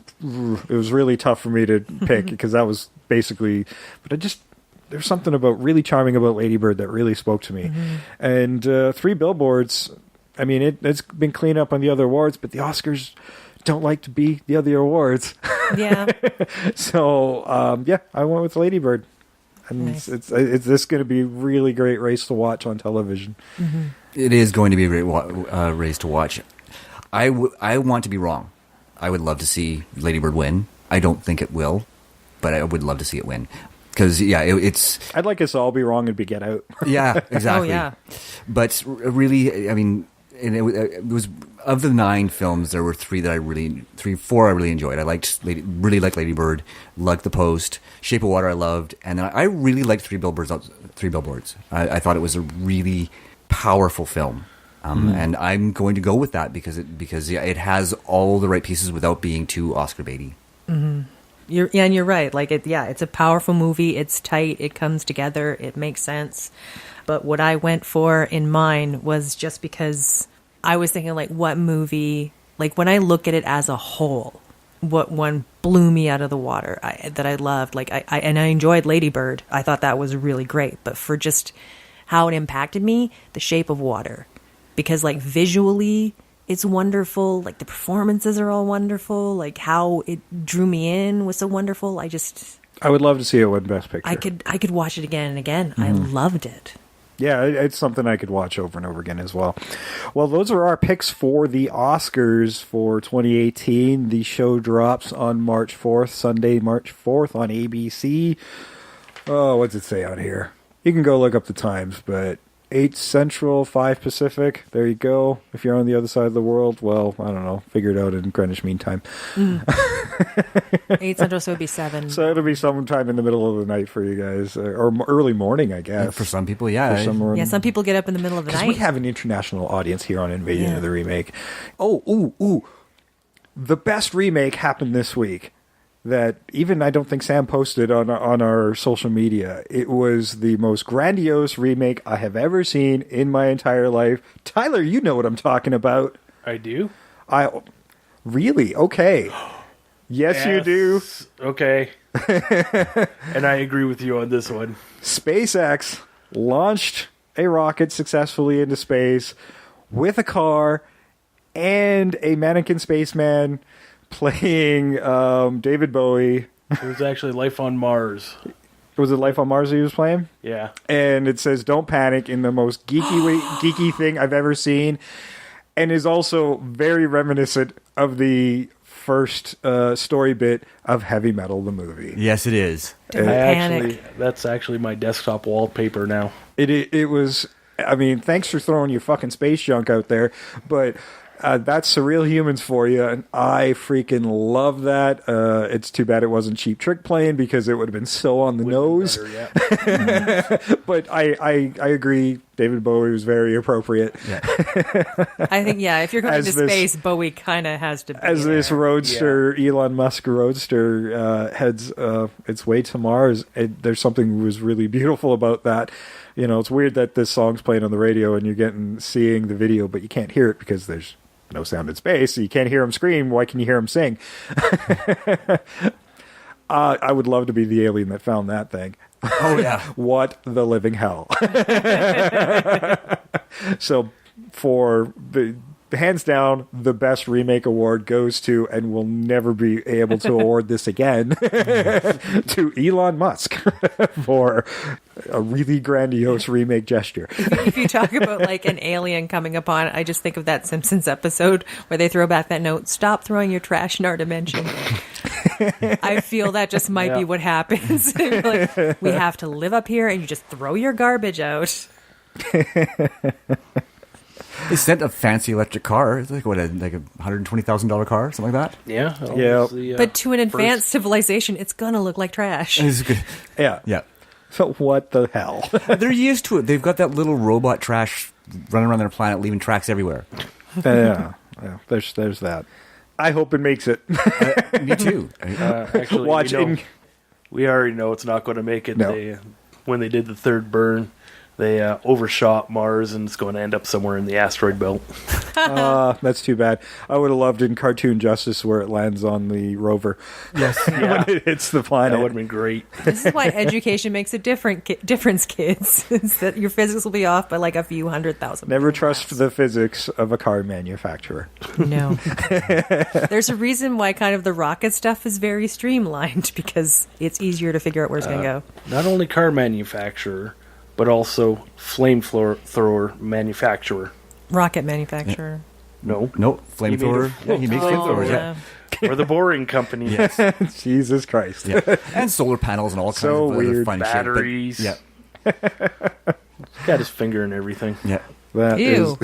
S2: really tough for me to pick because that was basically, but there's something really charming about Lady Bird that really spoke to me. And 3 Billboards, I mean, it's been cleaned up on the other awards, but the Oscars don't like to be the other awards.
S4: Yeah.
S2: So, I went with Lady Bird. And
S4: nice.
S2: It's this going to be a really great race to watch on television.
S3: It is going to be a great race to watch. I want to be wrong. I would love to see Lady Bird win. I don't think it will, but I would love to see it win. Because, it's...
S2: I'd like us all be wrong and be Get Out.
S3: Yeah, exactly.
S4: Oh, yeah.
S3: But really, I mean, it was... Of the 9 films, there were 4 I really enjoyed. I really liked Lady Bird, liked The Post, Shape of Water I loved, and then I really liked 3 Billboards. I thought it was a really powerful film, and I'm going to go with that because it has all the right pieces without being too Oscar baity.
S4: You're right. Like it's a powerful movie. It's tight. It comes together. It makes sense. But what I went for in mine was just because. I was thinking, like, what movie, like, when I look at it as a whole, what one blew me out of the water that I loved. Like, I enjoyed Lady Bird. I thought that was really great. But for just how it impacted me, The Shape of Water. Because, like, visually, it's wonderful. Like, the performances are all wonderful. Like, how it drew me in was so wonderful.
S2: I would love to see it win Best Picture.
S4: I could watch it again and again. I loved it.
S2: Yeah, it's something I could watch over and over again as well. Well, those are our picks for the Oscars for 2018. The show drops on March 4th, Sunday, March 4th on ABC. Oh, what's it say on here? You can go look up the times, but 8 Central, 5 Pacific. There you go. If you're on the other side of the world, well, I don't know. Figure it out in Greenwich Mean Time.
S4: 8 Central, so it would be 7.
S2: So it'll be sometime in the middle of the night for you guys, or early morning, I guess.
S3: For some people, yeah.
S4: Some people get up in the middle of the night.
S2: Because we have an international audience here on Invasion of the Remake. Oh, the best remake happened this week that even I don't think Sam posted on our social media. It was the most grandiose remake I have ever seen in my entire life. Tyler, you know what I'm talking about.
S5: I do.
S2: Really? Okay. Yes, you do.
S5: Okay. And I agree with you on this one.
S2: SpaceX launched a rocket successfully into space with a car and a mannequin spaceman playing David Bowie.
S5: It was actually Life on Mars.
S2: Was it Life on Mars he was playing?
S5: Yeah.
S2: And it says, "Don't panic," in the most geeky thing I've ever seen, and is also very reminiscent of the first story bit of Heavy Metal, the movie.
S3: Yes, it is.
S5: That's actually my desktop wallpaper now.
S2: It was. I mean, thanks for throwing your fucking space junk out there, but that's Surreal Humans for you, and I freaking love that. It's too bad it wasn't Cheap Trick playing, because it would have been so on the nose.
S5: Better, yeah.
S2: But I agree. David Bowie was very appropriate.
S3: Yeah.
S4: I think, if you're going to space, Bowie kind of has to be
S2: as
S4: there.
S2: this roadster, Elon Musk roadster, heads its way to Mars. There's something was really beautiful about that. You know, it's weird that this song's playing on the radio and you're seeing the video, but you can't hear it because there's no sound in space. So you can't hear him scream. Why can you hear him sing? I would love to be the alien that found that thing.
S3: Oh, yeah.
S2: What the living hell. So for the hands down, the best remake award goes to, and we'll never be able to award this again, to Elon Musk for a really grandiose remake gesture.
S4: If you talk about like an alien coming upon, I just think of that Simpsons episode where they throw back that note, "Stop throwing your trash in our dimension." I feel that just might be what happens. Like, we have to live up here and you just throw your garbage out.
S3: They sent a fancy electric car. It's like like a $120,000 car, something like that.
S5: Yeah.
S2: Yeah.
S4: But to an advanced civilization, it's gonna look like trash.
S2: Yeah.
S3: Yeah.
S2: So what the hell?
S3: They're used to it. They've got that little robot trash running around their planet, leaving tracks everywhere.
S2: Yeah. There's that. I hope it makes it.
S3: Me too.
S5: Actually, we already know it's not going to make it.
S2: No.
S5: When they did the third burn, they overshot Mars, and it's going to end up somewhere in the asteroid belt.
S2: That's too bad. I would have loved in Cartoon Justice where it lands on the rover.
S3: Yes.
S2: When it hits the planet.
S5: That would have been great.
S4: This is why education makes a difference, kids. Is that your physics will be off by like a few 100,000.
S2: Never trust the physics of a car manufacturer.
S4: No. There's a reason why kind of the rocket stuff is very streamlined, because it's easier to figure out where it's going to go.
S5: Not only car manufacturer, but also flamethrower manufacturer.
S4: Rocket manufacturer.
S5: No,
S3: flamethrower. Yeah, he makes flamethrowers. Yeah.
S5: Or the Boring Company.
S3: Yes.
S2: Jesus Christ.
S3: Yeah. And solar panels and all kinds of
S2: weird.
S3: fun
S5: Batteries.
S3: shit. But, yeah.
S5: He's got his finger in everything.
S3: Yeah.
S4: Ew.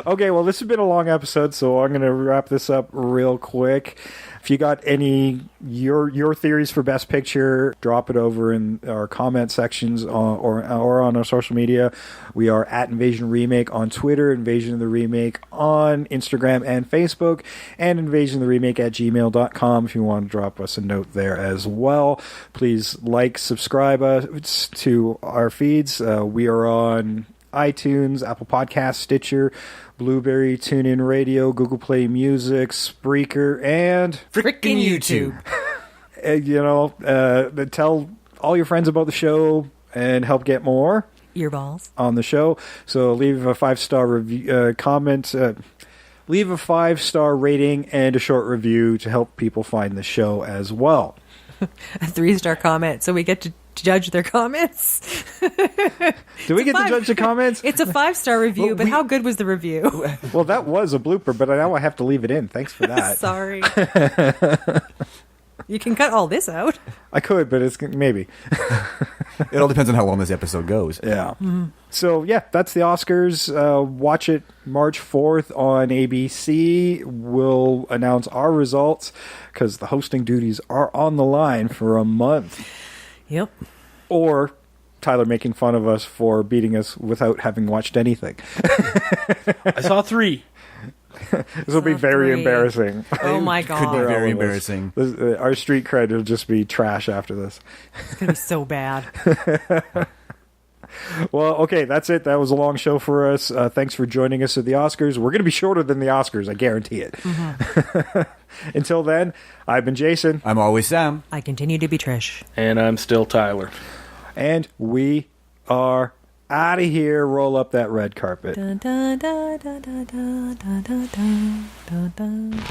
S2: Okay, well, this has been a long episode, so I'm going to wrap this up real quick. If you got any your theories for Best Picture, drop it over in our comment sections or on our social media. We are at Invasion Remake on Twitter, Invasion of the Remake on Instagram and Facebook, and invasionoftheremake@gmail.com if you want to drop us a note there as well. Please subscribe us to our feeds. We are on iTunes, Apple Podcasts, Stitcher, Blueberry, TuneIn Radio, Google Play Music, Spreaker, and
S4: frickin' YouTube.
S2: Tell all your friends about the show and help get more
S4: earballs
S2: on the show. So leave a 5-star review, comment, leave a 5-star rating and a short review to help people find the show as well.
S4: A 3-star comment, so we get to judge their comments.
S2: Do we get to judge the comments?
S4: It's a 5-star review, but how good was the review?
S2: Well, that was a blooper, but now I have to leave it in. Thanks for that.
S4: Sorry. You can cut all this out.
S2: I could, but it's maybe.
S3: It all depends on how long this episode goes.
S2: Yeah. Mm-hmm. So, yeah, that's the Oscars. Watch it March 4th on ABC. We'll announce our results because the hosting duties are on the line for a month.
S4: Yep.
S2: Or Tyler making fun of us for beating us without having watched anything.
S5: I saw 3.
S2: This will be very embarrassing.
S4: Oh my god.
S3: Could be very embarrassing.
S2: Our street cred will just be trash after this.
S4: It's going to be so bad.
S2: Well, okay, that's it. That was a long show for us. Thanks for joining us at the Oscars. We're going to be shorter than the Oscars, I guarantee it. Until then, I've been Jason.
S3: I'm always Sam.
S4: I continue to be Trish.
S5: And I'm still Tyler.
S2: And we are out of here. Roll up that red carpet.
S4: Dun, dun, dun, dun, dun, dun, dun, dun, dun, dun.